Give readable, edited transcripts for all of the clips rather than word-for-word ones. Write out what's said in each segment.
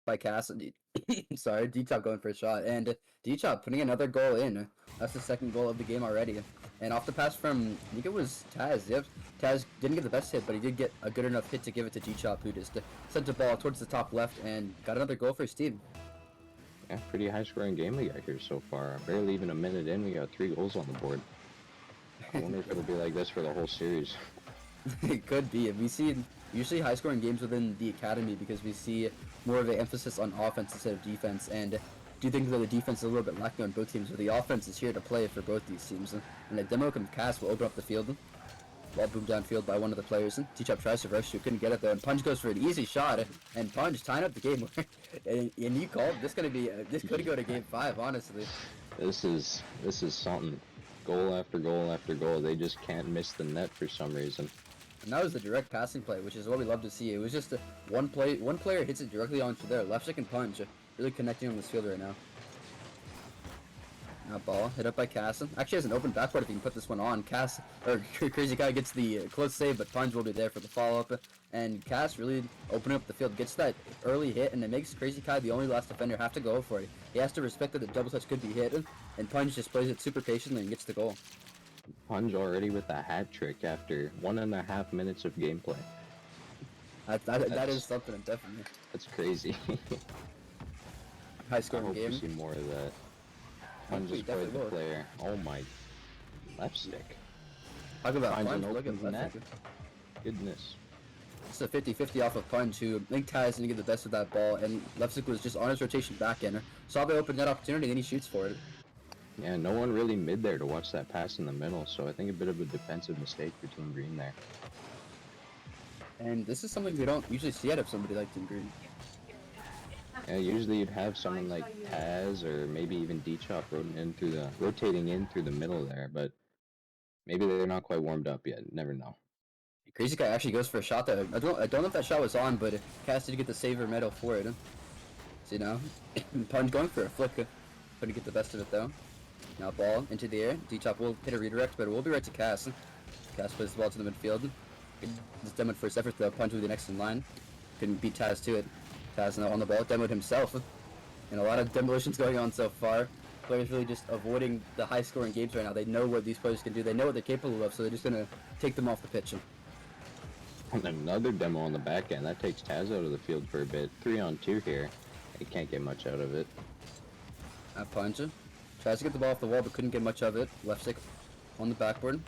By Cass. Sorry, D-Chop going for a shot, and D-Chop putting another goal in. That's the second goal of the game already. And off the pass from, I think it was Taz. Yep, Taz didn't get the best hit, but he did get a good enough hit to give it to D-Chop, who just sent the ball towards the top left and got another goal for his team. Yeah, pretty high-scoring game we got here so far. Barely even a minute in, we got 3 goals on the board. I wonder if it'll be like this for the whole series. It could be. We see usually high-scoring games within the academy because we see more of an emphasis on offense instead of defense. And do you think that the defense is a little bit lacking on both teams? But the offense is here to play for both these teams. And a demo from Cass will open up the field. Ball boomed downfield by one of the players. T-Chop tries to rush, couldn't get it though. And Punch goes for an easy shot. And Punch tying up the game. and you called this gonna be this could go to game 5, honestly. This is something. Goal after goal after goal. They just can't miss the net for some reason. And that was the direct passing play, which is what we love to see. It was just one player hits it directly onto their left stick and Punch, really connecting on this field right now. Now ball hit up by Cass. Actually has an open backboard if you can put this one on. Cass or Crazy Guy gets the close save, but Punch will be there for the follow up. And Cass really opening up the field, gets that early hit, and it makes Crazy Kai the only last defender have to go for it. He has to respect that the double touch could be hit, and Punch just plays it super patiently and gets the goal. Punch already with a hat trick after 1.5 minutes of gameplay. That is something, definitely. That's crazy. High scoring game. I hope we see more of that. Punch is quite the player. Oh my, left stick. Talk about Punch Punch, look at at net. stick. Goodness. It's a 50-50 off of Punch, who I think Taz didn't get the best of that ball, and left stick was just on his rotation back in. Saw the open net opportunity, then he shoots for it. Yeah, no one really mid there to watch that pass in the middle, so I think a bit of a defensive mistake for Team Green there. And this is something we don't usually see out of somebody like Team Green. Yeah, usually you'd have someone like Taz or maybe even D-Chop rotating in through the middle there, but maybe they're not quite warmed up yet. Never know. Crazy Guy actually goes for a shot that I don't know if that shot was on, but Cass did get the saver medal for it. So now, Punch going for a flick, couldn't get the best of it though. Now ball into the air. D-Chop will hit a redirect, but it will be right to Cass. Cass plays the ball to the midfield. Just demoed first effort though. Punch will be the next in line. Couldn't beat Taz to it. Taz now on the ball, demoed himself. And a lot of demolitions going on so far. Players really just avoiding the high-scoring games right now. They know what these players can do. They know what they're capable of, so they're just gonna take them off the pitch. And another demo on the back end. That takes Taz out of the field for a bit. 3-on-2 here. He can't get much out of it. Punch tries to get the ball off the wall, but couldn't get much of it. Left stick on the backboard.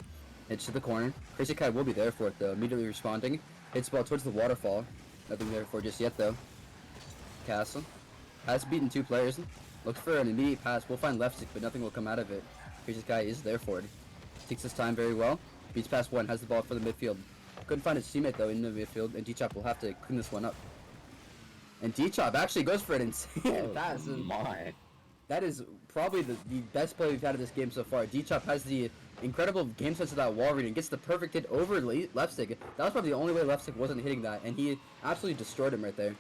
Hits to the corner. Crazy Kai will be there for it though. Immediately responding. Hits the ball towards the waterfall. Nothing there for just yet though. Castle has beaten 2 players. Looks for an immediate pass. We'll find left stick, but nothing will come out of it. Crazy Kai is there for it. Takes his time very well. Beats past one. Has the ball for the midfield. Couldn't find his teammate though in the midfield, and D-Chop will have to clean this one up. And D-Chop actually goes for an insane pass. My. That is probably the best play we've had in this game so far. D-Chop has the incredible game sense of that wall reading, gets the perfect hit over left stick. That was probably the only way left stick wasn't hitting that, and he absolutely destroyed him right there.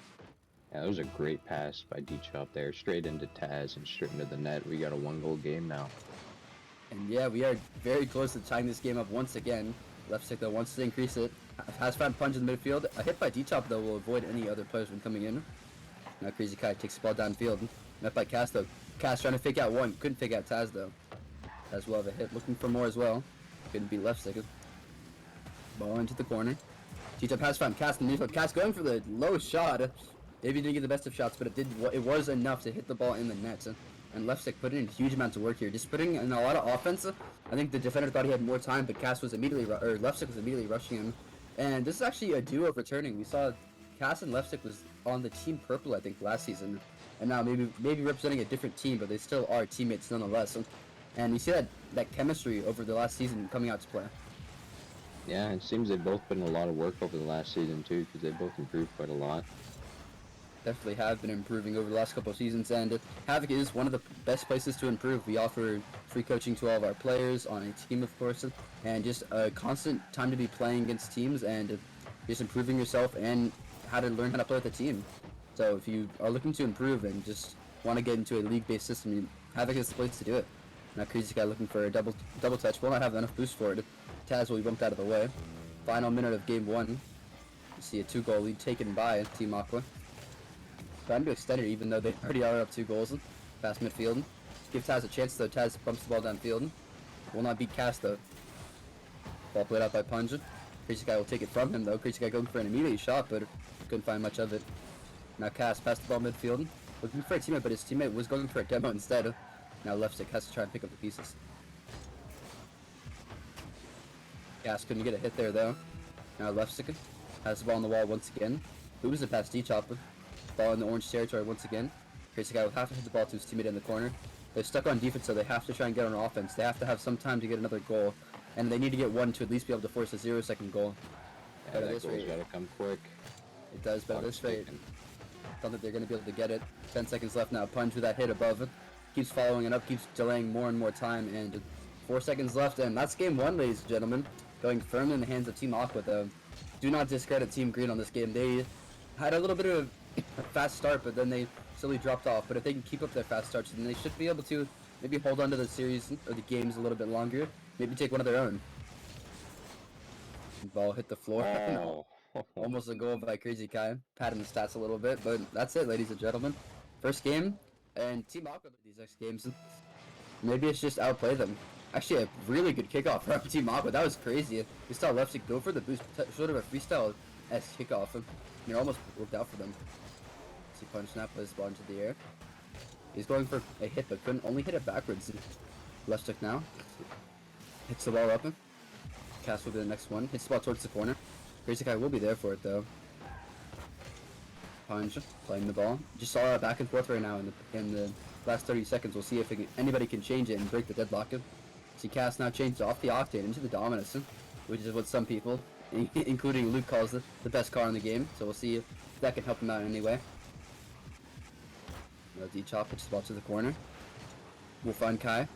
Yeah, that was a great pass by D-Chop there, straight into Taz and straight into the net. We got a 1-goal game now. And yeah, we are very close to tying this game up once again. Left stick though wants to increase it. Has found punch in the midfield. A hit by D-Chop though will avoid any other players from coming in. Now Crazy Kai takes the ball downfield. Met by Cass though. Cass trying to fake out one. Couldn't fake out Taz though. Taz will have a hit. Looking for more as well. Couldn't beat left stick. Ball into the corner. D-Chop has found Cass in the midfield. Cass going for the low shot. Maybe didn't get the best of shots, but it was enough to hit the ball in the net. And left stick put in huge amounts of work here. Just putting in a lot of offense. I think the defender thought he had more time, but Cass was immediately, or left stick was immediately rushing him. And this is actually a duo returning. We saw Cass and left stick was on the team purple, I think, last season. And now maybe representing a different team, but they still are teammates nonetheless. And you see that chemistry over the last season coming out to play. Yeah, it seems they've both put in a lot of work over the last season too, because they both improved quite a lot. Definitely have been improving over the last couple of seasons, and Havoc is one of the best places to improve. We offer free coaching to all of our players on a team, of course, and just a constant time to be playing against teams and just improving yourself and how to learn how to play with a team. So if you are looking to improve and just want to get into a league-based system, Havoc is the place to do it. Now Crazy Guy looking for a double touch. Will not have enough boost for it. Taz will be bumped out of the way. Final minute of game 1. You see a 2-goal lead taken by Team Aqua. Trying to extend it even though they already are up 2 goals. Past midfield. Give Taz a chance though. Taz bumps the ball downfield. Will not beat Cass though. Ball played out by Punch. Crazy Guy will take it from him though. Crazy Guy going for an immediate shot, but couldn't find much of it. Now Cass passed the ball midfield. Looking for a teammate, but his teammate was going for a demo instead. Now left stick has to try and pick up the pieces. Cass couldn't get a hit there though. Now left stick has the ball on the wall once again. Moves it past D-Chop. Ball in the orange territory once again. Crazy Guy will have to hit the ball to his teammate in the corner. They're stuck on defense, so they have to try and get on offense. They have to have some time to get another goal, and they need to get one to at least be able to force a 0-second goal. Yeah, that goal's gotta come quick. It does, but at this rate, I don't think they're going to be able to get it. 10 seconds left now. Punch with that hit above it. Keeps following it up, keeps delaying more and more time, and 4 seconds left, and that's game 1, ladies and gentlemen. Going firmly in the hands of Team Aqua, though. Do not discredit Team Green on this game. They had a little bit of a fast start, but then they slowly dropped off. But if they can keep up their fast starts, then they should be able to maybe hold on to the series or the games a little bit longer. Maybe take one of their own. Ball hit the floor. Oh. Almost a goal by Crazy Kai. Padding the stats a little bit, but that's it, ladies and gentlemen. First game, and Team Aqua these next games. Maybe it's just outplay them. Actually, a really good kickoff from Team Aqua. That was crazy. We saw left stick go for the boost, sort of a freestyle-esque kickoff. And it almost worked out for them. See Punch snap, plays the ball into the air. He's going for a hit, but couldn't only hit it backwards. Left stick now. Hits the ball up. Cass will be the next one. Hits the ball towards the corner. Crazy Guy will be there for it though. Punch playing the ball. Just saw that back and forth right now in the last 30 seconds. We'll see if anybody can change it and break the deadlock. See Cass now changed off the Octane into the Dominus, which is what some people, including Luke, calls the best car in the game. So we'll see if that can help him out in any way. D-Chop pitches the ball to the corner. We'll find Kai.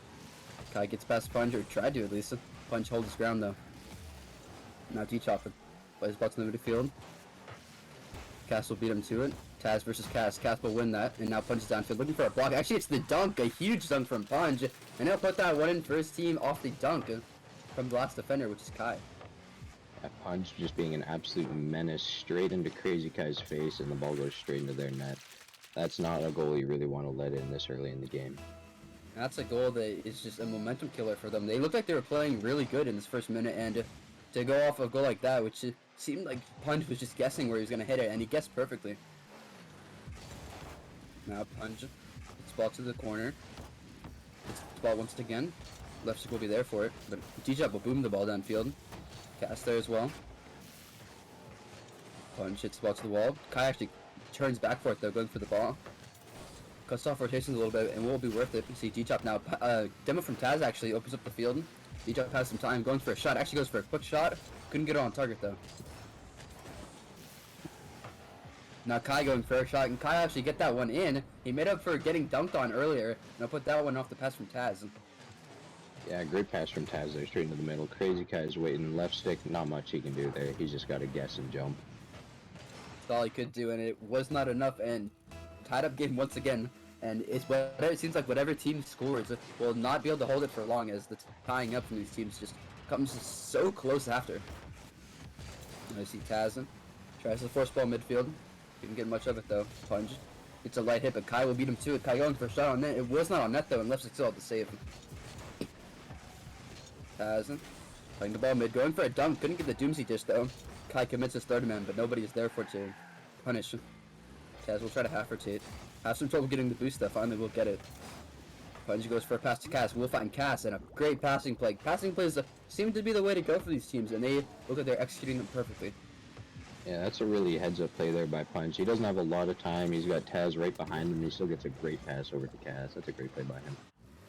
Kai gets past Punch, or tried to at least. Punch holds his ground though. Now D-Chop plays ball to the midfield. Cass will beat him to it. Taz versus Cass. Cass will win that, and now Punch is downfield looking for a block. Actually, it's the dunk, a huge dunk from Punch, and he'll put that one in for his team off the dunk from the last defender, which is Kai. That Punch just being an absolute menace straight into Crazy Kai's face, and the ball goes straight into their net. That's not a goal you really want to let in this early in the game. That's a goal that is just a momentum killer for them. They looked like they were playing really good in this first minute, and to go off a goal like that, which it seemed like Punch was just guessing where he was going to hit it, and he guessed perfectly. Now Punch, it's ball to the corner. It's ball once again. Left stick will be there for it, but D-Chop will boom the ball downfield. Cass there as well. Punch hits the ball to the wall. Kai actually turns back for it though, going for the ball. Cuts off rotations a little bit, and will be worth it. You see D-Chop now. Demo from Taz actually opens up the field. D-Chop has some time, going for a shot. Actually goes for a quick shot. Couldn't get it on target though. Now Kai going for a shot, and Kai actually get that one in. He made up for getting dunked on earlier, and I'll put that one off the pass from Taz. Yeah, great pass from Taz there, straight into the middle. Crazy Kai is waiting. Left stick, not much he can do there. He's just got to guess and jump. That's all he could do, and it was not enough, and tied up game once again. And it's whatever, it seems like whatever team scores will not be able to hold it for long, as the tying up from these teams just comes so close after. I see Taz tries to force ball midfield. Didn't get much of it though. Punch. It's a light hit, but Kai will beat him to it. Kai going for a shot on net. It was not on net though, and left still had to save him. Taz playing the ball mid, going for a dunk. Couldn't get the doomsday dish though. Kai commits his third man, but nobody is there for it to punish. Taz will try to half rotate. Have some trouble getting the boost though. Finally, we'll get it. Punch goes for a pass to Cass. We'll find Cass, and a great passing play. Passing plays seem to be the way to go for these teams, and they look like they're executing them perfectly. Yeah, that's a really heads-up play there by Punch. He doesn't have a lot of time. He's got Taz right behind him. He still gets a great pass over to Cass. That's a great play by him.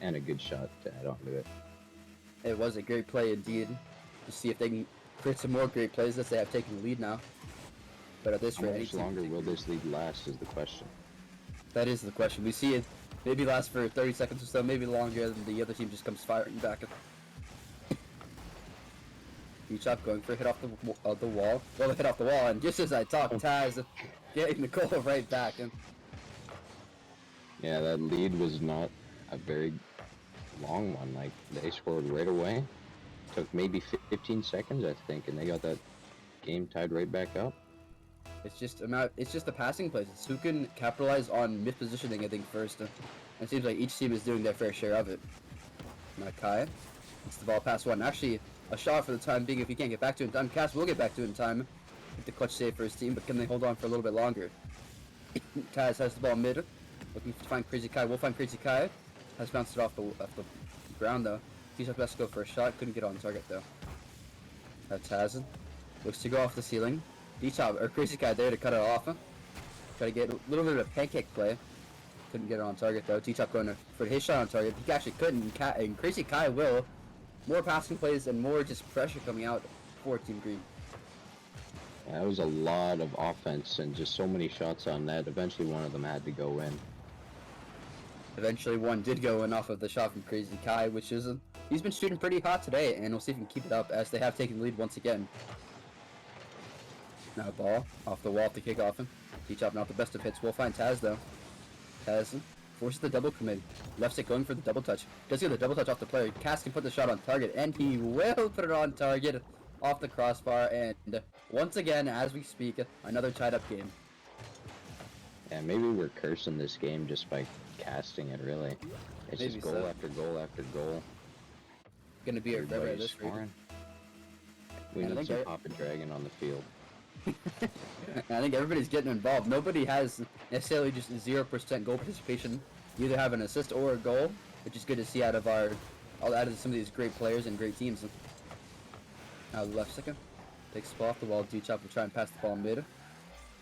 And a good shot to add on to it. It was a great play indeed. To see if they can create some more great plays as they have taken the lead now. But at this rate, how much longer will this lead last is the question. That is the question. We see it maybe last for 30 seconds or so, maybe longer, and the other team just comes firing back. Chop going for a hit off the wall. Well, hit off the wall, and just as I talk, Taz getting the goal right back. And yeah, that lead was not a very long one. Like, they scored right away. Took maybe 15 seconds, I think, and they got that game tied right back up. It's just the passing plays. It's who can capitalize on mid-positioning, I think, first. It seems like each team is doing their fair share of it. Now Kai, it's the ball pass one. Actually, a shot for the time being if he can't get back to it in time. Cass will get back to it in time. Get the clutch save for his team, but can they hold on for a little bit longer? Taz has the ball mid, looking to find Crazy Kai. We'll find Crazy Kai. Has bounced it off the ground though. He's up best to go for a shot. Couldn't get on target though. Taz looks to go off the ceiling. D-Chop or Crazy Kai there to cut it off. Try to get a little bit of a pancake play. Couldn't get it on target though. D-Chop going for his shot on target. He actually couldn't. And Crazy Kai will. More passing plays and more just pressure coming out for Team Green. Yeah, that was a lot of offense and just so many shots on net. Eventually one of them had to go in. Eventually one did go in off of the shot from Crazy Kai, which is he's been shooting pretty hot today, and we'll see if he can keep it up as they have taken the lead once again. Now ball off the wall to kick off him. D-Chop not the best of hits. We'll find Taz though. Taz forces the double commit. Left stick going for the double touch. Does get the double touch off the player. Cass can put the shot on target, and he will put it on target off the crossbar. And once again, as we speak, another tied up game. Yeah, maybe we're cursing this game just by casting it, really. It's Maybe just goal so. after goal after goal. Gonna be a forever at this rate. Scoring. We need some Papa Dragon on the field. I think everybody's getting involved. Nobody has necessarily just 0% goal participation. You either have an assist or a goal, which is good to see out of some of these great players and great teams. Now the left second takes the ball off the wall. D-Chop will try and pass the ball mid.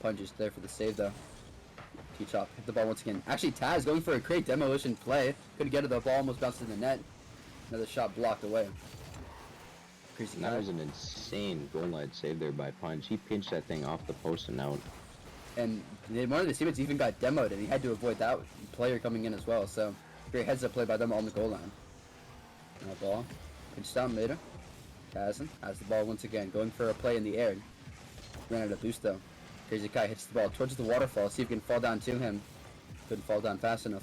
Punch is there for the save though. D-Chop hit the ball once again. Actually, Taz going for a great demolition play. Couldn't get it. The ball almost bounced in the net. Another shot blocked away. That was an insane goal line save there by Punch. He pinched that thing off the post and out. And one of the teammates even got demoed, and he had to avoid that player coming in as well. So, great heads-up play by them on the goal line. Now ball. Pinched down mid. Taz has the ball once again, going for a play in the air. Ran out of boost though. Crazy Kai hits the ball towards the waterfall, see if he can fall down to him. Couldn't fall down fast enough.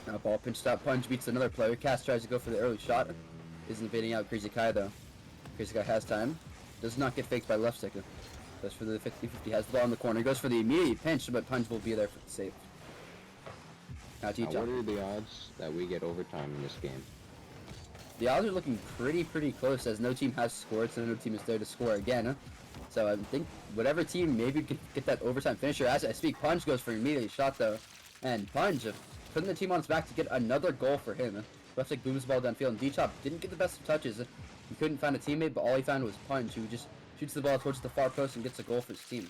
Now ball pinched out, Punch beats another player. Cass tries to go for the early shot. Isn't baiting out Crazy Kai though. Crazy Kai has time. Does not get faked by left stick. Goes for the 50-50, has the ball in the corner. Goes for the immediate pinch, but Punch will be there for the save. Now what are the odds that we get overtime in this game? The odds are looking pretty close, as no team has scored, so no team is there to score again. So I think whatever team maybe could get that overtime finisher. As I speak, Punch goes for an immediate shot though. And Punch putting the team on his back to get another goal for him. Left stick booms the ball downfield, and D-Chop didn't get the best of touches. He couldn't find a teammate, but all he found was Punch, who just shoots the ball towards the far post and gets a goal for his team.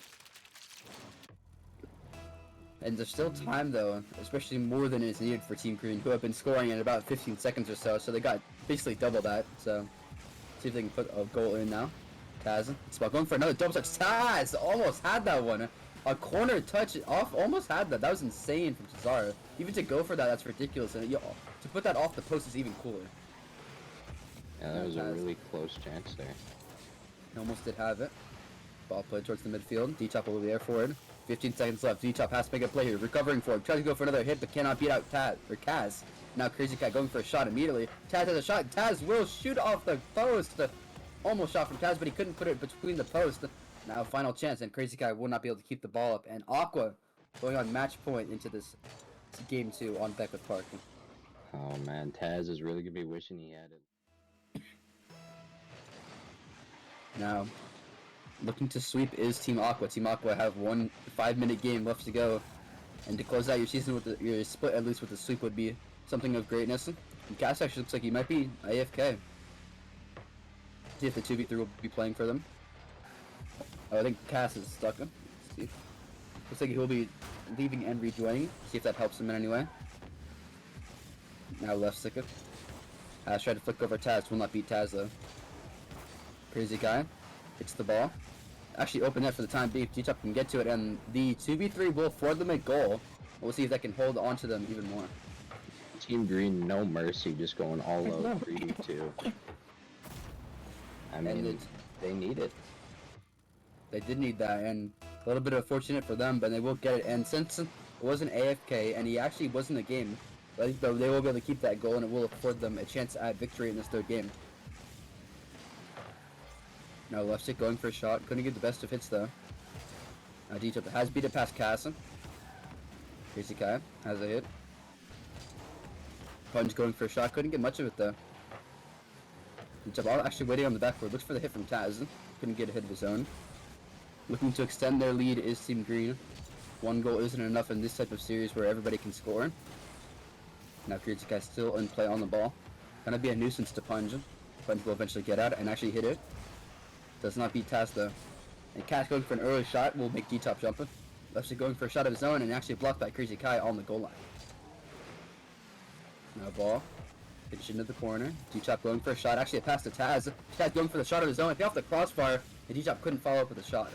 And there's still time though, especially more than is needed for Team Green, who have been scoring in about 15 seconds or so, so they got basically double that. So, see if they can put a goal in now. Taz, it's about going for another double touch. Taz almost had that one. A corner touch off, almost had that. That was insane from Cesaro. Even to go for that, that's ridiculous. And to put that off the post is even cooler. Yeah, that was a really close chance there. He almost did have it. Ball played towards the midfield. D-Chop will be there for it. 15 seconds left. D-Chop has to make a play here. Recovering for it. Tries to go for another hit, but cannot beat out Kaz. Now Crazy Cat going for a shot immediately. Taz has a shot. Taz will shoot off the post. Almost shot from Taz, but he couldn't put it between the post. Now final chance, and Crazy Cat will not be able to keep the ball up. And Aqua going on match point into this game 2 on Beckwith Park. Oh man, Taz is really gonna be wishing he had it. Now, looking to sweep is Team Aqua. Team Aqua have 1 5-minute game left to go, and to close out your season with your split at least with the sweep would be something of greatness. And Cass actually looks like he might be AFK. See if the 2v3 will be playing for them. Oh, I think Cass is stuck. Let's see. Looks like he'll be leaving and rejoining. See if that helps him in any way. Now left stick it. Has tried to flick over Taz. Will not beat Taz though. Crazy Guy hits the ball. Actually open net for the time being. G-Chop can get to it, and the 2v3 will afford them a goal. We'll see if that can hold on to them even more. Team Green, no mercy, just going all out 3v2. I mean, they need it. They did need that, and a little bit unfortunate for them, but they will get it. And since it wasn't AFK, and he actually was in the game, I think they will be able to keep that goal, and it will afford them a chance at victory in this 3rd game. Now left stick going for a shot. Couldn't get the best of hits though. Now D-Chop has beat it past Casa. Crazy Kai has a hit. Punch going for a shot. Couldn't get much of it though. D-Chop actually waiting on the backboard. Looks for the hit from Taz. Couldn't get a hit of his own. Looking to extend their lead is Team Green. 1 goal isn't enough in this type of series where everybody can score. Now Crazy Kai still in play on the ball. Gonna be a nuisance to Punch. Punch will eventually get out and actually hit it. Does not beat Taz though. And Cass going for an early shot will make D-Top jump. Lefty going for a shot of his own and actually blocked by Crazy Kai on the goal line. Now ball. Pitch into the corner. D-Chop going for a shot. Actually a pass to Taz. Taz going for the shot of his own. He off the crossbar. And D-Chop couldn't follow up with a shot.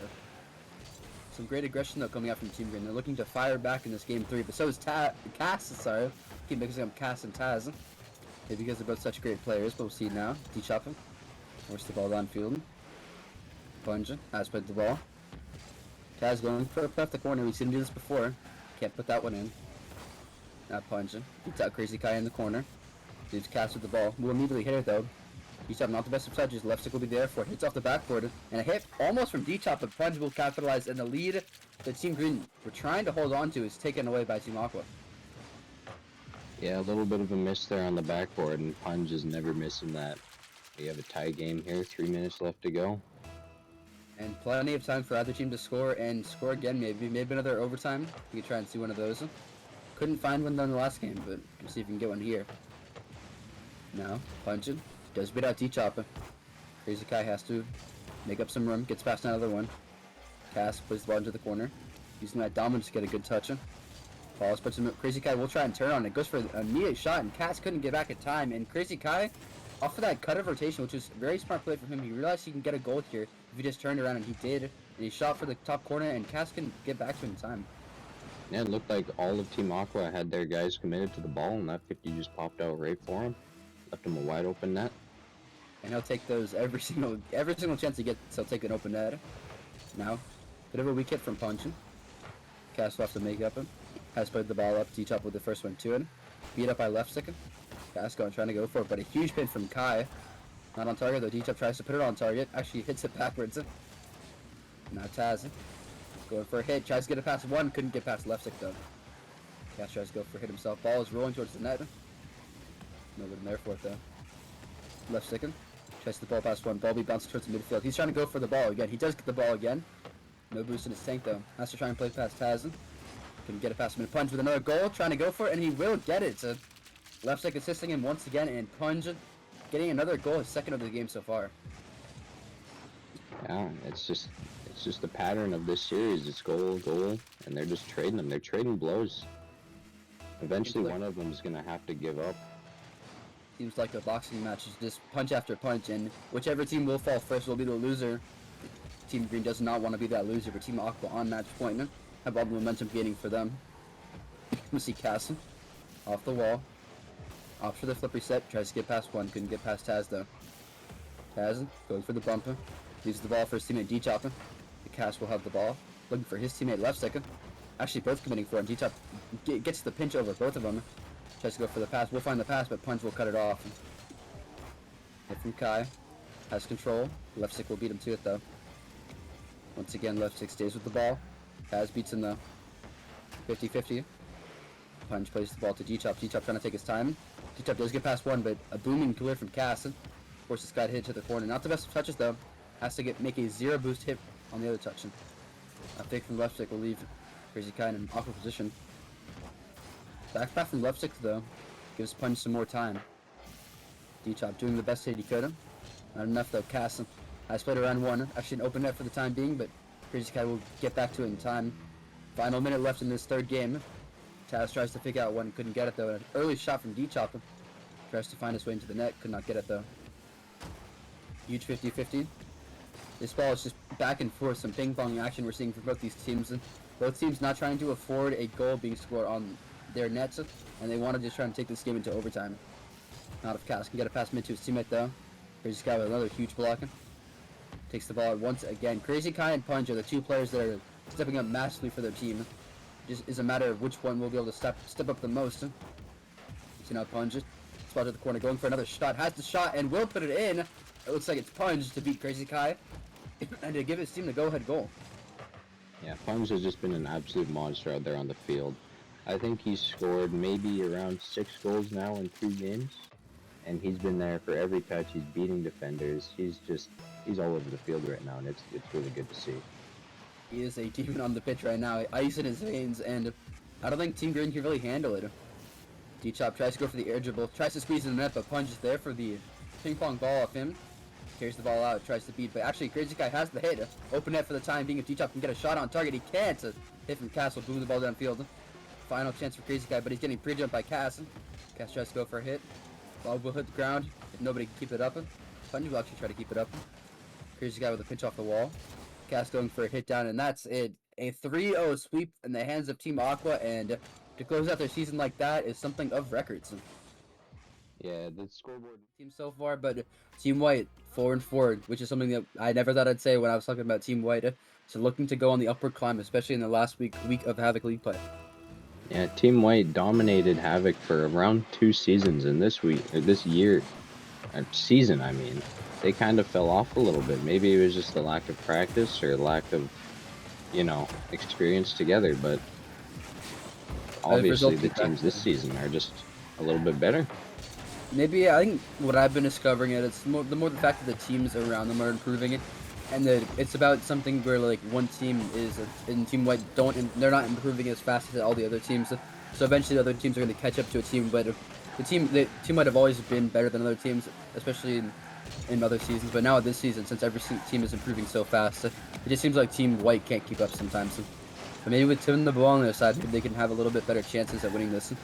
Some great aggression though coming out from Team Green. They're looking to fire back in this game 3. But so is Cass, sorry. Keep mixing up Cass and Taz. Maybe because they're both such great players, but we'll see now. D-Chop force the ball downfield. Punch has put the ball. Taz going for left the corner. We've seen him do this before. Can't put that one in. Not punching. Beats out Crazy Kai in the corner. Dude's cast with the ball. Will immediately hit it though. D-Chop not the best of touches. Left stick will be there for it. Hits off the backboard. And a hit almost from D-Chop, but Punch will capitalize. And the lead that Team Green were trying to hold on to is taken away by Team Aqua. Yeah, a little bit of a miss there on the backboard, and Punch is never missing that. We have a tie game here. 3 minutes left to go. And plenty of time for either team to score and score again, maybe another overtime. We could try and see one of those. Couldn't find one in the last game, but we'll see if we can get one here. Now, punching. Does beat out D-Chopper. Crazy Kai has to make up some room, gets past another one. Cass plays the ball into the corner. Using that dominance to get a good touch. Falls, puts him. Crazy Kai will try and turn on it. Goes for an immediate shot, and Cass couldn't get back in time. And Crazy Kai, off of that cut of rotation, which was a very smart play from him, he realized he can get a goal here if he just turned around, and he did. And he shot for the top corner, and Cass couldn't get back to him in time. Yeah, it looked like all of Team Aqua had their guys committed to the ball, and that 50 just popped out right for him. Left him a wide open net. And he'll take those every single chance he gets. He'll take an open net. Now, bit of a weak hit from punching. Cass will have to make up him. Has played the ball up. D-Chop with the first one to him. Beat up by left stick. Cass going trying to go for it, but a huge pin from Kai. Not on target though. D-Chop tries to put it on target. Actually hits it backwards. Now Taz going for a hit. Tries to get it past one. Couldn't get past left stick though. Cass tries to go for a hit himself. Ball is rolling towards the net. Nobody there for it though. Left sticking. Tries the ball past one. Ball be bounced towards the midfield. He's trying to go for the ball again. He does get the ball again. No boost in his tank though. Has to try and play past Taz. Couldn't get it past him. And Punch with another goal. Trying to go for it, and he will get it. So left stick assisting him once again, and Punch getting another goal, his second of the game so far. Yeah, it's just the pattern of this series. It's goal, and they're just trading them. They're trading blows. Eventually, one of them is gonna have to give up. Seems like a boxing match is just punch after punch, and whichever team will fall first will be the loser. Team Green does not want to be that loser, but Team Aqua on match point. have all the momentum gaining for them. We see Castle off the wall. Opts for the flip reset. Tries to get past one. Couldn't get past Taz though. Taz goes for the bumper. Leaves the ball for his teammate D-Chopper. The Cass will have the ball. Looking for his teammate left second. Actually both committing for him. D-Chop gets the pinch over both of them. Tries to go for the pass. We'll find the pass, but Punch will cut it off. Hit from Kai. Has control. Left stick will beat him to it though. Once again, left stick stays with the ball. Taz beats him though. 50-50. Punch plays the ball to D-Chop. D-Chop trying to take his time. D-Chop does get past one, but a booming clear from Cass. Forces Sky to hit to the corner. Not the best of touches though. Has to make a 0 boost hit on the other touch. A fake from left stick will leave Crazy Kai in an awkward position. Back pass from left stick though gives Punch some more time. D-Chop doing the best hit he could. Not enough though. Cass has played around one. Actually an open net for the time being, but Crazy Kai will get back to it in time. Final minute left in this third game. Taz tries to figure out one, couldn't get it though. An early shot from D-Chop. Tries to find his way into the net, could not get it though. Huge 50-50. This ball is just back and forth, some ping-pong action we're seeing for both these teams. Both teams not trying to afford a goal being scored on their nets, and they want to just try and take this game into overtime. Not if Cass can get a pass mid to his teammate though. Crazy Kai with another huge block. Takes the ball once again. Crazy Kai and Punch are the two players that are stepping up massively for their team. Just is a matter of which one will be able to step up the most. See now Punch spot to the corner, going for another shot. Has the shot and will put it in. It looks like it's Punch to beat Crazy Kai and to give his team the go-ahead goal. Yeah, Punch has just been an absolute monster out there on the field. I think he's scored maybe around 6 goals now in 3 games. And he's been there for every touch. He's beating defenders. He's all over the field right now, and it's really good to see. He is a demon on the pitch right now. Ice in his veins, and I don't think Team Green can really handle it. D-Chop tries to go for the air dribble, tries to squeeze in the net, but Punch is there for the ping-pong ball off him. Carries the ball out, tries to beat, but actually Crazy Guy has the hit. Open net for the time being. If D-Chop can get a shot on target, he can't. Hit from Castle, boom the ball downfield. Final chance for Crazy Guy, but he's getting pre-jumped by Cass. Cass tries to go for a hit. Ball will hit the ground if nobody can keep it up. Punch will actually try to keep it up. Crazy Guy with a pinch off the wall. Cass going for a hit down, and that's it. A 3-0 sweep in the hands of Team Aqua, and to close out their season like that is something of records. Yeah, the scoreboard Team so far, but Team White 4-4, which is something that I never thought I'd say when I was talking about Team White. So looking to go on the upward climb, especially in the last week of Havoc League play. Yeah, Team White dominated Havoc for around 2 seasons, and this season, I mean, they kind of fell off a little bit. Maybe it was just the lack of practice or lack of, experience together, but obviously the teams this season are just a little bit better. Maybe I think what I've been discovering it's the more the fact that the teams around them are improving it, and that it's about something where like one team is in Team White they're not improving as fast as all the other teams, so eventually the other teams are going to catch up to a team. But the Team White have always been better than other teams, especially in other seasons. But now this season, since every team is improving so fast, it just seems like Team White can't keep up sometimes. But maybe with Tim the ball on their side, maybe they can have a little bit better chances at winning this.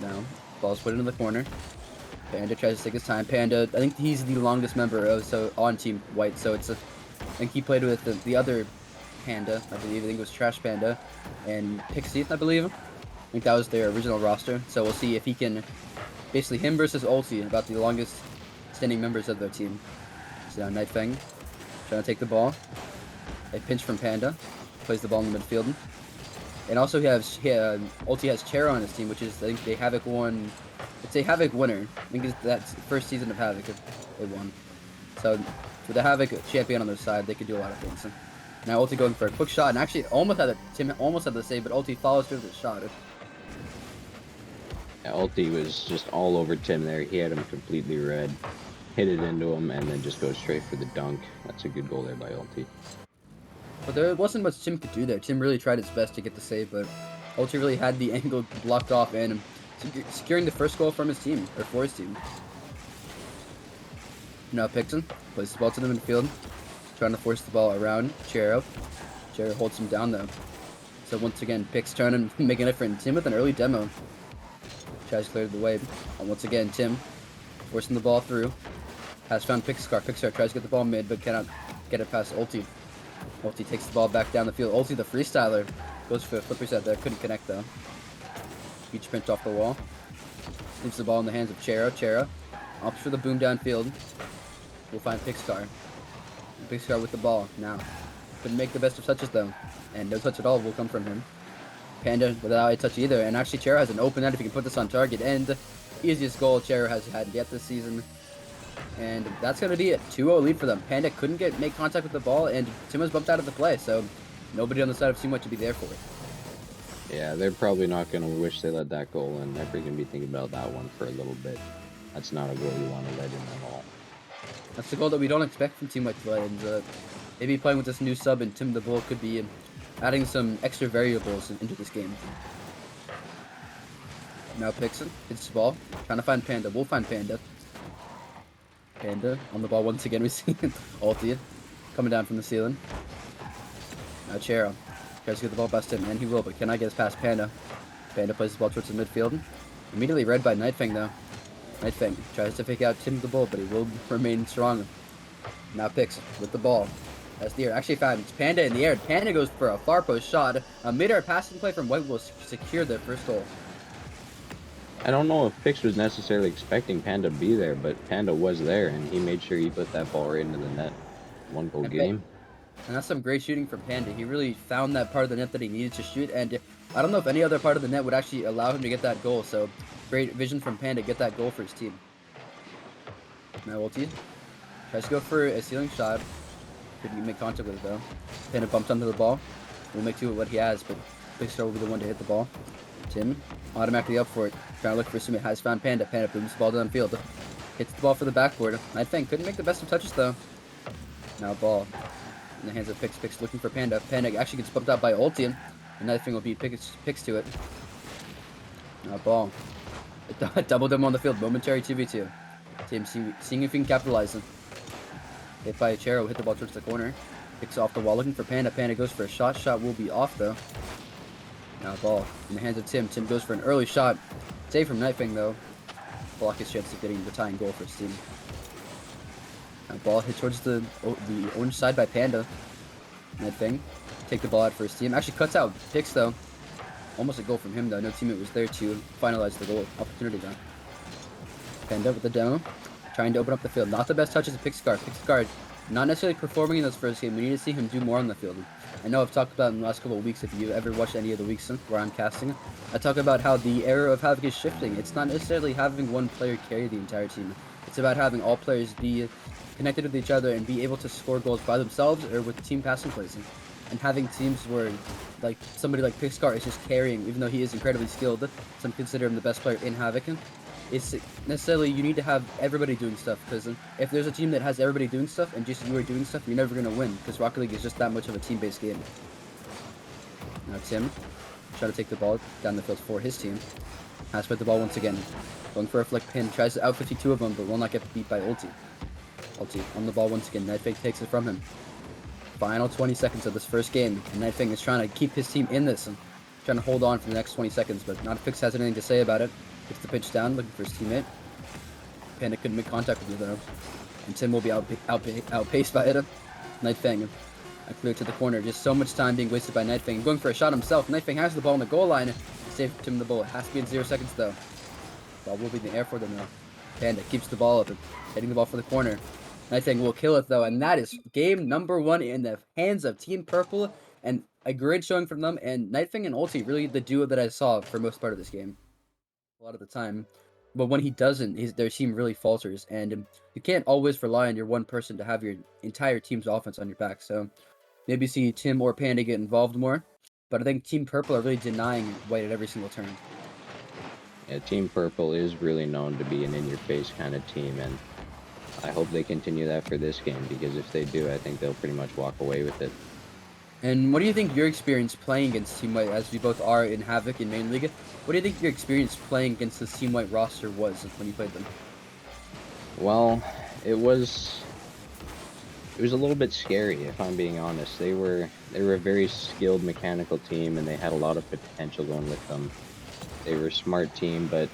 Now. Ball's put into the corner. Panda tries to take his time. Panda, I think he's the longest member on Team White, so I think he played with the other Panda, I believe. I think it was Trash Panda and Pixie, I believe. I think that was their original roster. So we'll see if he can, basically him versus Ulti, about the longest standing members of their team. So now Night Fang trying to take the ball. A pinch from Panda. Plays the ball in the midfield. And also Ulti has Chero on his team, which is, I think, the Havoc one. It's a Havoc winner. I think that's the first season of Havoc they won. So with the Havoc champion on their side, they could do a lot of things. So now Ulti going for a quick shot, and actually Tim almost had the save, but Ulti follows through with the shot. Yeah, Ulti was just all over Tim there. He had him completely red, hit it into him, and then just goes straight for the dunk. That's a good goal there by Ulti. But there wasn't much Tim could do there. Tim really tried his best to get the save, but Ulti really had the angle blocked off and securing the first goal from his team, or for his team. Now Pixon plays the ball to the midfield, trying to force the ball around Chero. Chero holds him down though. So once again, Pix trying to make an effort, and Tim with an early demo. Tries to clear the way, and once again Tim forcing the ball through. Has found Pixar. Pixar tries to get the ball mid, but cannot get it past Ulti. Ulti takes the ball back down the field. Ulti, the freestyler, goes for a flip reset there. Couldn't connect though. Huge sprint off the wall. Leaves the ball in the hands of Chera. Chera opts for the boom downfield. We'll find Pixcar. Pixcar with the ball now. Couldn't make the best of touches though, and no touch at all will come from him. Panda without a touch either, and actually Chera has an open end if he can put this on target, and easiest goal Chera has had yet this season. And that's going to be a 2-0 lead for them. Panda couldn't make contact with the ball, and Tim was bumped out of the play, so nobody on the side of Team White to be there for it. Yeah, they're probably not going to wish they let that goal in. They're probably going to be thinking about that one for a little bit. That's not a goal you want to let in at all. That's the goal that we don't expect from Team White to let in. Maybe playing with this new sub and Tim the Bull could be adding some extra variables into this game. Now Pixon hits the ball, trying to find Panda. We'll find Panda. Panda on the ball once again. We see Ulti coming down from the ceiling. Now Chera tries to get the ball past him, and he will, but cannot get past Panda. Panda plays the ball towards the midfield. Immediately read by Nightfang though. Nightfang tries to fake out Tim the Bull, but he will remain strong. Now Pix with the ball. As the air actually finds Panda in the air. Panda goes for a far post shot. A mid-air passing play from White will secure their first goal. I don't know if Pix was necessarily expecting Panda to be there, but Panda was there, and he made sure he put that ball right into the net. 1-goal game. And that's some great shooting from Panda. He really found that part of the net that he needed to shoot, and I don't know if any other part of the net would actually allow him to get that goal, so great vision from Panda to get that goal for his team. Now Ulti tries to go for a ceiling shot. Couldn't make contact with it though. Panda bumped onto the ball. We'll make do with what he has, but Big Star will be the one to hit the ball. Tim automatically up for it. Trying to look for somebody has found Panda. Panda booms the ball downfield. Hits the ball for the backboard. Nightfang couldn't make the best of touches though. Now ball in the hands of Pix. Pix looking for Panda. Panda actually gets bumped out by Ulti, and Nightfang will beat Pix to it. Now ball. Doubled him on the field. Momentary 2v2. Tim seeing if he can capitalize him. Hit by Chero, hit the ball towards the corner. Picks off the wall, looking for Panda. Panda goes for a shot. Shot will be off though. Now ball in the hands of Tim. Tim goes for an early shot. Save from Nightfang though. Block his chance of getting the tying goal for his team. Now ball hit towards the orange side by Panda. Nightfang take the ball out for his team. Actually cuts out Pix though. Almost a goal from him though. No teammate was there to finalize the goal opportunity though. Panda with the demo. Trying to open up the field. Not the best touches of Pixcar. Pixcar not necessarily performing in this first game. We need to see him do more on the field. I know I've talked about in the last couple of weeks, if you ever watched any of the weeks where I'm casting, I talk about how the era of Havoc is shifting. It's not necessarily having one player carry the entire team. It's about having all players be connected with each other and be able to score goals by themselves or with team passing plays. And having teams where like somebody like Pixcar is just carrying, even though he is incredibly skilled, some consider him the best player in Havoc. It's necessarily you need to have everybody doing stuff, because if there's a team that has everybody doing stuff and just you are doing stuff, you're never going to win, because Rocket League is just that much of a team-based game. Now Tim trying to take the ball down the field for his team. Has put the ball once again. Going for a flick pin, tries to out 52 of them, but will not get beat by Ulti. Ulti on the ball once again. Nightfang takes it from him. Final 20 seconds of this first game, and Nightfang is trying to keep his team in this and trying to hold on for the next 20 seconds, but not if Fix has anything to say about it. Gets the pitch down, looking for his teammate. Panda couldn't make contact with it though. And Tim will be outpaced by it. Nightfang clear to the corner. Just so much time being wasted by Nightfang. Going for a shot himself. Nightfang has the ball on the goal line. Saved Tim the ball. It has to be in 0 seconds though. Ball will be in the air for them now. Panda keeps the ball up and hitting the ball for the corner. Nightfang will kill it though. And that is game number 1 in the hands of Team Purple. And a great showing from them. And Nightfang and Ulti, really the duo that I saw for most part of this game. A lot of the time, but when he doesn't, their team really falters, and you can't always rely on your one person to have your entire team's offense on your back. So maybe see Tim or Panda get involved more, but I think Team Purple are really denying White at every single turn. Yeah, Team Purple is really known to be an in-your-face kind of team, and I hope they continue that for this game, because if they do, I think they'll pretty much walk away with it. And what do you think your experience playing against Team White, as we both are in Havoc in Main League, what do you think your experience playing against this Team White roster was when you played them? Well, it was a little bit scary, if I'm being honest. They were a very skilled mechanical team, and they had a lot of potential going with them. They were a smart team, but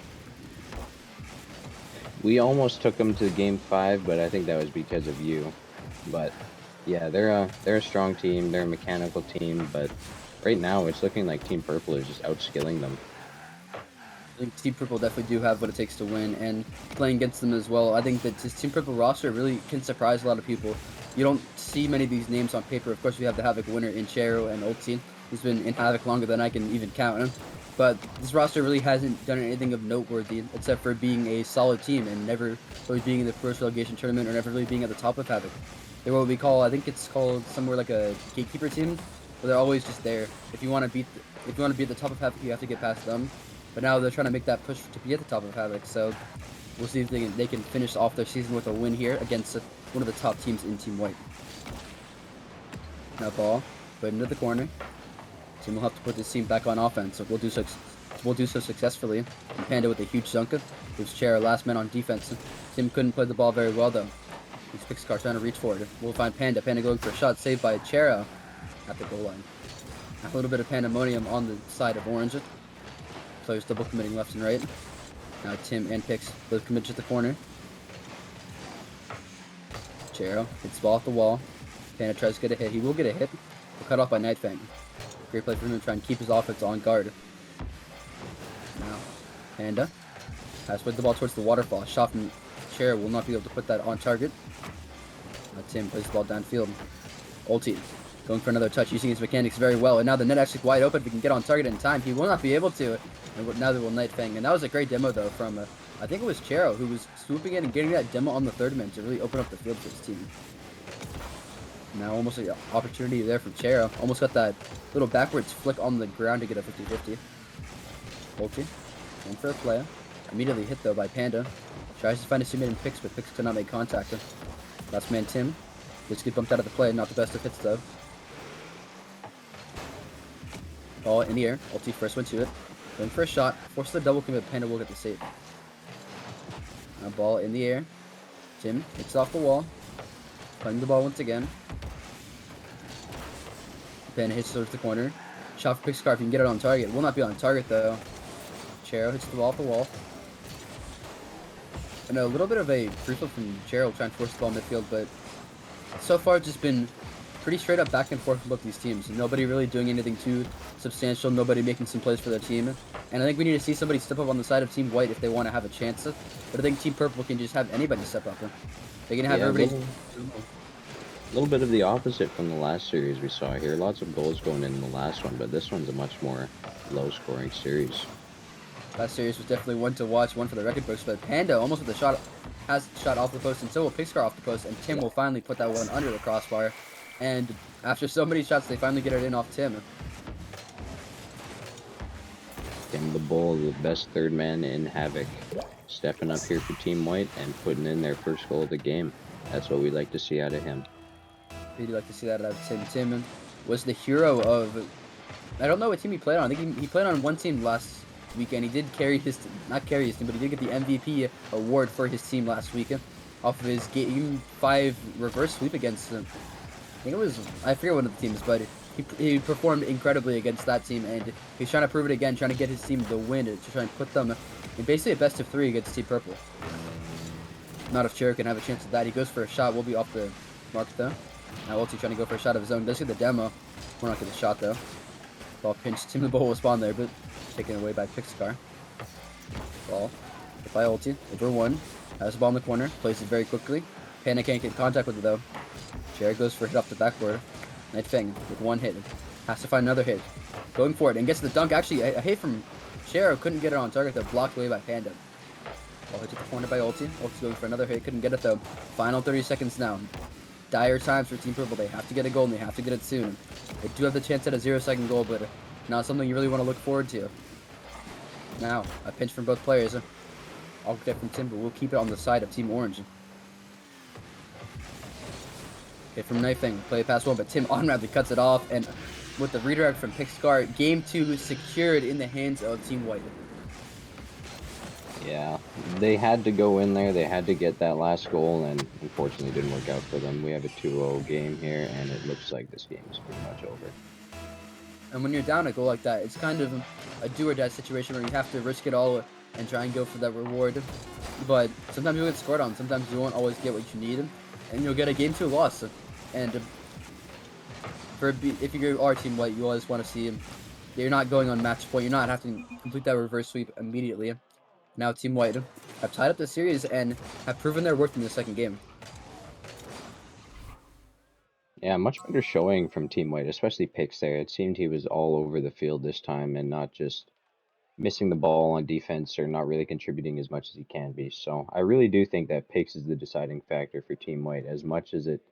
we almost took them to Game 5, but I think that was because of you. But Yeah, they're a strong team. They're a mechanical team, but right now it's looking like Team Purple is just outskilling them. I think Team Purple definitely do have what it takes to win, and playing against them as well, I think that this Team Purple roster really can surprise a lot of people. You don't see many of these names on paper. Of course, we have the Havoc winner in Chero and Ulti, who's been in Havoc longer than I can even count him. But this roster really hasn't done anything of noteworthy, except for being a solid team and never really being in the first relegation tournament or never really being at the top of Havoc. They're what we call, I think it's called somewhere like a gatekeeper team, but they're always just there. If you want to beat, if you want to be at the top of Havoc, you have to get past them. But now they're trying to make that push to be at the top of Havoc, so we'll see if they can finish off their season with a win here against one of the top teams in Team White. Now ball, put into the corner. Team will have to put this team back on offense, so we'll do so successfully. And Panda with a huge Zunka, who's Chair, last man on defense. Tim couldn't play the ball very well though. He's Pixcar trying to reach for it. We'll find Panda. Panda going for a shot, saved by Chera at the goal line. A little bit of pandemonium on the side of Orange. Players double committing left and right. Now Tim and Pix both commit to the corner. Chero hits the ball off the wall. Panda tries to get a hit. He will get a hit. We're cut off by Nightfang. Great play for him to try and keep his offense on guard. Now, Panda has put the ball towards the waterfall. Shot from Chero will not be able to put that on target. Now Tim plays the ball downfield. Ulti going for another touch, using his mechanics very well. And now the net actually wide open. If he can get on target in time, he will not be able to. And now they will Nightfang. And that was a great demo, though, from, I think it was Chero, who was swooping in and getting that demo on the third man to really open up the field for his team. Now almost an opportunity there from Chero. Almost got that little backwards flick on the ground to get a 50-50. Ulti going for a play. Immediately hit, though, by Panda. Tries to find his teammate in Pix, but Pix could not make contact. Last man, Tim. Just get bumped out of the play. Not the best of hits, though. Ball in the air. Ulti first went to it. Going for a shot. Forces the double commit. Panda will get the save. Now ball in the air. Tim hits off the wall. Playing the ball once again. Panda hits towards the corner. Shot for Pixcar if you can get it on target. Will not be on target though. Chero hits the ball off the wall. And a little bit of a free flip from Chero trying to force the ball midfield, but so far it's just been pretty straight up back and forth with both these teams. Nobody really doing anything too substantial. Nobody making some plays for their team. And I think we need to see somebody step up on the side of Team White if they want to have a chance. But I think Team Purple can just have anybody step up. They can have everybody. A little bit of the opposite from the last series we saw here. Lots of goals going in the last one, but this one's a much more low-scoring series. Last series was definitely one to watch, one for the record books. But Panda almost with the shot has shot off the post, and so will Pixcar off the post, and Tim will finally put that one under the crossbar. And after so many shots, they finally get it in off Tim. Tim the Bull, the best third man in Havoc, stepping up here for Team White and putting in their first goal of the game. That's what we'd like to see out of him. We'd like to see that out of Tim. Tim was the hero of, I don't know what team he played on. I think he played on one team last weekend. He did carry his, not carry his team, but he did get the MVP award for his team last weekend off of his Game 5 reverse sweep against them. I think it was, I forget one of the teams, but he performed incredibly against that team, and he's trying to prove it again, trying to get his team the win to try and put them in basically a best of 3 against Team Purple. Not if Chero can have a chance at that. He goes for a shot, will be off the mark though. Now Ulti trying to go for a shot of his own. Does get the demo. We're not getting the shot though. Ball pinched. Tim the Bull will spawn there, but taken away by Pixcar. Ball hit by Ulti. Over 1. Has the ball in the corner. Plays it very quickly. Panda can't get in contact with it though. Chero goes for a hit off the backboard. Nightfang with 1 hit. Has to find another hit. Going for it and gets the dunk. Actually, a hit from Chero. Couldn't get it on target though. Blocked away by Panda. Ball hit to the corner by Ulti. Ulti's going for another hit. Couldn't get it though. Final 30 seconds now. Dire times for Team Purple. They have to get a goal and they have to get it soon. They do have the chance at a 0-second goal, but not something you really want to look forward to. Now, a pinch from both players. I'll get from Tim, but we'll keep it on the side of Team Orange. Hit from Knifing. Play past 1, but Tim unwrapped cuts it off, and with the redirect from Pixcar, Game 2 secured in the hands of Team White. Yeah, they had to go in there. They had to get that last goal, and unfortunately it didn't work out for them. We have a 2-0 game here, and it looks like this game is pretty much over. And when you're down a goal like that, it's kind of a do-or-die situation where you have to risk it all and try and go for that reward. But sometimes you'll get scored on. Sometimes you won't always get what you need, and you'll get a Game 2 loss. And if you are Team White, you always want to see you're not going on match point. You're not having to complete that reverse sweep immediately. Now Team White have tied up the series and have proven their worth in the second game. Yeah, much better showing from Team White, especially Pix there. It seemed he was all over the field this time and not just missing the ball on defense or not really contributing as much as he can be. So I really do think that Pix is the deciding factor for Team White as much as it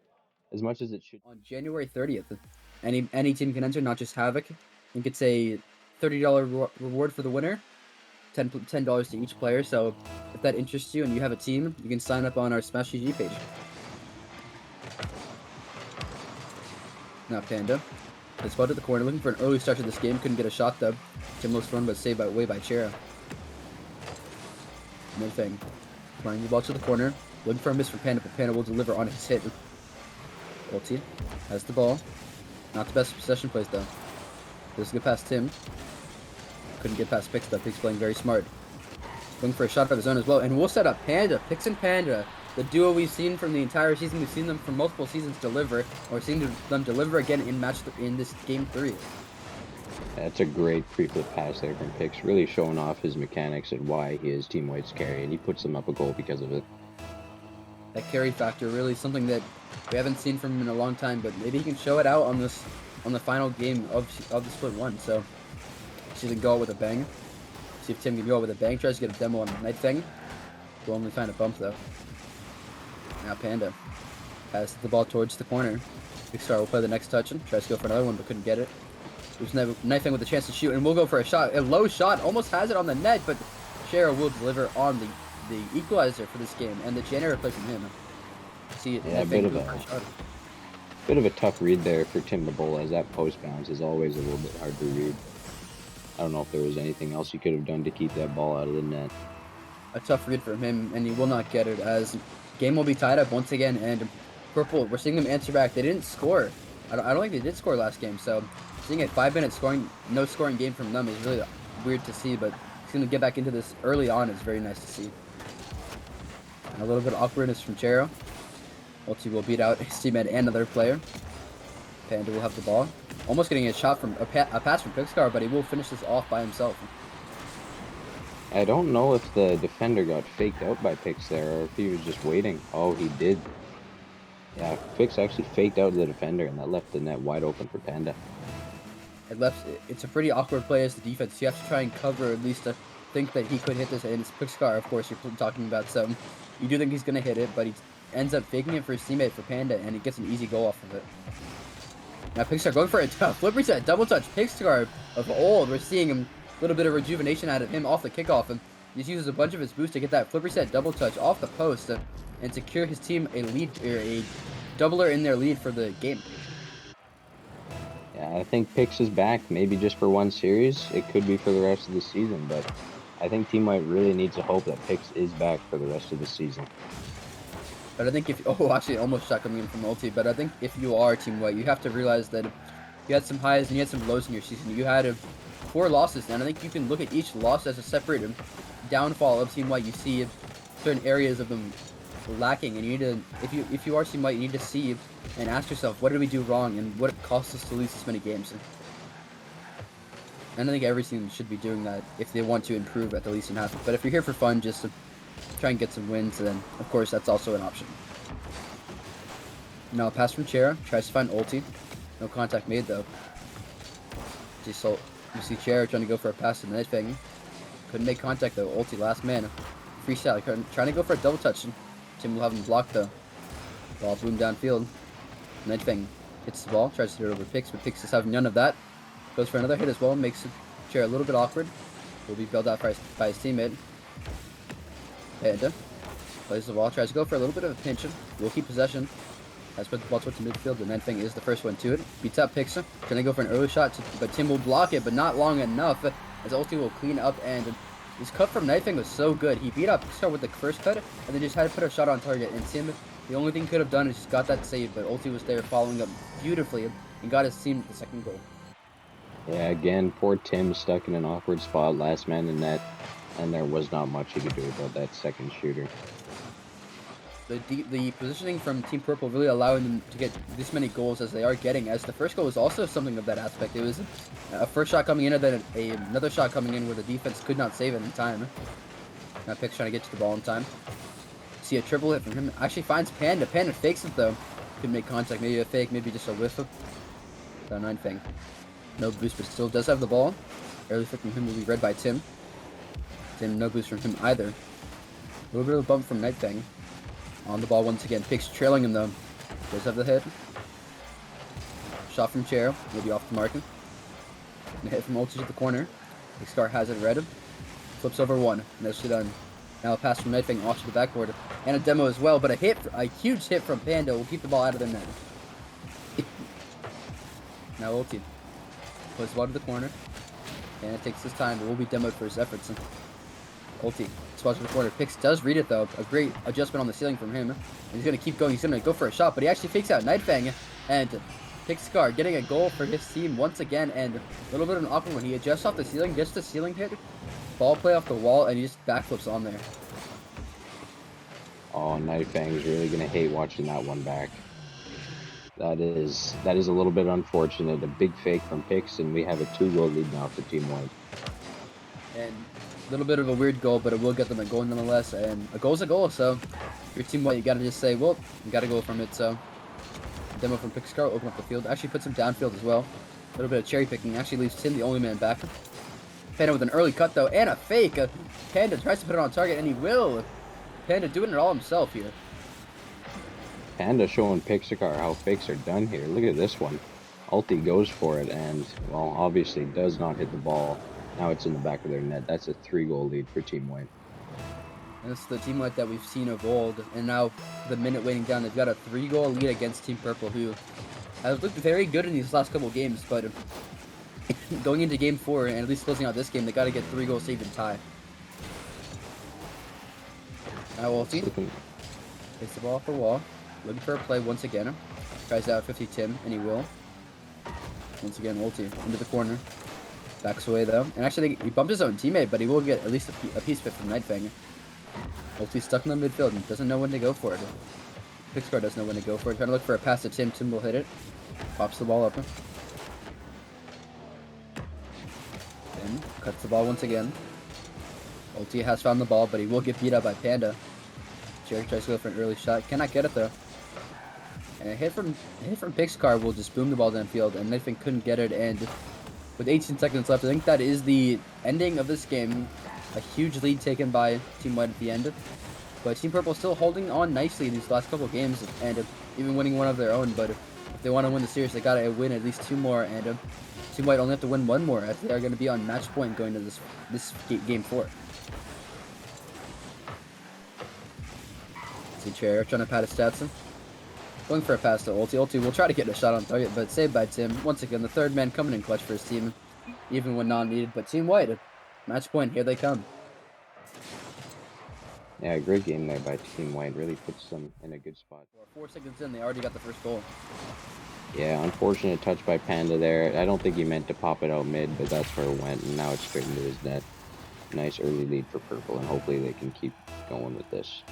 should. On January 30th, any team can enter, not just Havoc. I think it's a $30 reward for the winner, $10 to each player. So if that interests you and you have a team, you can sign up on our Smash GG page. Now Panda. They spotted the corner, looking for an early start to this game. Couldn't get a shot though. Tim looks run, but saved away by Chera. No thing. Flying the ball to the corner, looking for a miss from Panda, but Panda will deliver on his hit. Ulti has the ball. Not the best possession plays though. Does get past Tim. Couldn't get past Pix though. Pix playing very smart. Looking for a shot of his own as well. And we'll set up Panda. Pix and Panda. The duo we've seen from the entire season. We've seen them for multiple seasons deliver. Or seen them deliver again in this game 3. That's a great pre-flip pass there from Pix. Really showing off his mechanics and why he is Team White's carry. And he puts them up a goal because of it. That carry factor really something that we haven't seen from him in a long time. But maybe he can show it out on the final game of the split 1. So see if he can go out with a bang. See if Tim can go out with a bang. Tries to get a demo on Night Fang. Will only find a bump though. Now Panda passes the ball towards the corner. Big Star will play the next touch and tries to go for another one, but couldn't get it. There's Night Fang with a chance to shoot, and we'll go for a shot. A low shot, almost has it on the net, but Shara will deliver on the equalizer for this game, and the janitor play from him. See it. Yeah, a bit of a tough read there for Tim the Bull, as that post bounce is always a little bit hard to read. I don't know if there was anything else he could have done to keep that ball out of the net. A tough read from him, and he will not get it, as game will be tied up once again, and Purple, we're seeing them answer back. They didn't score. I don't think they did score last game, so seeing a 5-minute no scoring game from them is really weird to see, but seeing them get back into this early on is very nice to see. And a little bit of awkwardness from Chero. Ulti will beat out his teammate and another player. Panda will have the ball. Almost getting a shot from a pass from Pixcar, but he will finish this off by himself. I don't know if the defender got faked out by Pix there, or if he was just waiting. Oh, he did. Yeah, Pix actually faked out the defender, and that left the net wide open for Panda. It's a pretty awkward play as the defense. You have to try and cover, at least to think that he could hit this, and it's Pixcar, of course, you're talking about, so you do think he's going to hit it, but he ends up faking it for his teammate, for Panda, and he gets an easy goal off of it. Now Pixcar going for a flip reset, double touch. Pixcar of old, we're seeing him, a little bit of rejuvenation out of him off the kickoff, and he just uses a bunch of his boost to get that flip reset double touch off the post and secure his team a lead, or a doubler in their lead for the game. Yeah, I think Pix is back, maybe just for one series. It could be for the rest of the season, but I think Team White really needs to hope that Pix is back for the rest of the season. But I think actually almost shot coming in from ulti, but I think if you are Team White, you have to realize that you had some highs and you had some lows in your season. You had 4 losses, and I think you can look at each loss as a separate downfall of Team White. You see certain areas of them lacking, and you need to, if you are Team White, you need to see and ask yourself, what did we do wrong, and what it cost us to lose this many games? And I think every team should be doing that if they want to improve at the least in half. But if you're here for fun, just to try and get some wins, then of course that's also an option. Now a pass from Chera, tries to find ulti. No contact made though. You see Chera trying to go for a pass to the Night Fang. Couldn't make contact though. Ulti last man. Freestyle, trying to go for a double touch. Tim will have him blocked though. Ball boom downfield. Night Fang hits the ball, tries to hit it over Pix, but Pix is having none of that. Goes for another hit as well, makes Chera a little bit awkward. Will be bailed out by his teammate. Panda plays the ball, tries to go for a little bit of a pinch. Will keep possession. Has put the ball towards the midfield, but Night Fang is the first one to it. Beats out Pixar. Trying to go for an early shot, but Tim will block it, but not long enough. As ulti will clean up, and his cut from Night Fang was so good. He beat up Pixar with the first cut, and then just had to put a shot on target. And Tim, the only thing he could have done is just got that save, but ulti was there following up beautifully and got his team the second goal. Yeah, again, poor Tim stuck in an awkward spot, last man in net, and there was not much he could do about that second shooter. the positioning from Team Purple really allowing them to get this many goals as they are getting, as the first goal was also something of that aspect. It was a first shot coming in and then another shot coming in where the defense could not save it in time. Now Pick's trying to get to the ball in time. See a triple hit from him. Actually finds Panda. Panda fakes it though. Could make contact. Maybe a fake, maybe just a whiff of the 9 No boost, but still does have the ball. Early flick from him will be read by Tim. Tim, no boost from him either. A little bit of a bump from Nightfang. On the ball once again. Pick's trailing him though. Does have the hit. Shot from Chair. Will be off the mark. And a hit from Ulti to the corner. Pixcar has it read. Flips over one. Nicely done. Now a pass from Nightfang off to the backboard. And a demo as well, but a huge hit from Panda will keep the ball out of their net. Now Ulti puts the ball to the corner. And it takes his time, but will be demoed for his efforts. Ulti spots to the corner. Pix does read it though. A great adjustment on the ceiling from him. And he's going to keep going. He's going to go for a shot, but he actually fakes out Nightfang. And Pixcar getting a goal for his team once again. And a little bit of an awkward one. He adjusts off the ceiling, gets the ceiling hit. Ball play off the wall, and he just backflips on there. Oh, Nightfang's really gonna hate watching that one back. That is a little bit unfortunate. A big fake from Pix, and we have a 2-goal lead now for Team White. And a little bit of a weird goal, but it will get them a goal nonetheless. And a goal's a goal, so if you're Team White, you gotta just say, well, you gotta go from it. So demo from Pixcar, open up the field. Actually puts him downfield as well. A little bit of cherry picking. Actually leaves Tim the only man back. Panda with an early cut though, and a fake. Panda tries to put it on target, and he will. Panda doing it all himself here. Panda showing Pixar how fakes are done here. Look at this one. Ulti goes for it, and, well, obviously does not hit the ball. Now it's in the back of their net. That's a 3-goal lead for Team White. And it's the Team White that we've seen of old, and now the minute waiting down, they've got a 3-goal lead against Team Purple, who has looked very good in these last couple of games, but going into Game 4, and at least closing out this game, they got to get 3 goals saved and tie. Now Ulti takes the ball off the wall, looking for a play once again. Tries out 50 Tim, and he will. Once again, Ulti into the corner. Backs away though, and actually he bumped his own teammate, but he will get at least a piece fit from Nightfang. Ulti stuck in the midfield and doesn't know when to go for it. Pixcar doesn't know when to go for it. Trying to look for a pass to Tim. Tim will hit it. Pops the ball up. Tim cuts the ball once again. Ulti has found the ball, but he will get beat up by Panda. Jerry tries to go for an early shot. Cannot get it though. And a hit from Pixcar will just boom the ball downfield, and Nightfang couldn't get it. And with 18 seconds left, I think that is the ending of this game. A huge lead taken by Team White at the end. But Team Purple still holding on nicely these last couple of games, and even winning one of their own. But if they want to win the series, they gotta win at least 2 more, and Team White only have to win 1 more, as they are going to be on match point going to this Game 4. See Chair trying to pad his stats. Going for a pass to Ulti. Ulti will try to get a shot on target, but saved by Tim. Once again, the 3rd man coming in clutch for his team, even when non-needed. But Team White, match point, here they come. Yeah, great game there by Team White. Really puts them in a good spot. 4 seconds in, they already got the first goal. Yeah, unfortunate touch by Panda there. I don't think he meant to pop it out mid, but that's where it went, and now it's straight into his net. Nice early lead for Purple, and hopefully they can keep going with this.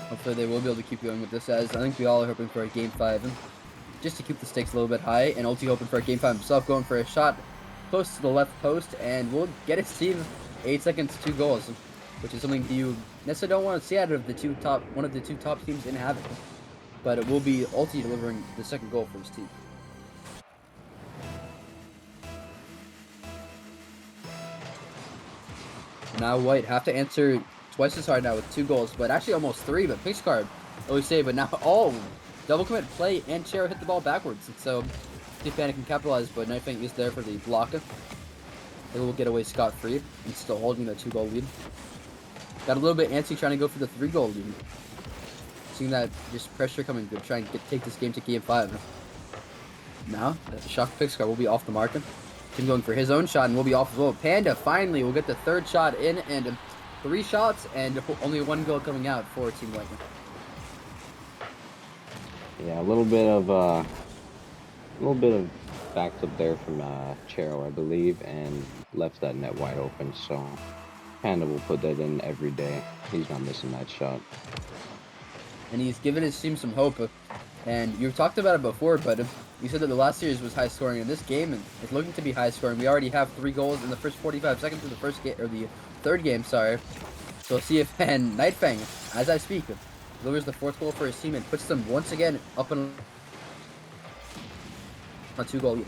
Hopefully they will be able to keep going with this, as I think we all are hoping for a Game 5, just to keep the stakes a little bit high, and Ulti hoping for a Game 5 himself, going for a shot close to the left post, and we'll get his team 8 seconds, 2 goals, which is something you necessarily don't want to see out of one of the two top teams in Havoc. But it will be Ulti delivering the 2nd goal for his team. Now White have to answer twice as hard now with 2 goals, but actually almost 3, but Pixcard always say, but now all double commit play and Chero hit the ball backwards, and so see if Panda can capitalize, but Nightfang is there for the block. They will get away scot-free and still holding the 2-goal lead. Got a little bit antsy trying to go for the 3-goal lead. Seeing that just pressure coming good, trying to take this game to Game 5. Now, the shock Pixcar will be off the mark. Tim going for his own shot and will be off as well. Panda finally will get the 3rd shot in, and 3 shots and only 1 goal coming out for Team White. Yeah, a little bit of backflip there from Chero, I believe, and left that net wide open. So Panda will put that in every day. He's not missing that shot. and he's given his team some hope. And you talked about it before, but you said that the last series was high scoring, and this game is looking to be high scoring. We already have 3 goals in the first 45 seconds of the first game, or the third game, sorry. So we'll see if and Nightfang, as I speak, delivers the 4th goal for his team and puts them once again up on a 2-goal lead.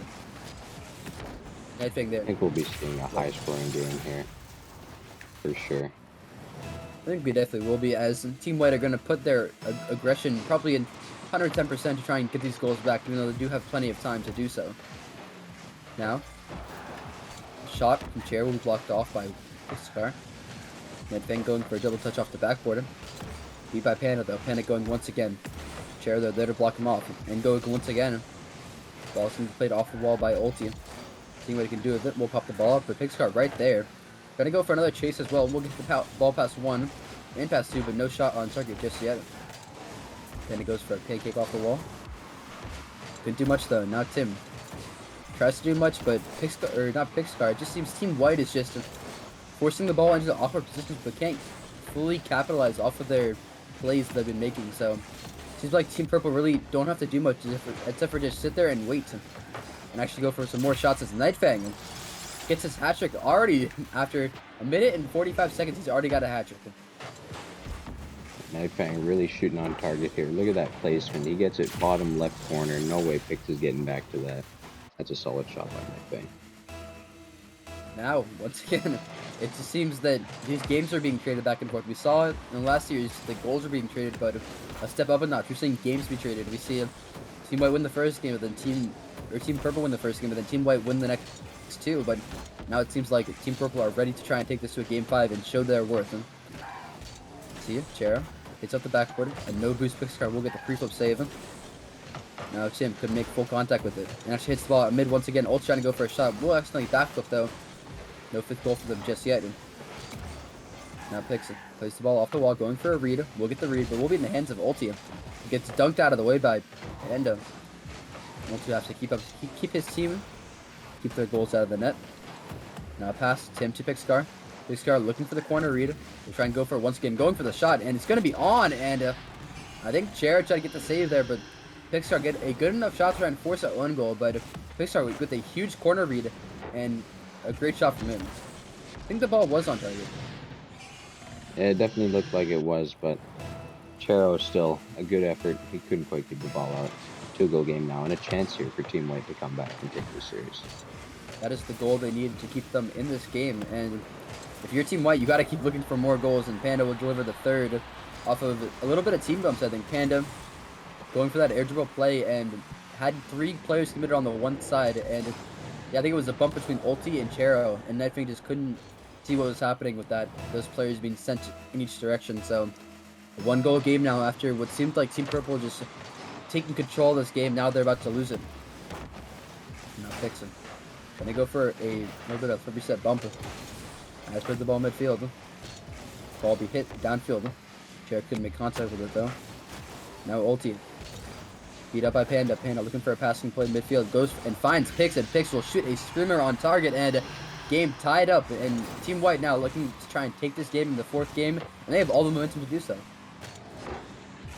Nightfang there. I think we'll be seeing a high scoring game here. For sure. I think we definitely will be, as Team White are going to put their aggression probably in 110% to try and get these goals back, even though they do have plenty of time to do so. Now, shot from Chair will be blocked off by Iskar. Nightfang going for a double touch off the backboard. Beat by Panda though. Panda going once again. Chair there to block him off. And going once again. Ball seems played off the wall by Ulti. Seeing what he can do with it. We'll pop the ball up. But Pigscar right there. Gonna go for another chase as well. We'll get the ball past 1 and past 2, but no shot on target just yet. Then he goes for a pancake off the wall. Couldn't do much though. Now Tim tries to do much, but Pigscar, or not Pigscar, it just seems Team White is just forcing the ball into the awkward positions, but can't fully capitalize off of their plays that they've been making. So seems like Team Purple really don't have to do much except for just sit there and wait and actually go for some more shots as Nightfang gets his hat trick already after a minute and 45 seconds. He's already got a hat trick. Nightfang really shooting on target here. Look at that placement. He gets it bottom left corner. No way Pix is getting back to that. That's a solid shot by Nightfang. Now, once again, it just seems that these games are being traded back and forth. We saw it in the last series, the goals are being traded, but a step up a notch. We're seeing games be traded. We see Team White win the first game, and then Team Purple win the first game, and then Team White win the next 2. But now it seems like Team Purple are ready to try and take this to a game 5 and show their worth. See it, Chera hits up the backboard, and no boost Pigscar will get the pre-flip save. Now Tim could make full contact with it, and actually hits the ball at mid once again. Ult trying to go for a shot. Will accidentally backflip though. No 5th goal for them just yet. Now Pix plays the ball off the wall, going for a read. We'll get the read, but we'll be in the hands of Ulti. He gets dunked out of the way by Endo. Ulti has to keep his team, keep their goals out of the net. Now pass Tim to Pigscar. Pigscar looking for the corner read. We'll try and go for it once again, going for the shot, and it's going to be on. And I think Jared tried to get the save there, but Pigscar get a good enough shot to try and force that 1 goal. But Pigscar with a huge corner read and a great shot from him. I think the ball was on target. Yeah, it definitely looked like it was, but Chero still a good effort. He couldn't quite get the ball out. 2-goal game now, and a chance here for Team White to come back and take this series. That is the goal they needed to keep them in this game. And if you're Team White, you got to keep looking for more goals, and Panda will deliver the 3rd off of a little bit of team bumps, I think. Panda going for that air dribble play and had 3 players committed on the one side, and yeah, I think it was a bump between Ulti and Chero, and Nightfang just couldn't see what was happening with those players being sent in each direction. So a 1-goal game now after what seemed like Team Purple just taking control of this game. Now they're about to lose it. Now Fixin. Can they go for a little bit of a reset bump? As per the ball midfield. Ball be hit downfield. Chero couldn't make contact with it though. Now Ulti. Beat up by Panda. Panda looking for a passing play in midfield. Goes and finds Pix, and Pix will shoot a screamer on target, and game tied up. And Team White now looking to try and take this game in the 4th game, and they have all the momentum to do so.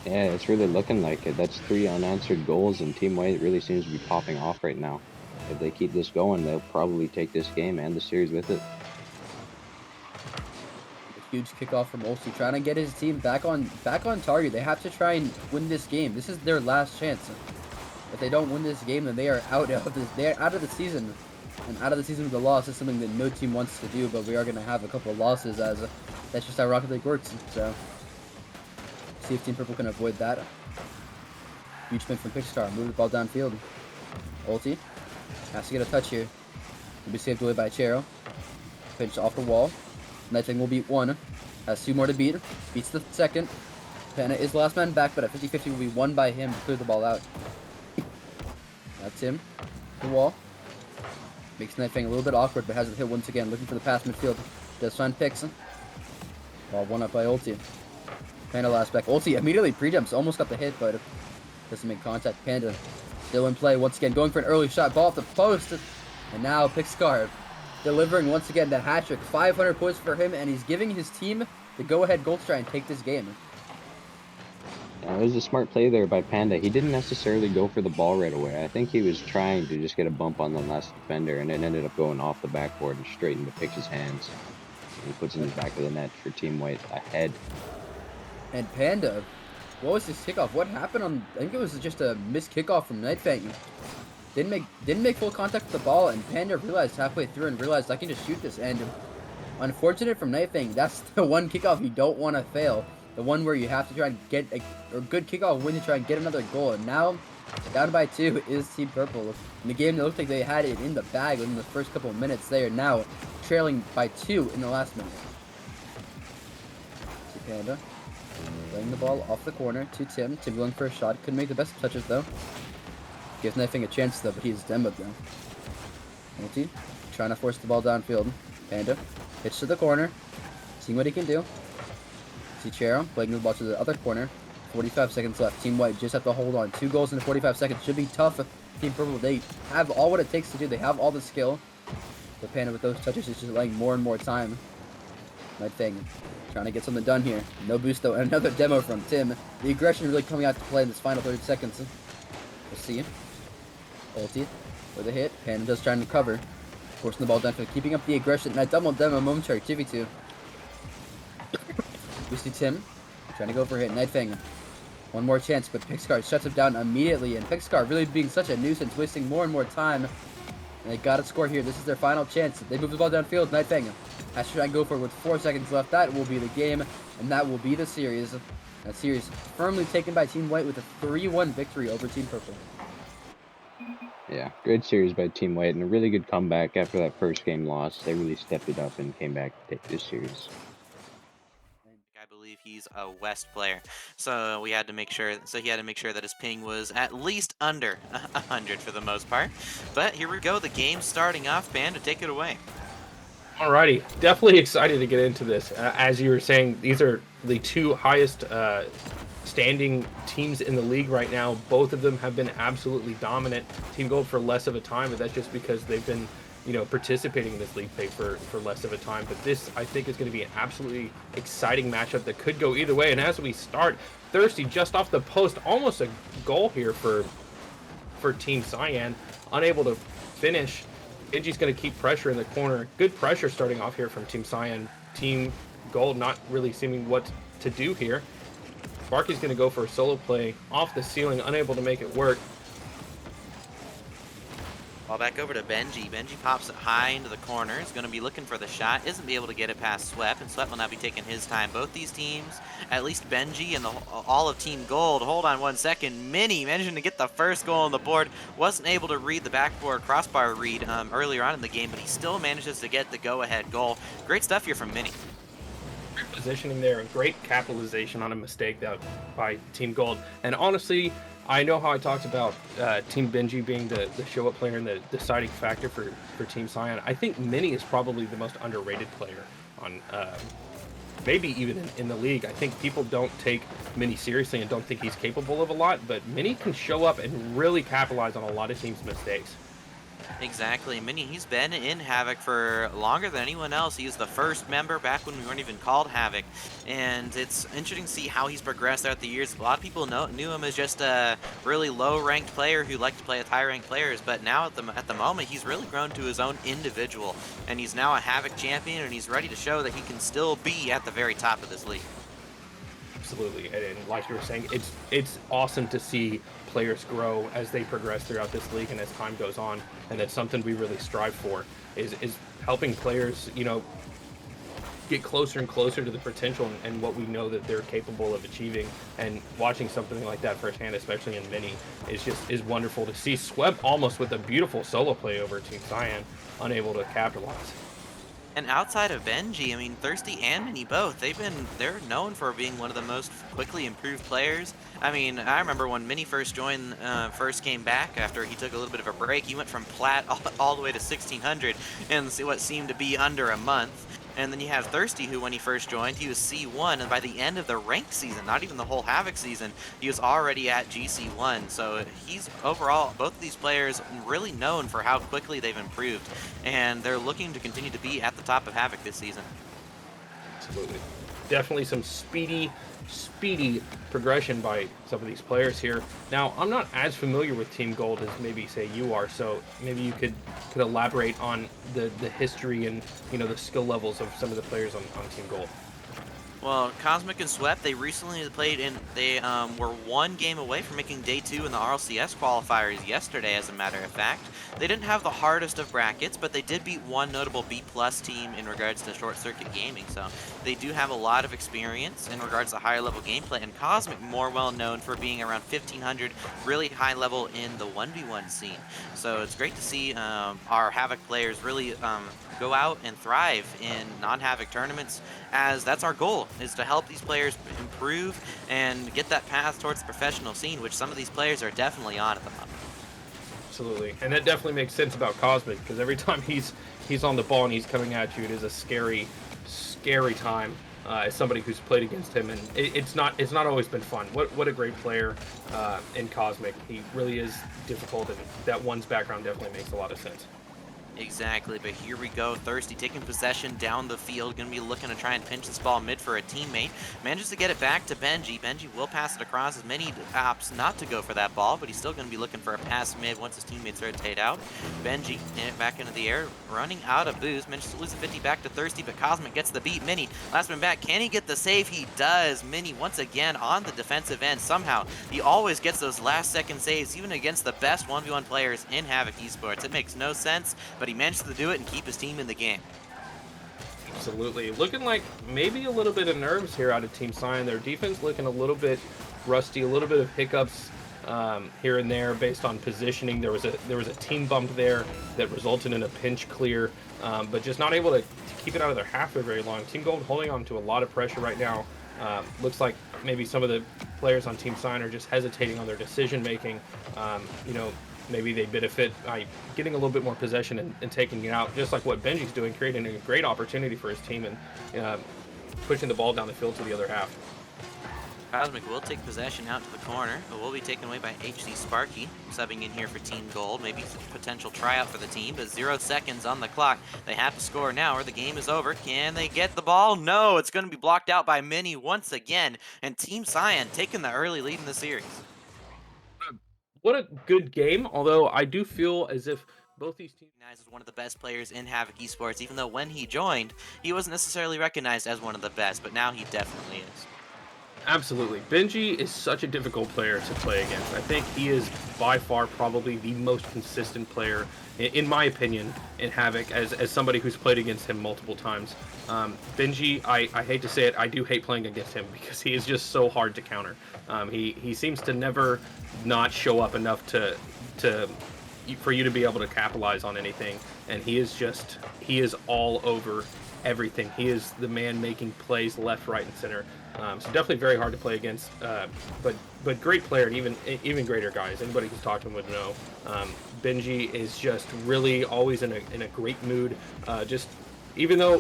Yeah, it's really looking like it. That's 3 unanswered goals, and Team White really seems to be popping off right now. If they keep this going, they'll probably take this game and the series with it. Huge kickoff from Ulti, trying to get his team back on target. They have to try and win this game. This is their last chance. If they don't win this game, then they are out of this. They're out of the season, and out of the season with a loss is something that no team wants to do. But we are going to have a couple of losses, as that's just how Rocket League works. So see if Team Purple can avoid that. Huge spin from Pigstar. Move the ball downfield. Ulti has to get a touch here. Will be saved away by Chero. Pinch off the wall. Nightfang will beat 1. Has 2 more to beat. Beats the 2nd. Panda is the last man back, but at 50-50 will be won by him to clear the ball out. That's him. The wall. Makes Nightfang a little bit awkward, but has it hit once again. Looking for the pass midfield. Does find Pix. Ball 1 up by Ulti. Panda last back. Ulti immediately pre-jumps. Almost got the hit, but doesn't make contact. Panda still in play once again. Going for an early shot. Ball off the post. And now Pigscar delivering once again the hat-trick. 500 points for him, and he's giving his team the go-ahead goal to try and take this game. It was a smart play there by Panda. He didn't necessarily go for the ball right away. I think he was trying to just get a bump on the last defender, and it ended up going off the backboard and straight into Pix's hands. And he puts it in the back of the net for Team White ahead. And Panda, what was his kickoff? What happened on? I think it was just a missed kickoff from Nightfang. Didn't make full contact with the ball, and Panda realized halfway through and realized I can just shoot this. And unfortunate from Nightfang, that's the one kickoff you don't want to fail. The one where you have to try and get a good kickoff win to try and get another goal. And now, down by 2 is Team Purple. In the game, it looked like they had it in the bag within the first couple of minutes. They are now trailing by 2 in the last minute. See Panda laying the ball off the corner to Tim. Tim going for a shot. Couldn't make the best touches though. Gives Nightfang a chance though, but he's demoed though. Multi trying to force the ball downfield. Panda hits to the corner, seeing what he can do. See Chero playing the ball to the other corner. 45 seconds left. Team White just have to hold on. 2 goals in 45 seconds. Should be tough. Team Purple, they have all what it takes to do. They have all the skill. But Panda with those touches is just laying more and more time. Nightfang trying to get something done here. No boost though. Another demo from Tim. The aggression really coming out to play in this final 30 seconds. We'll see. Ulti with a hit. Panda does trying to cover. Forcing the ball down, keeping up the aggression. And a double demo momentary 2v2. We see Tim trying to go for a hit. Nightfang. One more chance, but Pixcar shuts him down immediately. And Pixcar really being such a nuisance, wasting more and more time. And they got to score here. This is their final chance. They move the ball downfield. Nightfang has to try and go for it with 4 seconds left. That will be the game, and that will be the series. That series firmly taken by Team White with a 3-1 victory over Team Purple. Yeah, great series by Team White, and a really good comeback after that first game loss. They really stepped it up and came back to take this series. I believe he's a West player, so he had to make sure that his ping was at least under 100 for the most part. But here we go, the game starting off. Panda, take it away. Alrighty, definitely excited to get into this. As you were saying, these are the 2 highest standing teams in the league right now. Both of them have been absolutely dominant. Team Gold for less of a time, but that's just because they've been, participating in this league play for less of a time. But this, I think, is going to be an absolutely exciting matchup that could go either way. And as we start, Thirsty just off the post, almost a goal here for Team Cyan, unable to finish. Benji's going to keep pressure in the corner. Good pressure starting off here from Team Cyan. Team Gold not really seeming what to do here. Sparky's going to go for a solo play off the ceiling, unable to make it work. Ball back over to Benji. Benji pops it high into the corner. He's going to be looking for the shot. Isn't be able to get it past Sweat, and Sweat will now be taking his time. Both these teams, at least Benji and all of Team Gold, hold on 1 second. Mini managing to get the first goal on the board. Wasn't able to read the backboard crossbar read earlier on in the game, but he still manages to get the go-ahead goal. Great stuff here from Mini. Great positioning there and great capitalization on a mistake by Team Gold. And honestly, I know how I talked about Team Benji being the show-up player and the deciding factor for Team Cyan. I think Mini is probably the most underrated player on maybe even in the league. I think people don't take Mini seriously and don't think he's capable of a lot, but Mini can show up and really capitalize on a lot of teams' mistakes. Exactly. Mini, he's been in Havoc for longer than anyone else. He was the first member back when we weren't even called Havoc. And it's interesting to see how he's progressed throughout the years. A lot of people knew him as just a really low-ranked player who liked to play with high-ranked players. But now at the moment, he's really grown to his own individual. And he's now a Havoc champion, and he's ready to show that he can still be at the very top of this league. Absolutely, and like you were saying, it's awesome to see players grow as they progress throughout this league and as time goes on, and that's something we really strive for is helping players, get closer and closer to the potential and what we know that they're capable of achieving. And watching something like that firsthand, especially in Mini, is wonderful to see. Sweb almost with a beautiful solo play over Team Cyan, unable to capitalize. And outside of Benji, I mean, Thirsty and Mini both, they're known for being one of the most quickly improved players. I mean, I remember when Mini first came back after he took a little bit of a break, he went from Plat all the way to 1600 in what seemed to be under a month. And then you have Thirsty, who when he first joined, he was C1, and by the end of the ranked season, not even the whole Havoc season, he was already at GC1. So he's overall, both of these players really known for how quickly they've improved, and they're looking to continue to be at the top of Havoc this season. Absolutely. Definitely some speedy progression by some of these players here. Now, I'm not as familiar with Team Gold as maybe say you are, so maybe you could elaborate on the history and the skill levels of some of the players on Team Gold. Well, Cosmic and Swept, they recently played in, they were one game away from making day 2 in the RLCS qualifiers yesterday, as a matter of fact. They didn't have the hardest of brackets, but they did beat one notable B+ team in regards to Short Circuit Gaming, so they do have a lot of experience in regards to higher level gameplay, and Cosmic more well known for being around 1500, really high level in the 1v1 scene. So it's great to see our Havoc players really go out and thrive in non-Havoc tournaments, as that's our goal, is to help these players improve and get that path towards the professional scene, which some of these players are definitely on at the moment. Absolutely, and that definitely makes sense about Cosmic, because every time he's on the ball and he's coming at you, it is a scary time. As somebody who's played against him, and it's not always been fun. What a great player in Cosmic. He really is difficult, and that one's background definitely makes a lot of sense. Exactly, but here we go. Thirsty taking possession down the field. Going to be looking to try and pinch this ball mid for a teammate. Manages to get it back to Benji. Benji will pass it across. As many opts not to go for that ball, but he's still going to be looking for a pass mid once his teammates rotate out. Benji in it back into the air, running out of boost. Manages to lose a 50 back to Thirsty, but Cosmic gets the beat. Mini, last one back. Can he get the save? He does. Mini once again on the defensive end. Somehow, he always gets those last second saves, even against the best 1v1 players in Havoc Esports. It makes no sense, but he managed to do it and keep his team in the game. Absolutely. Looking like maybe a little bit of nerves here out of Team Cyan. Their defense looking a little bit rusty, a little bit of hiccups here and there based on positioning. There was a team bump there that resulted in a pinch clear, but just not able to keep it out of their half for very long. Team Gold holding on to a lot of pressure right now. Looks like maybe some of the players on Team Cyan are just hesitating on their decision making. Maybe they benefit by getting a little bit more possession and taking it out, just like what Benji's doing, creating a great opportunity for his team and pushing the ball down the field to the other half. Cosmic will take possession out to the corner, but will be taken away by HC Sparky, subbing in here for Team Gold. Maybe a potential tryout for the team, but 0 seconds on the clock. They have to score now or the game is over. Can they get the ball? No, it's going to be blocked out by Mini once again, and Team Cyan taking the early lead in the series. What a good game, although I do feel as if both these teams Recognized as one of the best players in Havoc Esports, even though when he joined, he wasn't necessarily recognized as one of the best, but now he definitely is. Absolutely. Benji is such a difficult player to play against. I think he is by far probably the most consistent player, in my opinion, in Havoc, as somebody who's played against him multiple times. Benji, I hate to say it, I do hate playing against him because he is just so hard to counter. He seems to never not show up enough for you to be able to capitalize on anything, and he is all over everything. He is the man making plays left, right, and center. So definitely very hard to play against, but great player, and even greater guys. Anybody who's talked to him would know. Benji is just really always in a great mood. Just even though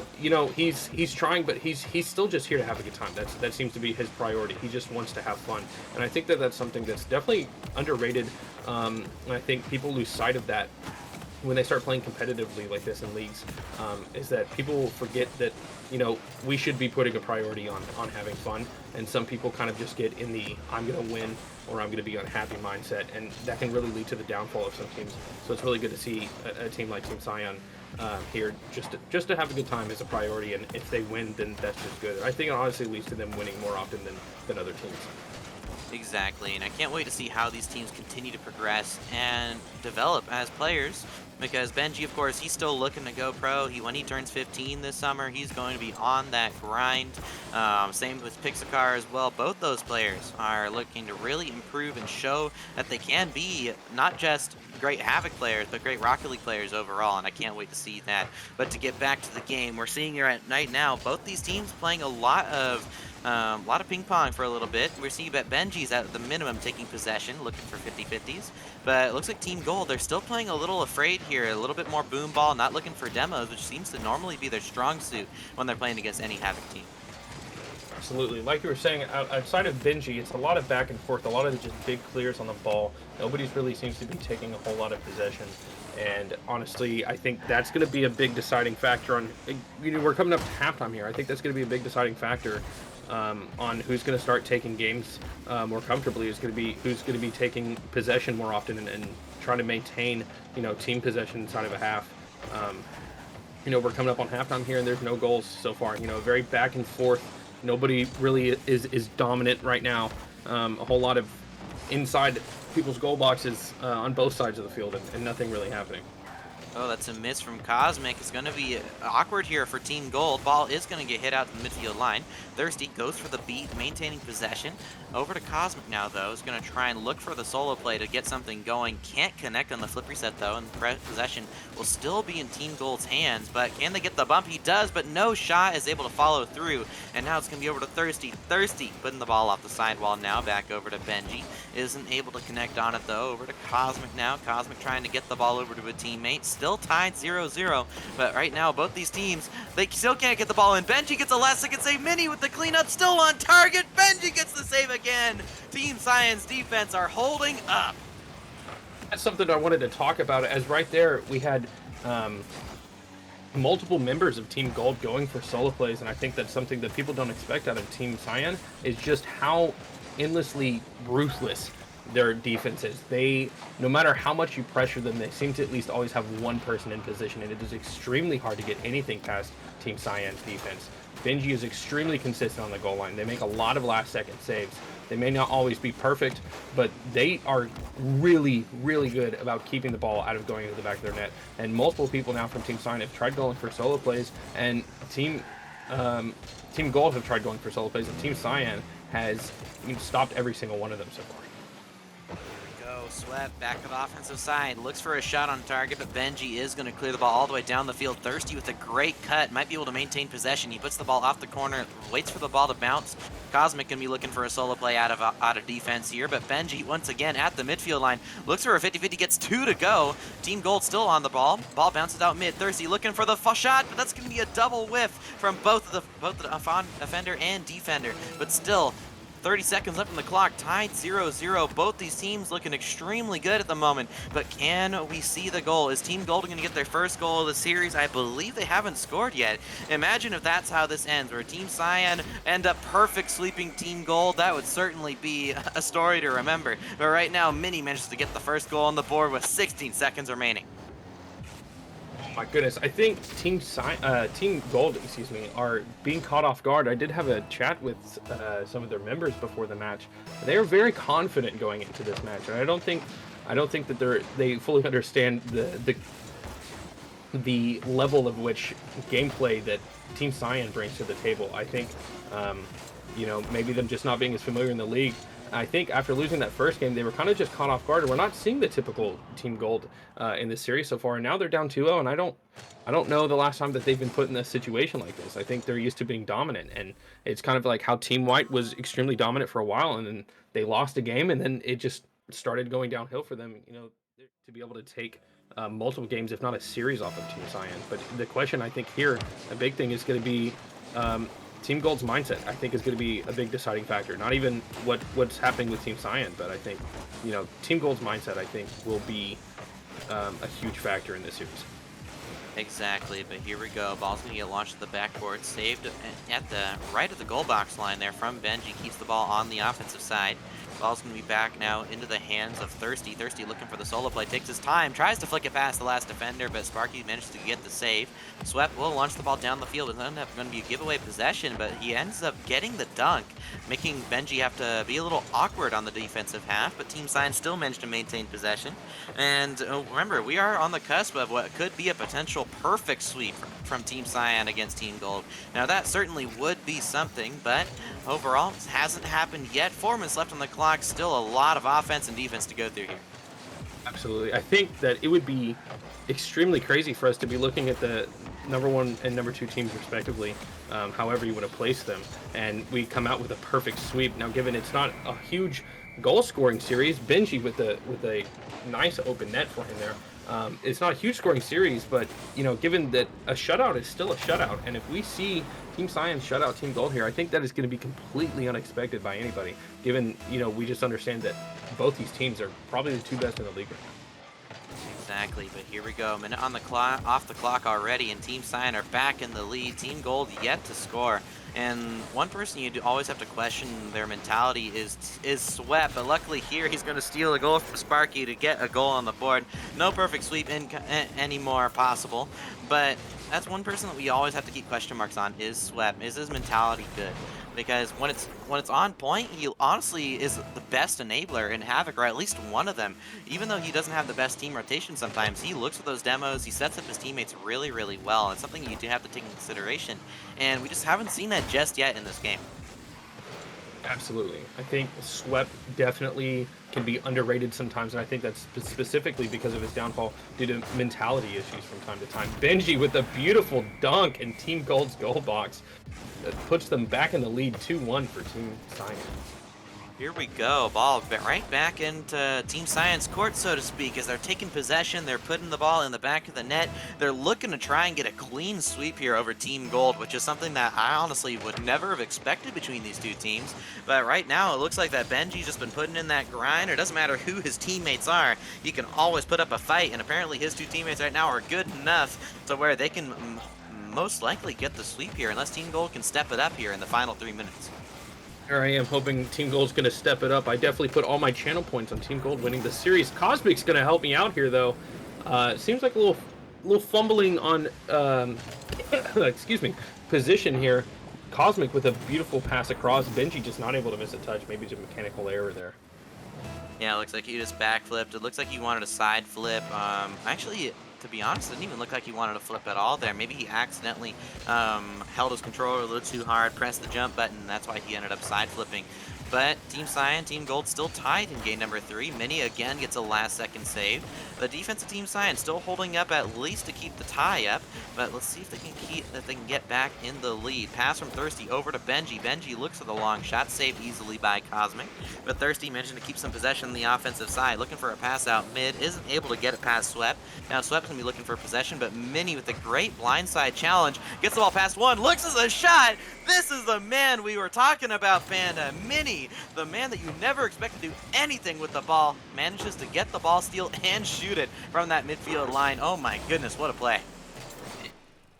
he's trying, but he's still just here to have a good time. That seems to be his priority. He just wants to have fun, and I think that's something that's definitely underrated. And I think people lose sight of that when they start playing competitively like this in leagues, is that people forget that we should be putting a priority on having fun, and some people kind of just get in the I'm gonna win or I'm gonna be unhappy mindset, and that can really lead to the downfall of some teams. So it's really good to see a team like Team Cyan here just to have a good time is a priority, and if they win, then that's just good. I think it honestly leads to them winning more often than other teams. Exactly, and I can't wait to see how these teams continue to progress and develop as players, because Benji, of course, he's still looking to go pro. When he turns 15 this summer, he's going to be on that grind. Same with Pixacar as well. Both those players are looking to really improve and show that they can be not just great Havoc players, but great Rocket League players overall, and I can't wait to see that. But to get back to the game, we're seeing here at night now, both these teams playing a lot of ping pong for a little bit. We're seeing that Benji's at the minimum taking possession, looking for 50-50s. But it looks like Team Gold, they're still playing a little afraid here, a little bit more boom ball, not looking for demos, which seems to normally be their strong suit when they're playing against any Havoc team. Absolutely. Like you were saying, outside of Benji, it's a lot of back and forth, a lot of just big clears on the ball. Nobody's really seems to be taking a whole lot of possession. And honestly, I think that's going to be a big deciding factor on, we're coming up to halftime here. I think that's going to be a big deciding factor on who's going to start taking games more comfortably. Who's going to be taking possession more often and trying to maintain, team possession inside of a half. We're coming up on halftime here, and there's no goals so far. Very back and forth. Nobody really is dominant right now. A whole lot of inside people's goal boxes on both sides of the field, and nothing really happening. Oh, that's a miss from Cosmic. It's going to be awkward here for Team Gold. Ball is going to get hit out to the midfield line. Thirsty goes for the beat, maintaining possession. Over to Cosmic now, though. Is going to try and look for the solo play to get something going. Can't connect on the flip reset, though, and possession will still be in Team Gold's hands. But can they get the bump? He does, but no shot is able to follow through. And now it's going to be over to Thirsty. Thirsty putting the ball off the sidewall now. Back over to Benji. Isn't able to connect on it, though. Over to Cosmic now. Cosmic trying to get the ball over to a teammate. Still tied 0-0, but right now both these teams, they still can't get the ball in. Benji gets a last-second save. Mini with the cleanup, still on target. Benji gets the save again. Team Cyan's defense are holding up. That's something I wanted to talk about, as right there we had multiple members of Team Gold going for solo plays, and I think that's something that people don't expect out of Team Cyan, is just how endlessly ruthless their defense is. No matter how much you pressure them, they seem to at least always have one person in position, and it is extremely hard to get anything past Team Cyan's defense. Benji is extremely consistent on the goal line. They make a lot of last-second saves. They may not always be perfect, but they are really, really good about keeping the ball out of going into the back of their net. And multiple people now from Team Cyan have tried going for solo plays, and Team Gold have tried going for solo plays, and Team Cyan has stopped every single one of them so far. Sweat back to the offensive side, looks for a shot on target, but Benji is going to clear the ball all the way down the field. Thirsty with a great cut, might be able to maintain possession. He puts the ball off the corner, waits for the ball to bounce. Cosmic going to be looking for a solo play out of defense here, but Benji once again at the midfield line, looks for a 50-50, gets 2 to go. Team Gold still on the ball. Ball bounces out mid. Thirsty looking for the shot, but that's going to be a double whiff from both the offender and defender, but still 30 seconds left on the clock, tied 0-0. Both these teams looking extremely good at the moment, but can we see the goal? Is Team Gold going to get their first goal of the series? I believe they haven't scored yet. Imagine if that's how this ends, where Team Cyan end up perfect sweeping Team Gold. That would certainly be a story to remember. But right now, Mini manages to get the first goal on the board with 16 seconds remaining. My goodness, I think Team Gold, are being caught off guard. I did have a chat with some of their members before the match. They are very confident going into this match, and I don't think that they fully understand the level of which gameplay that Team Cyan brings to the table. I think maybe them just not being as familiar in the league. I think after losing that first game, they were kind of just caught off guard. We're not seeing the typical Team Gold in this series so far, and now they're down 2-0, and I don't know the last time that they've been put in a situation like this. I think they're used to being dominant, and it's kind of like how Team White was extremely dominant for a while, and then they lost a game, and then it just started going downhill for them, to be able to take multiple games, if not a series, off of Team Cyan. But the question I think here, a big thing is going to be Team Gold's mindset. I think is going to be a big deciding factor. Not even what's happening with Team Cyan, but I think Team Gold's mindset, I think, will be a huge factor in this series. Exactly, but here we go. Ball's going to get launched at the backboard, saved at the right of the goal box line there from Benji. Keeps the ball on the offensive side. Ball's going to be back now into the hands of Thirsty. Thirsty looking for the solo play, takes his time, tries to flick it past the last defender, but Sparky managed to get the save. Swept will launch the ball down the field. It's going to be a giveaway possession, but he ends up getting the dunk, making Benji have to be a little awkward on the defensive half, but Team Cyan still managed to maintain possession. And remember, we are on the cusp of what could be a potential perfect sweep from Team Cyan against Team Gold. Now that certainly would be something, but overall, it hasn't happened yet. 4 minutes left on the clock. Still a lot of offense and defense to go through here. Absolutely. I think that it would be extremely crazy for us to be looking at the number 1 and number 2 teams respectively, however you want to place them, and we come out with a perfect sweep. Now, given it's not a huge goal-scoring series, Benji with a nice open net for him there. It's not a huge scoring series, but you know, given that a shutout is still a shutout, and if we see Team Cyan shut out Team Gold here, I think that is going to be completely unexpected by anybody. Given, you know, we just understand that both these teams are probably the two best in the league right now. Exactly, but here we go. Minute on the clock, off the clock already, and Team Cyan are back in the lead. Team Gold yet to score. And one person you always have to question their mentality is Sweat, but luckily here he's going to steal a goal from Sparky to get a goal on the board. No perfect sweep anymore possible, but that's one person that we always have to keep question marks on is Sweat. Is his mentality good? Because when it's on point, he honestly is the best enabler in Havoc, or at least one of them. Even though he doesn't have the best team rotation sometimes, he looks at those demos, he sets up his teammates really, really well. It's something you do have to take into consideration, and we just haven't seen that just yet in this game. Absolutely. I think Swept definitely can be underrated sometimes, and I think that's specifically because of his downfall due to mentality issues from time to time. Benji with a beautiful dunk in Team Gold's goal box puts them back in the lead 2-1 for Team Cyan. Here we go, ball right back into Team Cyan's court, so to speak, as they're taking possession, they're putting the ball in the back of the net. They're looking to try and get a clean sweep here over Team Gold, which is something that I honestly would never have expected between these two teams. But right now, it looks like that Benji's just been putting in that grind. It doesn't matter who his teammates are, he can always put up a fight, and apparently his two teammates right now are good enough to where they can most likely get the sweep here, unless Team Gold can step it up here in the final 3 minutes. Here I am hoping Team Gold's going to step it up. I definitely put all my channel points on Team Gold winning the series. Cosmic's going to help me out here, though. Seems like a little fumbling on, excuse me, position here. Cosmic with a beautiful pass across. Benji just not able to miss a touch. Maybe just a mechanical error there. Yeah, it looks like he just backflipped. It looks like he wanted a side flip. Actually, to be honest, it didn't even look like he wanted to flip at all there. Maybe he accidentally held his controller a little too hard, pressed the jump button, and that's why he ended up side flipping. But Team Cyan, Team Gold still tied in game number 3. Mini again gets a last-second save. The defense of Team Cyan still holding up at least to keep the tie up. But let's see if they can get back in the lead. Pass from Thirsty over to Benji. Benji looks at the long shot, saved easily by Cosmic. But Thirsty mentioned to keep some possession on the offensive side, looking for a pass out mid, isn't able to get it past Swept. Now Swept's gonna be looking for possession, but Mini with a great blindside challenge gets the ball past one, looks at the shot. This is the man we were talking about, Panda. Mini, the man that you never expect to do anything with the ball, manages to get the ball, steal, and shoot it from that midfield line. Oh my goodness, what a play.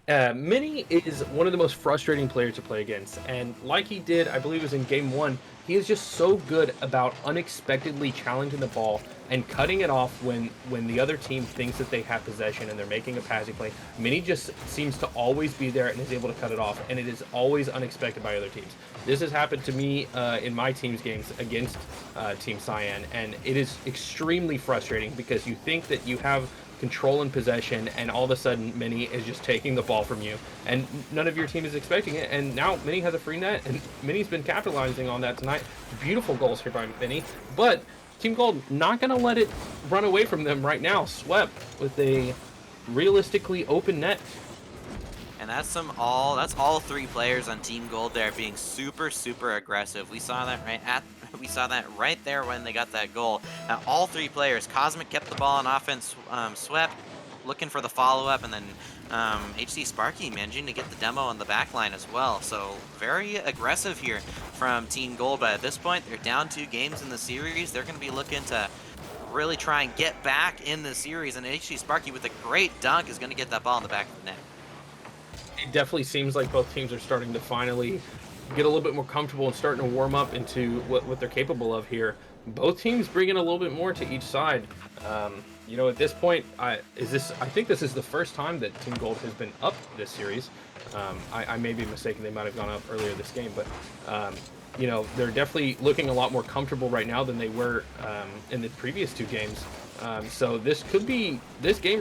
Mini is one of the most frustrating players to play against, and like he did, I believe it was in game 1, he is just so good about unexpectedly challenging the ball and cutting it off when the other team thinks that they have possession and they're making a passing play. Mini just seems to always be there and is able to cut it off, and it is always unexpected by other teams. This has happened to me in my team's games against Team Cyan, and it is extremely frustrating because you think that you have control and possession, and all of a sudden Mini is just taking the ball from you, and none of your team is expecting it, and now Mini has a free net, and Mini's been capitalizing on that tonight. Beautiful goals here by Mini, but Team Gold not going to let it run away from them right now. Swept with a realistically open net. And that's all 3 players on Team Gold there being super, super aggressive. We saw that right there when they got that goal. Now all 3 players, Cosmic kept the ball on offense, Swept looking for the follow-up, and then HC Sparky managing to get the demo on the back line as well. So very aggressive here from Team Gold, but at this point they're down 2 games in the series. They're going to be looking to really try and get back in the series, and HC Sparky with a great dunk is going to get that ball in the back of the net. It definitely seems like both teams are starting to finally get a little bit more comfortable and starting to warm up into what they're capable of here. Both teams bringing a little bit more to each side. You know, at this point, I think this is the first time that Team Gold has been up this series. I may be mistaken; they might have gone up earlier this game, but you know, they're definitely looking a lot more comfortable right now than they were in the previous 2 games. So this game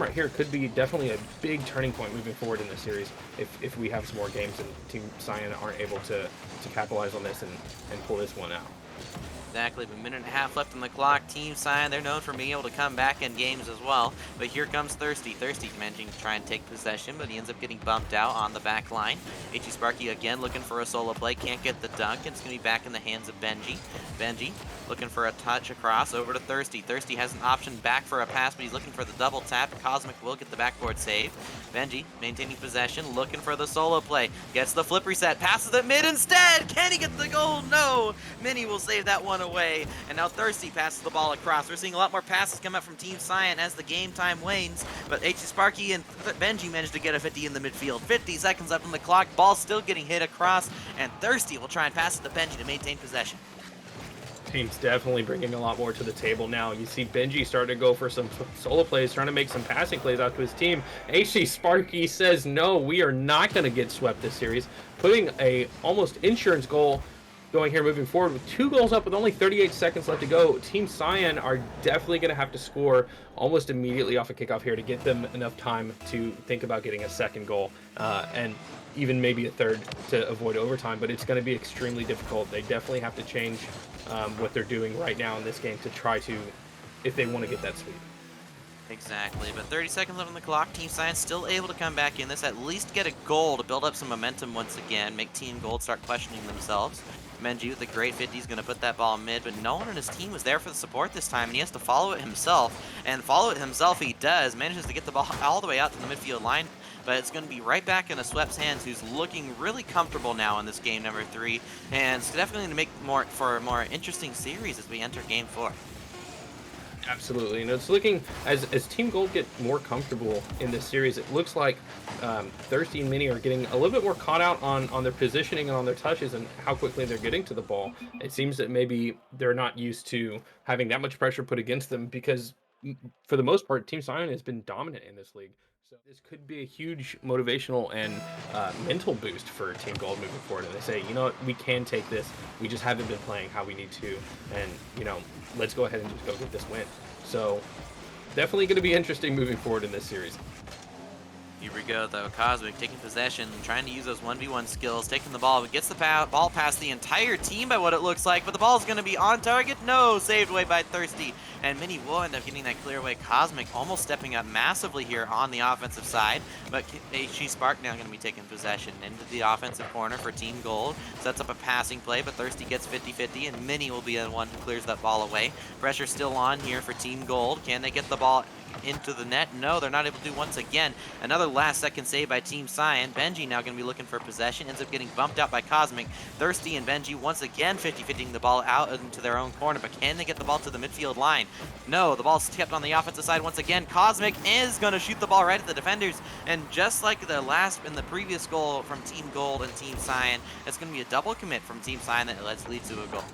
right here could be definitely a big turning point moving forward in this series if we have some more games and Team Cyan aren't able to capitalize on this and pull this one out. Exactly, but a minute and a half left on the clock. Team Cyan, they're known for being able to come back in games as well. But here comes Thirsty. Thirsty managing to try and take possession, but he ends up getting bumped out on the back line. HE Sparky again looking for a solo play, can't get the dunk, and it's going to be back in the hands of Benji. Benji looking for a touch across over to Thirsty. Thirsty has an option back for a pass, but he's looking for the double tap. Cosmic will get the backboard save. Benji maintaining possession, looking for the solo play. Gets the flip reset, passes it mid instead. Can he get the goal? No. Mini will save that one away. And now Thirsty passes the ball across. We're seeing a lot more passes come out from Team Cyan as the game time wanes. But HC Sparky and Benji managed to get a 50 in the midfield. 50 seconds left on the clock. Ball still getting hit across. And Thirsty will try and pass it to Benji to maintain possession. Team's definitely bringing a lot more to the table now. You see Benji starting to go for some solo plays, trying to make some passing plays out to his team. HC Sparky says, no, we are not going to get swept this series, putting a almost insurance goal going here moving forward with 2 goals up with only 38 seconds left to go. Team Cyan are definitely going to have to score almost immediately off a kickoff here to get them enough time to think about getting a second goal and even maybe a third to avoid overtime, but it's going to be extremely difficult. They definitely have to change what they're doing right now in this game to try to, if they want to get that sweep. Exactly, but 30 seconds left on the clock. Team Cyan still able to come back in this, at least get a goal to build up some momentum once again, make Team Gold start questioning themselves. Menji with the great 50 is going to put that ball mid, but no one on his team was there for the support this time, and he has to follow it himself. And follow it himself he does, manages to get the ball all the way out to the midfield line, but it's going to be right back into Swep's hands, who's looking really comfortable now in this game number 3, and it's definitely going to make for a more interesting series as we enter game 4. Absolutely, and it's looking, as Team Gold get more comfortable in this series, it looks like Thirsty and Mini are getting a little bit more caught out on their positioning and on their touches and how quickly they're getting to the ball. It seems that maybe they're not used to having that much pressure put against them because, for the most part, Team Cyan has been dominant in this league. So this could be a huge motivational and mental boost for Team Gold moving forward. And they say, you know what, we can take this. We just haven't been playing how we need to. And, you know, let's go ahead and just go get this win. So definitely going to be interesting moving forward in this series. Here we go, though. Cosmic taking possession, trying to use those 1v1 skills, taking the ball, but gets the ball past the entire team by what it looks like, but the ball's going to be on target. No, saved away by Thirsty, and Mini will end up getting that clear away. Cosmic almost stepping up massively here on the offensive side, but HG Spark now going to be taking possession into the offensive corner for Team Gold. Sets up a passing play, but Thirsty gets 50-50, and Mini will be the one who clears that ball away. Pressure still on here for Team Gold. Can they get the ball into the net? No, they're not able to do once again. Another last second save by Team Cyan. Benji now going to be looking for possession. Ends up getting bumped out by Cosmic. Thirsty and Benji once again 50-50ing the ball out into their own corner, but can they get the ball to the midfield line? No, the ball's kept on the offensive side once again. Cosmic is going to shoot the ball right at the defenders, and just like the previous goal from Team Gold and Team Cyan, it's going to be a double commit from Team Cyan that leads to a goal.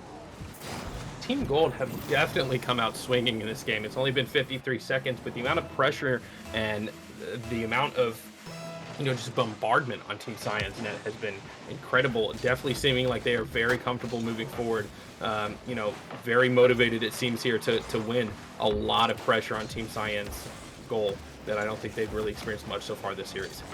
Team Gold have definitely come out swinging in this game. It's only been 53 seconds, but the amount of pressure and the amount of, just bombardment on Team Cyan's net has been incredible. Definitely seeming like they are very comfortable moving forward. Very motivated, it seems, here to win. A lot of pressure on Team Cyan's goal that I don't think they've really experienced much so far this series.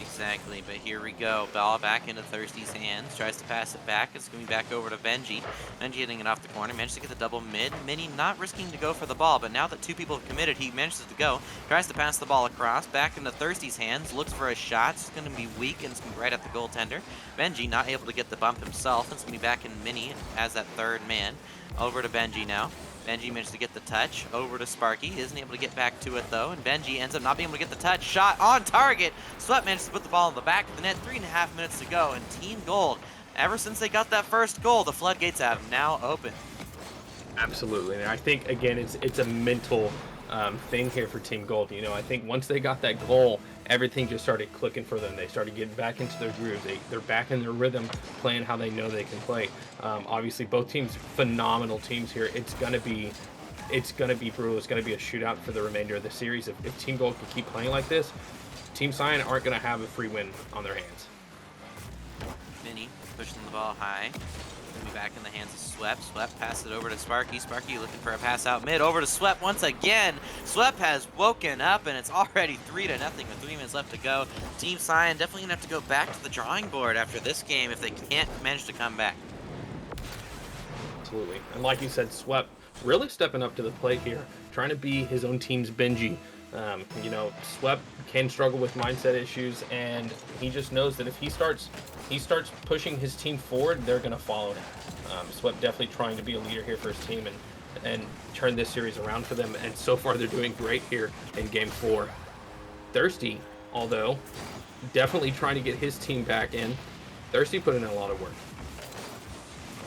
Exactly, but here we go. Ball back into Thirsty's hands. Tries to pass it back. It's going to be back over to Benji. Benji hitting it off the corner. Managed to get the double mid. Mini not risking to go for the ball, but now that 2 people have committed, he manages to go. Tries to pass the ball across. Back into Thirsty's hands. Looks for a shot. It's going to be weak, and it's going to be right at the goaltender. Benji not able to get the bump himself. It's going to be back in Mini as that third man. Over to Benji now. Benji managed to get the touch over to Sparky. Isn't able to get back to it, though, and Benji ends up not being able to get the touch. Shot on target. Swep manages to put the ball in the back of the net. 3.5 minutes to go, and Team Gold, ever since they got that first goal, the floodgates have now opened. Absolutely, and I think, again, it's a mental thing here for Team Gold. I think once they got that goal, everything just started clicking for them. They started getting back into their groove. They're back in their rhythm, playing how they know they can play. Obviously, both teams, phenomenal teams here. It's gonna be brutal. It's gonna be a shootout for the remainder of the series. If Team Gold can keep playing like this, Team Cyan aren't gonna have a free win on their hands. Mini pushing the ball high. Gonna be back in the hands of Swep. Swep passes it over to Sparky. Sparky looking for a pass out mid. Over to Swep once again. Swep has woken up, and it's already 3-0 with 3 minutes left to go. Team Cyan definitely gonna have to go back to the drawing board after this game if they can't manage to come back. Absolutely. And like you said, Swept really stepping up to the plate here, trying to be his own team's Benji. You know, Swept can struggle with mindset issues, and he just knows that if he starts pushing his team forward, they're going to follow him. Swept definitely trying to be a leader here for his team and turn this series around for them. And so far, they're doing great here in Game 4. Thirsty, although, definitely trying to get his team back in. Thirsty put in a lot of work.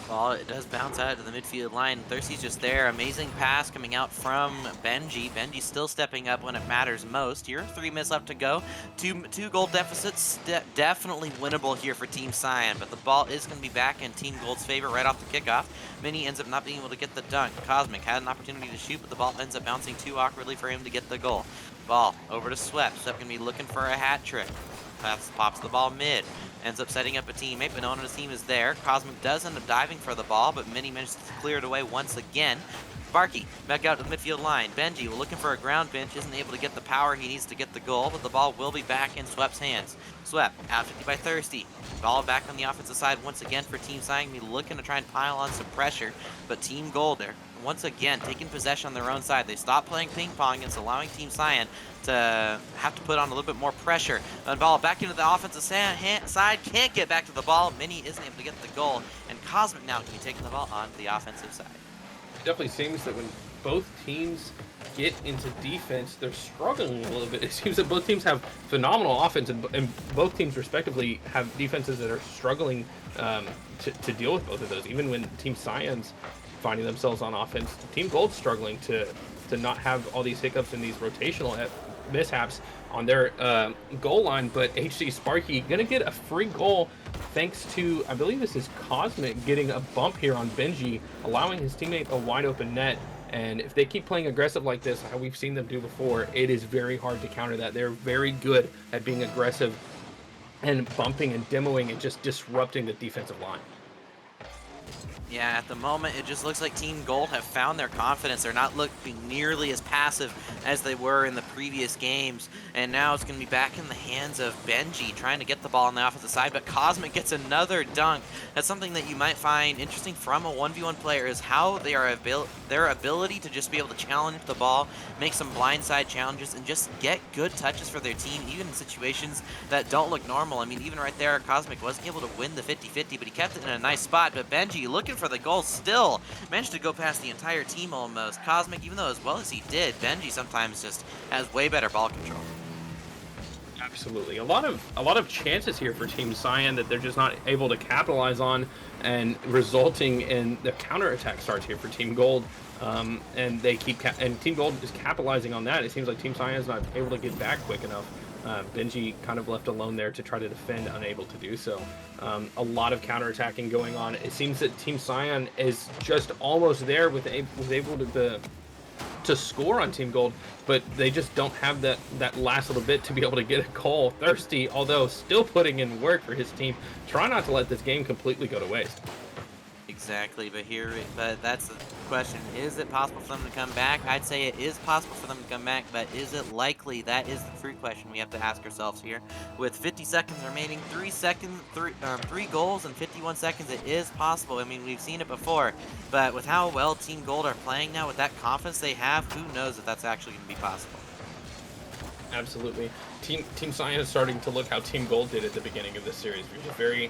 Ball, it does bounce out to the midfield line. Thirsty's just there. Amazing pass coming out from Benji. Benji still stepping up when it matters most. Here, 3 minutes left to go. Two goal deficits. Definitely winnable here for Team Cyan, but the ball is going to be back in Team Gold's favor right off the kickoff. Mini ends up not being able to get the dunk. Cosmic had an opportunity to shoot, but the ball ends up bouncing too awkwardly for him to get the goal. Ball over to Swept. Swept going to be looking for a hat trick. Pops the ball mid. Ends up setting up a teammate, but no one on his team is there. Cosmic does end up diving for the ball, but Mini manages to clear it away once again. Sparky back out to the midfield line. Benji looking for a ground bench, isn't able to get the power he needs to get the goal, but the ball will be back in Swep's hands. Swept out 50 by Thirsty. Ball back on the offensive side once again for Team Cyan. Be looking to try and pile on some pressure, but Team Gold there once again taking possession on their own side. They stop playing ping pong, and it's allowing Team Cyan to have to put on a little bit more pressure. And ball back into the offensive side, can't get back to the ball. Mini isn't able to get the goal, and Cosmic now can be taking the ball on the offensive side. It definitely seems that when both teams get into defense, they're struggling a little bit. It seems that both teams have phenomenal offense, and both teams respectively have defenses that are struggling to deal with both of those. Even when Team Cyan's finding themselves on offense, Team Gold's struggling to not have all these hiccups and these rotational mishaps on their goal line. But HC Sparky gonna get a free goal thanks to, I believe this is Cosmic, getting a bump here on Benji, allowing his teammate a wide open net. And if they keep playing aggressive like this, how we've seen them do before, it is very hard to counter that. They're very good at being aggressive and bumping and demoing and just disrupting the defensive line. Yeah, at the moment, it just looks like Team Gold have found their confidence. They're not looking nearly as passive as they were in the previous games. And now it's going to be back in the hands of Benji trying to get the ball on the offensive side. But Cosmic gets another dunk. That's something that you might find interesting from a 1v1 player, is how they are their ability to just be able to challenge the ball, make some blindside challenges, and just get good touches for their team, even in situations that don't look normal. I mean, even right there, Cosmic wasn't able to win the 50-50, but he kept it in a nice spot. But Benji, looking for the goal, still managed to go past the entire team almost. Cosmic, even though as well as he did, Benji sometimes just has way better ball control. Absolutely, a lot of chances here for Team Cyan that they're just not able to capitalize on, and resulting in the counterattack starts here for Team Gold. And they keep and Team Gold is capitalizing on that. It seems like Team Cyan is not able to get back quick enough. Benji kind of left alone there to try to defend, unable to do so. A lot of counterattacking going on. It seems that Team Cyan is just almost there with able to score on Team Gold, but they just don't have that last little bit to be able to get a goal. Thirsty, although still putting in work for his team, try not to let this game completely go to waste. Exactly, but that's the question. Is it possible for them to come back? I'd say it is possible for them to come back, but is it likely? That is the true question we have to ask ourselves here. With 50 seconds remaining, 3 goals in 51 seconds, it is possible. I mean, we've seen it before, but with how well Team Gold are playing now, with that confidence they have, who knows if that's actually going to be possible. Absolutely. Team Cyan is starting to look how Team Gold did at the beginning of this series. We're very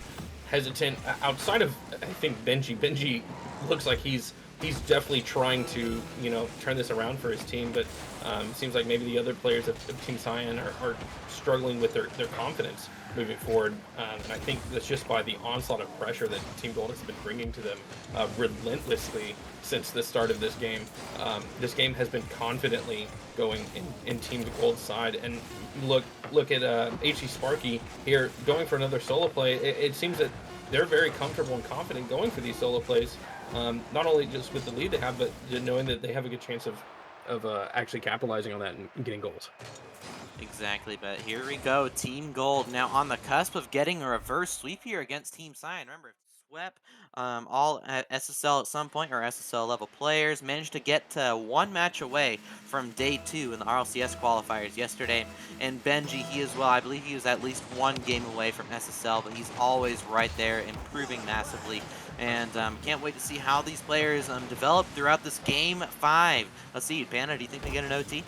hesitant outside of, I think, Benji. Benji looks like he's definitely trying to, turn this around for his team, but seems like maybe the other players of Team Cyan are struggling with their confidence moving forward. And I think that's just by the onslaught of pressure that Team Gold has been bringing to them relentlessly since the start of this game. This game has been confidently going in Team Gold's side, and look at HC Sparky here going for another solo play. It seems that they're very comfortable and confident going for these solo plays, not only just with the lead they have, but knowing that they have a good chance of actually capitalizing on that and getting goals. Exactly, but here we go. Team Gold now on the cusp of getting a reverse sweep here against Team Cyan. Remember, Swept, all at SSL at some point, or SSL level players, managed to get to one match away from day 2 in the RLCS qualifiers yesterday. And Benji, he as well, I believe he was at least one game away from SSL, but he's always right there, improving massively. And can't wait to see how these players develop throughout this game 5. Let's see, Panda, do you think they get an OT?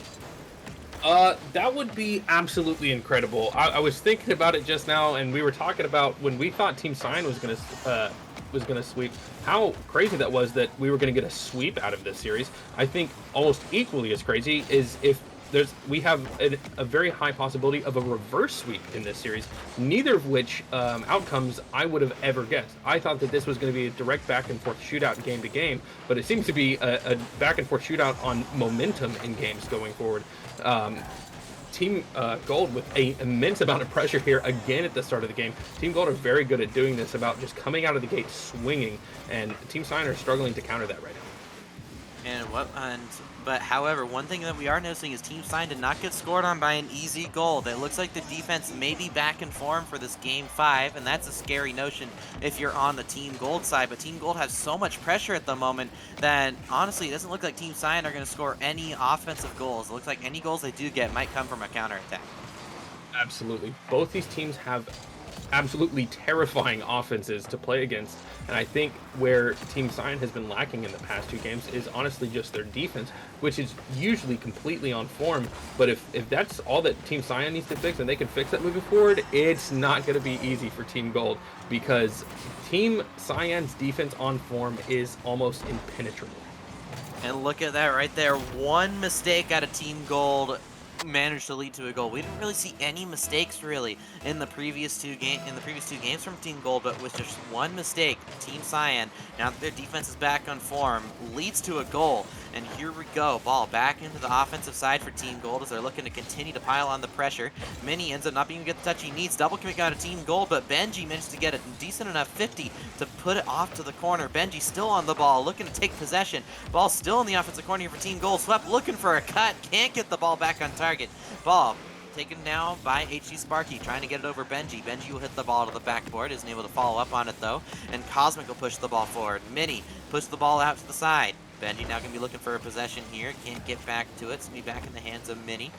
That would be absolutely incredible. I was thinking about it just now, and we were talking about when we thought Team Cyan was gonna sweep, how crazy that was that we were gonna get a sweep out of this series. I think almost equally as crazy is if we have a very high possibility of a reverse sweep in this series, neither of which outcomes I would have ever guessed. I thought that this was going to be a direct back and forth shootout game to game, but it seems to be a back and forth shootout on momentum in games going forward. Team Gold with an immense amount of pressure here again at the start of the game. Team Gold are very good at doing this, about just coming out of the gate swinging, and Team Cyan are struggling to counter that right now. But however, one thing that we are noticing is Team Cyan did not get scored on by an easy goal. It looks like the defense may be back in form for this game 5, and that's a scary notion if you're on the Team Gold side. But Team Gold has so much pressure at the moment that honestly, it doesn't look like Team Cyan are going to score any offensive goals. It looks like any goals they do get might come from a counterattack. Absolutely. Both these teams have absolutely terrifying offenses to play against, and I think where Team Cyan has been lacking in the past 2 games is honestly just their defense, which is usually completely on form. But if that's all that Team Cyan needs to fix, and they can fix that moving forward, it's not going to be easy for Team Gold, because Team Cyan's defense on form is almost impenetrable. And look at that right there. One mistake out of Team Gold managed to lead to a goal. We didn't really see any mistakes really in the previous two games from Team Gold, but with just one mistake, Team Cyan, now that their defense is back on form, leads to a goal. And here we go, ball back into the offensive side for Team Gold as they're looking to continue to pile on the pressure. Mini ends up not being able to get the touch he needs. Double commit out of Team Gold, but Benji managed to get a decent enough 50 to put it off to the corner. Benji still on the ball, looking to take possession. Ball still in the offensive corner here for Team Gold. Swept looking for a cut, can't get the ball back on target. Ball taken now by HG Sparky, trying to get it over Benji. Benji will hit the ball to the backboard, isn't able to follow up on it though, and Cosmic will push the ball forward. Mini push the ball out to the side. Benji now going to be looking for a possession here. Can't get back to it. It's going to be back in the hands of Mini.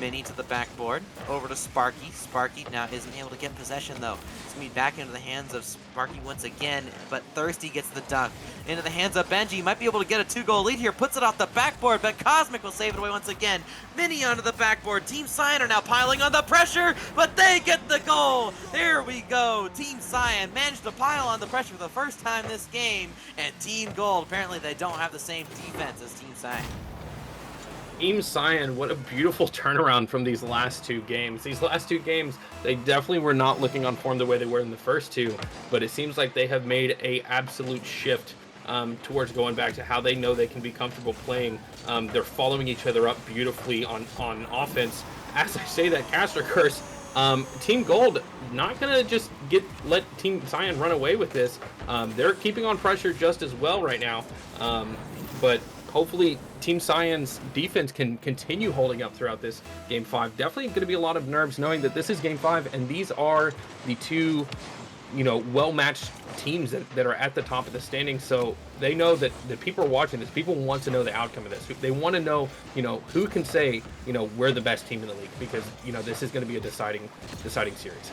Mini to the backboard. Over to Sparky. Sparky now isn't able to get possession, though. It's going to be back into the hands of Sparky once again, but Thirsty gets the dunk. Into the hands of Benji. Might be able to get a 2-goal lead here. Puts it off the backboard, but Cosmic will save it away once again. Mini onto the backboard. Team Cyan are now piling on the pressure, but they get the goal. There we go. Team Cyan managed to pile on the pressure for the first time this game, and Team Gold, apparently they don't have the same defense as Team Cyan. Team Cyan, what a beautiful turnaround from these last 2 games. These last 2 games, they definitely were not looking on form the way they were in the first 2, but it seems like they have made a absolute shift towards going back to how they know they can be comfortable playing. They're following each other up beautifully on offense. As I say that, Caster Curse, Team Gold not gonna just let Team Cyan run away with this. They're keeping on pressure just as well right now, but hopefully Team Cyan's defense can continue holding up throughout this game 5. Definitely going to be a lot of nerves knowing that this is game 5 and these are the 2, well-matched teams that are at the top of the standings. So they know that people are watching this. People want to know the outcome of this. They want to know, who can say, we're the best team in the league, because, this is going to be a deciding series.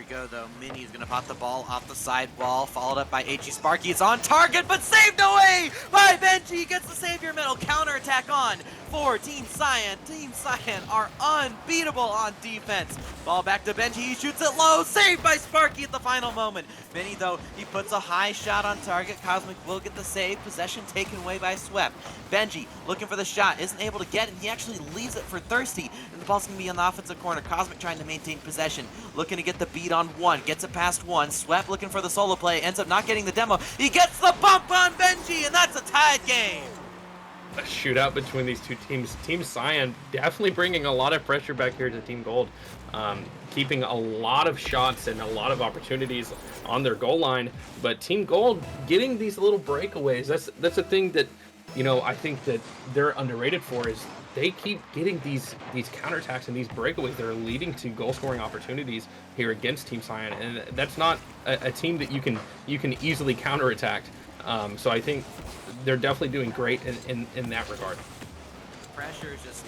Go though. Mini is going to pop the ball off the side wall, followed up by HG Sparky. It's on target, but saved away by Benji. Gets the savior medal. Counterattack on for Team Cyan. Team Cyan are unbeatable on defense. Ball back to Benji. He shoots it low. Saved by Sparky at the final moment. Mini though, he puts a high shot on target. Cosmic will get the save. Possession taken away by Swept. Benji looking for the shot. Isn't able to get it. He actually leaves it for Thirsty. And the ball's going to be on the offensive corner. Cosmic trying to maintain possession. Looking to get the beat on 1. Gets it past 1. Swept looking for the solo play. Ends up not getting the demo. He gets the bump on Benji, and that's a tied game. A shootout between these 2 teams. Team Cyan definitely bringing a lot of pressure back here to Team Gold, keeping a lot of shots and a lot of opportunities on their goal line, but Team Gold getting these little breakaways. That's a thing that I think that they're underrated for, is they keep getting these counterattacks and these breakaways that are leading to goal scoring opportunities here against Team Cyan, and that's not a team that you can easily counterattack. So I think they're definitely doing great in that regard. Pressure is just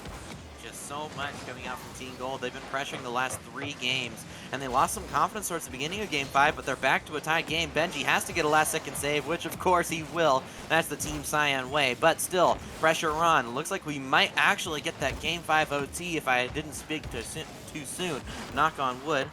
so much coming out from Team Gold. They've been pressuring the last 3 games, and they lost some confidence towards the beginning of Game 5, but they're back to a tied game. Benji has to get a last-second save, which of course he will. That's the Team Cyan way, but still, pressure on. Looks like we might actually get that Game 5 OT if I didn't speak too soon. Knock on wood.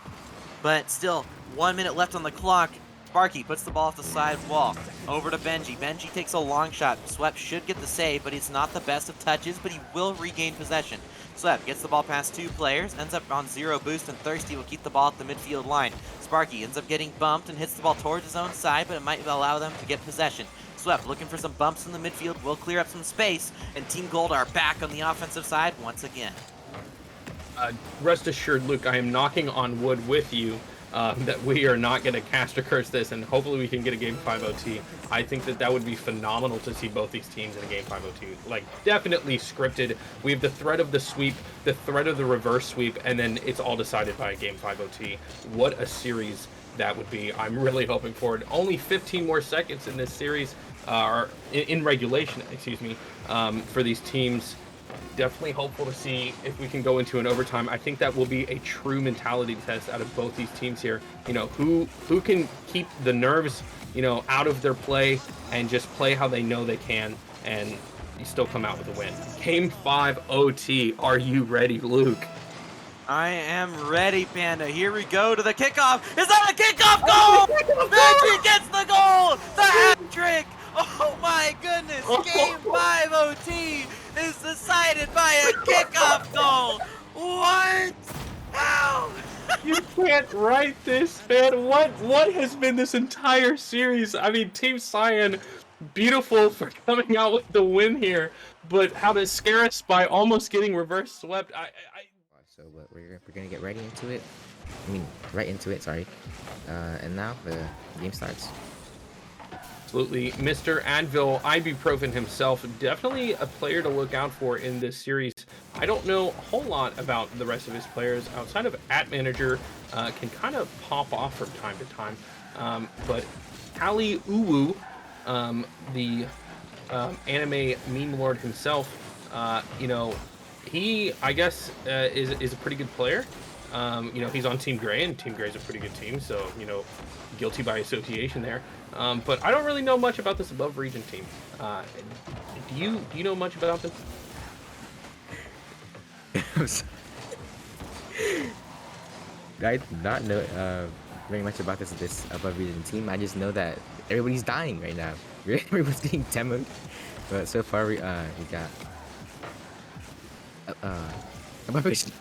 But still, 1 minute left on the clock. Sparky puts the ball off the side wall. Over to Benji. Benji takes a long shot. Swept should get the save, but he's not the best of touches, but he will regain possession. Swept gets the ball past 2 players, ends up on 0 boost, and Thirsty will keep the ball at the midfield line. Sparky ends up getting bumped and hits the ball towards his own side, but it might allow them to get possession. Swept looking for some bumps in the midfield, will clear up some space, and Team Gold are back on the offensive side once again. Rest assured, Luke, I am knocking on wood with you that we are not going to cast or curse this, and hopefully we can get a Game 5 OT. I think that would be phenomenal to see both these teams in a Game 5 OT. Like, definitely scripted. We have the threat of the sweep, the threat of the reverse sweep, and then it's all decided by a Game 5 OT. What a series that would be. I'm really hoping for it. Only 15 more seconds in this series, or in regulation, excuse me, for these teams. Definitely hopeful to see if we can go into an overtime. I think that will be a true mentality test out of both these teams here. You know, who can keep the nerves, you know, out of their play and just play how they know they can, and you still come out with a win. Game 5 OT. Are you ready, Luke? I am ready, Panda. Here we go to the kickoff. Is that a kickoff goal? Benji gets the goal! The hat trick! Oh my goodness! Game 5 OT is decided by a kickoff goal! What? How? You can't write this, man. What has been this entire series? I mean, Team Cyan, beautiful for coming out with the win here, but how to scare us by almost getting reverse swept. So we're gonna get right into it. Right into it. Sorry. And now the game starts. Absolutely. Mr. Anvil, Ibuprofen himself, definitely a player to look out for in this series. I don't know a whole lot about the rest of his players outside of Manager, can kind of pop off from time to time. But Kali Uwu, the anime meme lord himself, you know, he, I guess, is a pretty good player. You know, he's on Team Gray, and Team Gray's a pretty good team, so, you know, guilty by association there. But I don't really know much about this above region team. Do you know much about them? I do not know very much about this above region team. I just know that everybody's dying right now. Everyone's getting demoed. But so far we got above region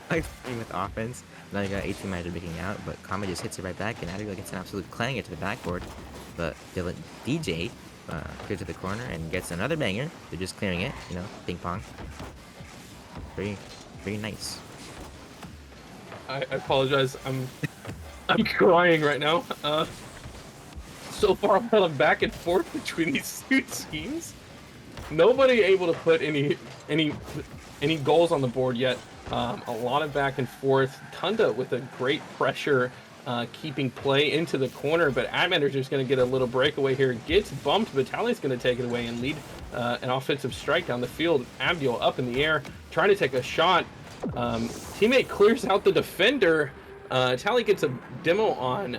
with offense. Now you got 18 manager making out, but Kama just hits it right back, and Abigail gets an absolute clanger to the backboard. But DJ clears to the corner and gets another banger. They're just clearing it, you know, ping pong. Very nice. I apologize. I'm crying right now. So far, I'm back and forth between these two teams. Nobody able to put any goals on the board yet. A lot of back and forth. Tunda with a great pressure, keeping play into the corner, but Manager's going to get a little breakaway here. Gets bumped, but Tali's going to take it away and lead an offensive strike down the field. Abdiel up in the air, trying to take a shot. Teammate clears out the defender. Tally gets a demo on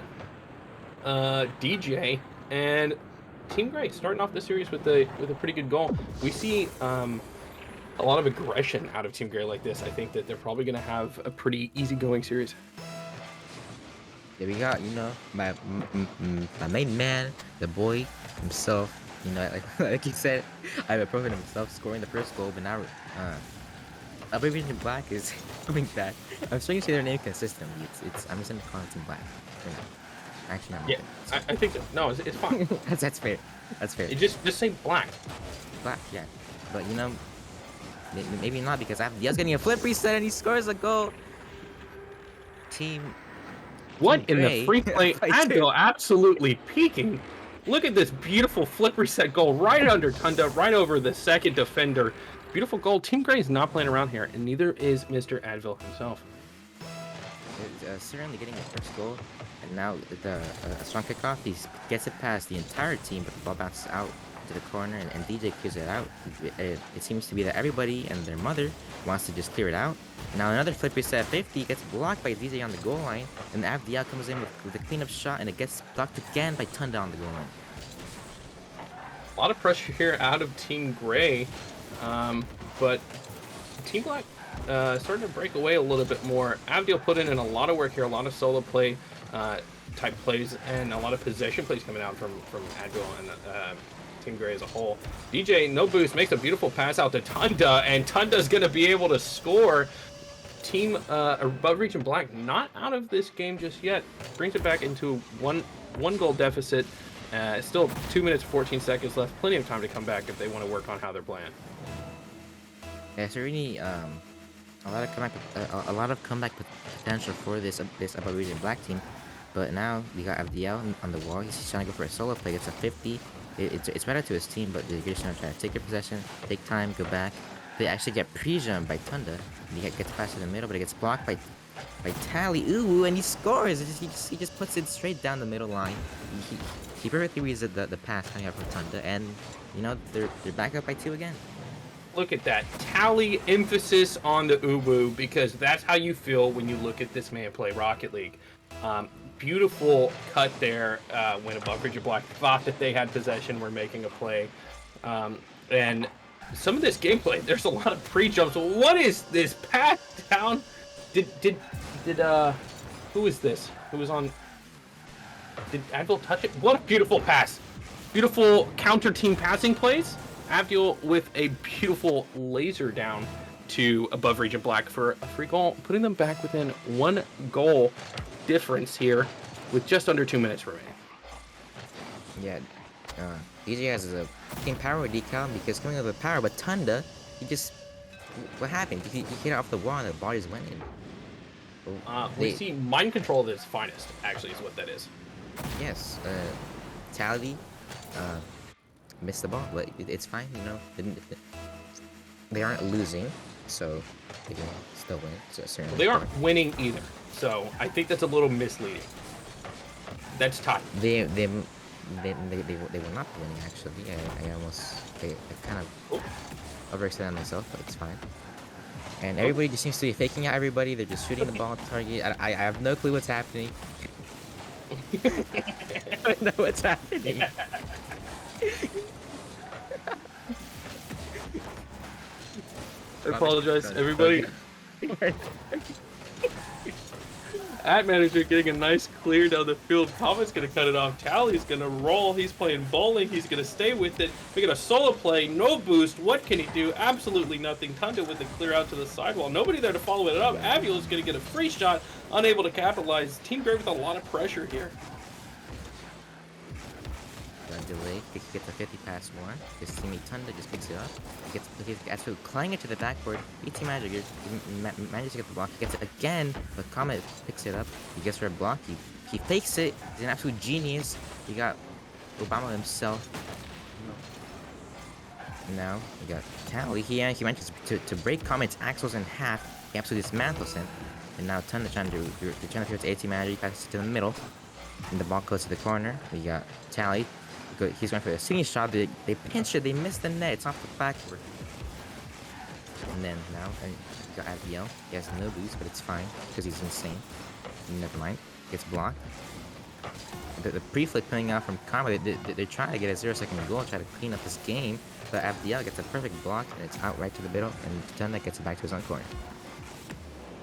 DJ, and Team Gray starting off the series with a pretty good goal. We see a lot of aggression out of Team Gray like this. I think that they're probably going to have a pretty easygoing series. Yeah, we got, you know, my main man, the boy himself. You know, like you said, Ibuprofen himself scoring the first goal, but now Upper Region Black is coming back. I'm starting to say their name consistently. I'm just gonna call it Team Black for now. Actually, not. Yeah, I think that, no, it's fine. that's fair. That's fair. Just say Black. Black, yeah. But you know, maybe not, because Abdiel's getting a flip reset and he scores a goal. What in the free play? Advil absolutely peaking. Look at this beautiful flip reset goal right under Tunda, right over the second defender. Beautiful goal. Team Gray is not playing around here, and neither is Mr. Advil himself. Certainly getting the first goal, and now the strong kickoff. He gets it past the entire team, but the ball bounces out to the corner, and DJ clears it out. It seems to be that everybody and their mother wants to just clear it out. Now another flip reset 50 gets blocked by DJ on the goal line, and Abdiel comes in with a cleanup shot, and it gets blocked again by Tunda on the goal line. A lot of pressure here out of Team Gray, but Team Black starting to break away a little bit more. Abdiel put in a lot of work here, a lot of solo play type plays, and a lot of possession plays coming out from Abdiel and Team Gray as a whole. DJ, no boost, makes a beautiful pass out to Tunda, and Tunda's going to be able to score. Team above Region Black not out of this game just yet. Brings it back into one goal deficit. Still 2 minutes 14 seconds left. Plenty of time to come back if they want to work on how they're playing. Yeah, so really a lot of comeback potential for this above Region Black team. But now we got Abdiel on the wall. He's trying to go for a solo play. It's a 50. It's better to his team, but they're just gonna try to take their possession, take time, go back. They actually get pre-jumped by Tunda. He gets past in the middle, but it gets blocked by Tally. Ooh, and he scores. He just puts it straight down the middle line. He perfectly reads the pass coming out from Tunda, and you know they're back up by 2 again. Look at that. Tally emphasis on the uwu, because that's how you feel when you look at this man play Rocket League. Beautiful cut there when above Region Black thought that they had possession, were making a play. And some of this gameplay, there's a lot of pre-jumps. What is this pass down? Did who is this? Who was on? Did Abdul touch it? What a beautiful pass. Beautiful counter team passing plays. Abdul with a beautiful laser down to above Region Black for a free goal, putting them back within 1 goal difference here with just under 2 minutes remaining. Yeah, EJ has a team power decal because coming over power, but Tunda, what happened? He hit it off the wall and the ball just went in. We see mind control at its finest, actually, is what that is. Yes, Tally missed the ball, but it's fine, you know. They aren't losing, so they can still win. So they aren't winning either, so I think that's a little misleading. That's tied. They will not be winning, actually. I kind of overextended myself, but it's fine. And everybody just seems to be faking out everybody. They're just shooting the ball at the target. I have no clue what's happening. I don't know what's happening. I apologize, everybody. At manager getting a nice clear down the field. Comet's gonna cut it off. Tally's gonna roll. He's playing bowling. He's gonna stay with it. We get a solo play, no boost. What can he do? Absolutely nothing. Tunda with the clear out to the sidewall. Nobody there to follow it up. Aviel is gonna get a free shot, unable to capitalize. Team Gray with a lot of pressure here. Delay, he gets a 50 past 1. His teammate Tunda just picks it up. He gets to clang it to the backboard. ET Magic manages to get the block. He gets it again, but Comet picks it up. He gets for a block. He fakes it. He's an absolute genius. He got Obama himself. Now we got Tally. He manages to break Comet's axles in half. He absolutely dismantles him. And now Tunda trying to feel to AT Magic. Passes it to the middle. And the ball goes to the corner. We got Tally. He's going for a singing shot. They pinch it. They miss the net. It's off the backward. And then now I got Abiel. He has no boost, but it's fine because he's insane. Never mind. Gets blocked. The pre-flick coming out from Karma. They're trying to get a 0-second goal, try to clean up this game. But Abdiel gets a perfect block, and it's out right to the middle. And Tunda gets it back to his own corner.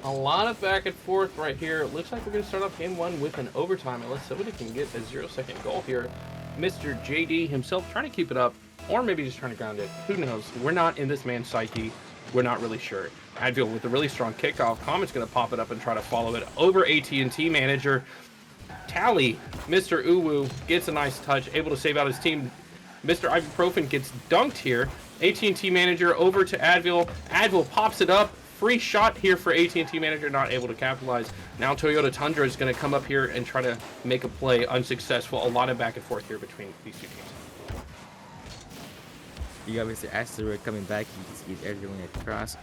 A lot of back and forth right here. It looks like we're going to start off game 1 with an overtime, unless somebody can get a 0-second goal here. Mr. JD himself trying to keep it up, or maybe just trying to ground it. Who knows? We're not in this man's psyche. We're not really sure. Advil with a really strong kickoff. Comet's going to pop it up and try to follow it over AT&T manager. Tally, Mr. Uwu gets a nice touch, able to save out his team. Mr. Ibuprofen gets dunked here. AT&T manager over to Advil. Advil pops it up. Free shot here for AT&T manager, not able to capitalize. Now Toyota Tundra is going to come up here and try to make a play, unsuccessful. A lot of back and forth here between these two teams. You got Mr. Asteroid coming back. He's everyone across.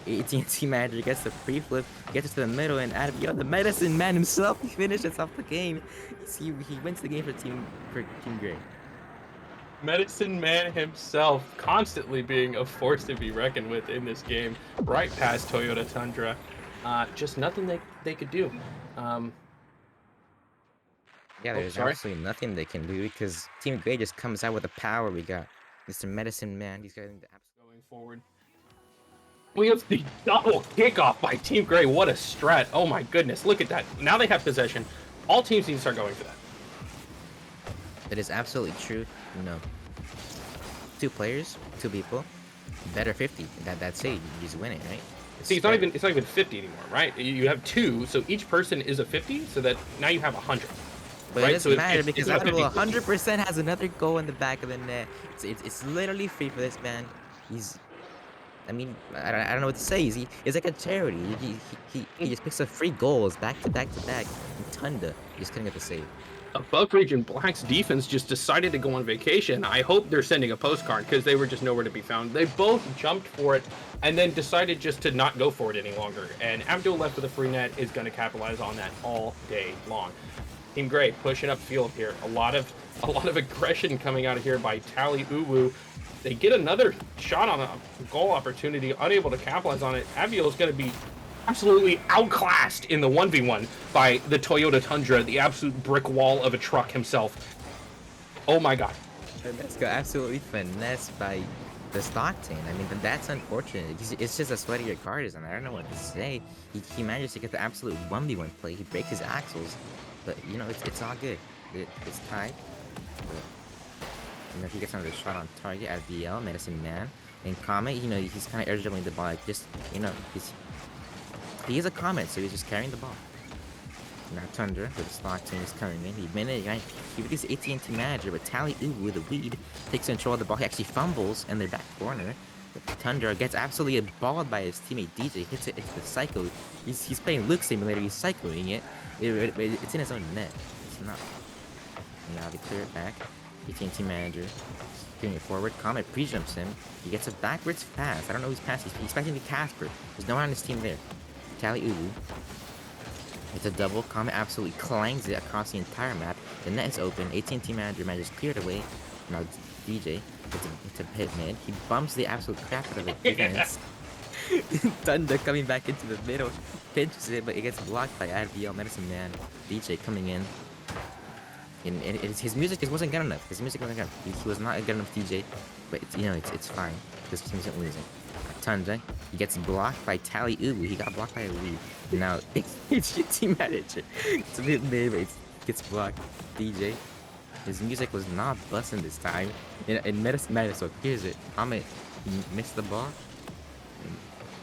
AT&T manager gets the free flip, gets to the middle, and out of the medicine man himself, he finishes off the game. He wins the game for Team Gray. Medicine Man himself constantly being a force to be reckoned with in this game, right past Toyota Tundra. Just nothing they could do. Yeah, there's sorry. absolutely nothing they can do because Team Gray just comes out with the power. We got Mr. Medicine Man. He's getting the Going forward. We have the double kickoff by Team Gray. What a strat. Oh my goodness. Look at that. Now they have possession. All teams need to start going for that. It is absolutely true. You know, 2 players, 2 people, better 50. That's it. You just win it, right? See, it's not even 50 anymore, right? You have 2, so each person is a 50, so that now you have 100. But right? it doesn't So matter it's because not Aqua 50. 100% has another goal in the back of the net. It's literally free for this man. I mean, I don't know what to say. It's like a charity. He just picks up free goals back to back to back. And Tunda just couldn't get the save. Above Region Black's defense just decided to go on vacation. I hope they're sending a postcard because they were just nowhere to be found. They both jumped for it and then decided just to not go for it any longer. And Abdul left with a free net is going to capitalize on that all day long. Team Gray pushing up field here. A lot of aggression coming out of here by Tally Uwu. They get another shot on a goal opportunity, unable to capitalize on it. Aviel is going to be absolutely outclassed in the 1v1 by the Toyota Tundra, the absolute brick wall of a truck himself. Oh my god. And that's got absolutely finessed by the Stockton. I mean, that's unfortunate. It's just a sweatier card, isn't it? I don't know what to say. He manages to get the absolute 1v1 play. He breaks his axles. But, you know, it's all good. It's tied. But, you know, if he gets another shot on target at BL, Medicine Man. And Comet, you know, he's kind of air dribbling the ball. Like, just, you know, he is a Comet, so he's just carrying the ball. Now Tundra with the slot team is coming in. He with his AT&T manager, but Tally Uwu with the lead takes control of the ball. He actually fumbles in their back corner. But Tundra gets absolutely balled by his teammate DJ. Hits it into the cycle. He's playing Luke Simulator. He's cycling it. It's in his own net. It's not. Now they clear it back. AT&T manager giving it forward. Comet pre-jumps him. He gets a backwards pass. I don't know who's passing. He's passing to Casper. There's no one on his team there. Tally Uwu. It's a double. Comet absolutely clangs it across the entire map. The net is open. AT&T manager manages clear it away. Now DJ. It's a hit mid. He bumps the absolute crap out of it. Defense. Thunder coming back into the middle. Pinches it, but it gets blocked by RBL Medicine Man. DJ coming in. And his music just wasn't good enough. His music wasn't good enough. He was not a good enough DJ. But it's, you know, it's fine. This team isn't losing. Tundra, he gets blocked by Tally Uwu. He got blocked by a lead. Now it's your team manager. It's a bit mid, but it gets blocked. DJ, his music was not busting this time. And Medicine Man, so here's it. Comet missed the ball.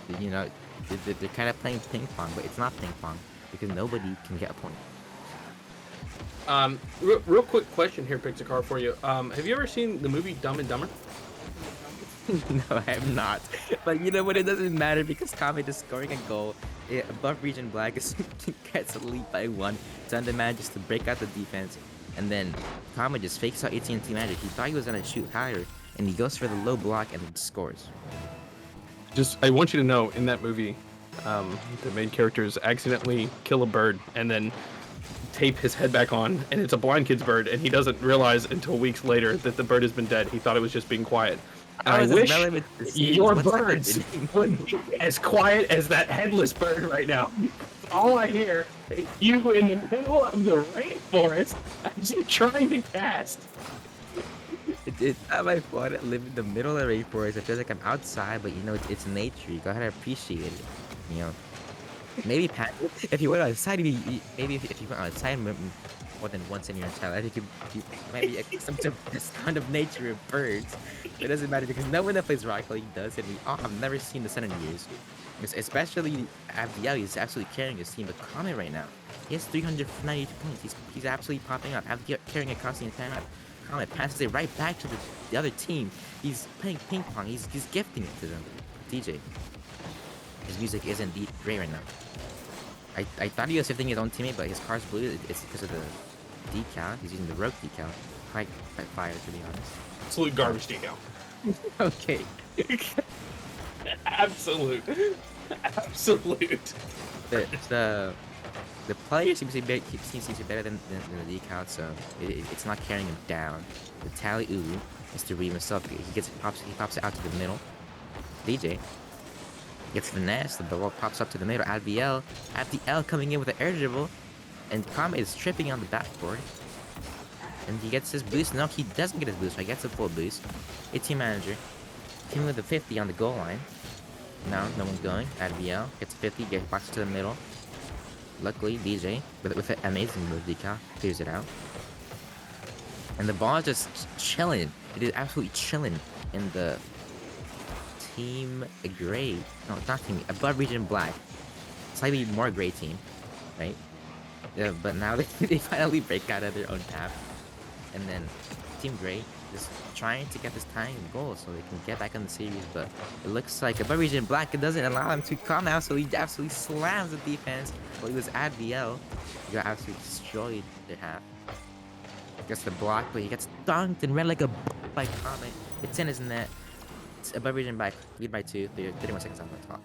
And, you know, they're kind of playing ping pong, but it's not ping pong because nobody can get a point. Real quick question here, Pixar, for you. Have you ever seen the movie Dumb and Dumber? No, I have not. But you know what? It doesn't matter because Comet is scoring a goal. Above Region Black gets a lead by 1. Thunder manages to break out the defense. And then Comet just fakes out AT&T magic. He thought he was going to shoot higher. And he goes for the low block and scores. Just, I want you to know, in that movie, the main characters accidentally kill a bird and then tape his head back on. And it's a blind kid's bird. And he doesn't realize until weeks later that the bird has been dead. He thought it was just being quiet. I wish your birds would be as quiet as that headless bird right now. All I hear is you in the middle of the rainforest as you're trying to cast. It's not my fault. I live in the middle of the rainforest. It feels like I'm outside, but you know, it's nature. You gotta appreciate it. You know, maybe if you went outside, maybe if you went outside more than once in your entire life, you might be accustomed to the sound of nature of birds. It doesn't matter because no one that plays Rocket League does, and we all have never seen the sun in years. Especially Abdiel, he's absolutely carrying his team. But Comet right now, he has 392 points. He's absolutely popping up. Abdiel carrying across the entire map. Comet passes it right back to the other team. He's playing ping pong. He's gifting it to them. DJ, his music is indeed great right now. I thought he was shifting his own teammate, but his car's blue. It's because of the decal. He's using the rogue decal. Quite fire, to be honest. Absolute garbage decal. Okay. Absolute. Absolute. The player seems to be better than the decal, so it's not carrying him down. The tally Mr. Reed himself, he pops it out to the middle. DJ gets finesse, the ball pops up to the middle. ADL coming in with an air dribble, and Comet is tripping on the backboard. And he gets his boost. No, he doesn't get his boost, so he gets a full boost. Team manager, team with a 50 on the goal line. Now, no one's going. ADL gets a 50, gets boxes to the middle. Luckily, DJ, with an amazing move, decal, clears it out. And the ball is just chilling. It is absolutely chilling in the team gray. No, not team, above region black. Slightly more gray team, right? Yeah, but now they finally break out of their own path. And then Team Gray is trying to get this tying goal so they can get back in the series, but it looks like above region black, it doesn't allow him to come out, so he absolutely slams the defense. Well, he was at VL. He got absolutely destroyed their half. Gets the block, but he gets dunked and ran like a by Comet. It's in his net. It's above region black, lead by 2, 31 seconds on the clock.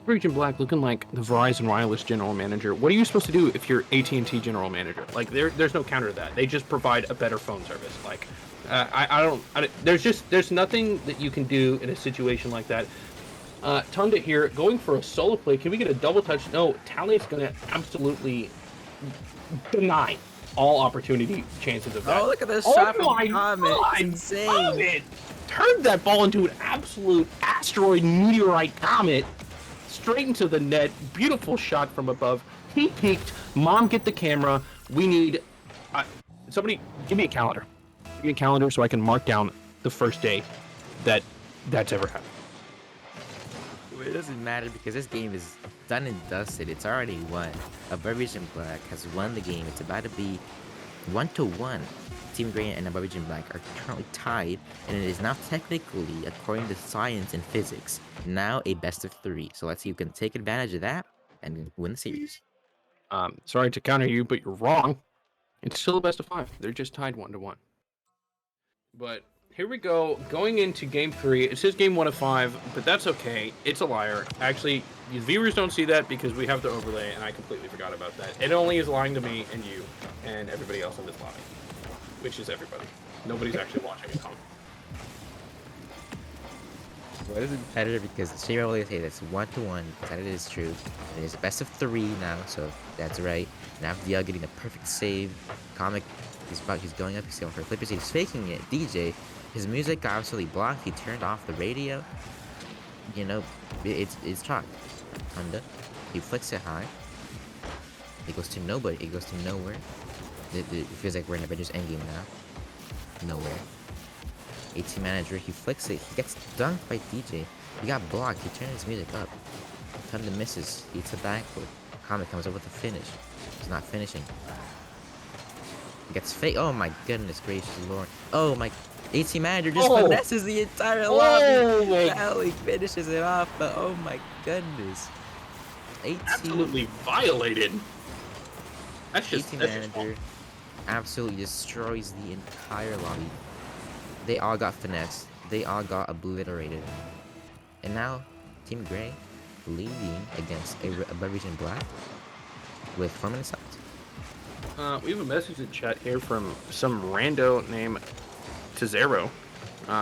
Region Black looking like the Verizon Wireless general manager. What are you supposed to do if you're AT&T general manager? Like, there's no counter to that. They just provide a better phone service. Like, there's nothing that you can do in a situation like that. Tunda here, going for a solo play. Can we get a double touch? No, Tally is going to absolutely deny all opportunity chances of that. Oh, look at this shot from my Comet. God, It's insane. Comet turned that ball into an absolute asteroid meteorite comet. Straight into the net. Beautiful shot from above. He peeked. Mom, get the camera. We need... somebody, give me a calendar. Give me a calendar so I can mark down the first day that's ever happened. Well, it doesn't matter because this game is done and dusted. It's already won. Above region black has won the game. It's about to be 1-1. Team Gray and Above region black are currently tied, and it is now technically, according to science and physics, now a best of 3. So let's see who can take advantage of that and win the series. Sorry to counter you, but you're wrong. It's still a best of 5. They're just tied 1-1. But here we go, going into game 3. It says game 1 of 5, but that's okay. It's a liar. Actually, you viewers don't see that because we have the overlay, and I completely forgot about that. It only is lying to me and you and everybody else in this lobby, which is everybody. Nobody's actually watching at home. Well, this is better because Shea always say that's 1-1. That it is true. It is best of 3 now, so that's right. Now DL getting the perfect save. Comic, he's going up. He's going for a flip. He's faking it. DJ, his music got absolutely blocked. He turned off the radio. You know, it's chalk. Honda, he flicks it high. It goes to nobody. It goes to nowhere. It feels like we're in Avengers Endgame now. Nowhere. AT manager, he flicks it. He gets dunked by DJ. He got blocked. He turned his music up. Thunder misses. He hits a backboard. Comet comes up with a finish. He's not finishing. He gets fake. Oh my goodness gracious lord. Oh my. AT manager just finesses the entire lobby. Valley finishes it off, but oh my goodness. Absolutely violated. That's just AT manager absolutely destroys the entire lobby. They all got finessed. They all got obliterated. And now, Team Gray leading against above region black with 4 minutes left. We have a message in chat here from some rando named Tizero,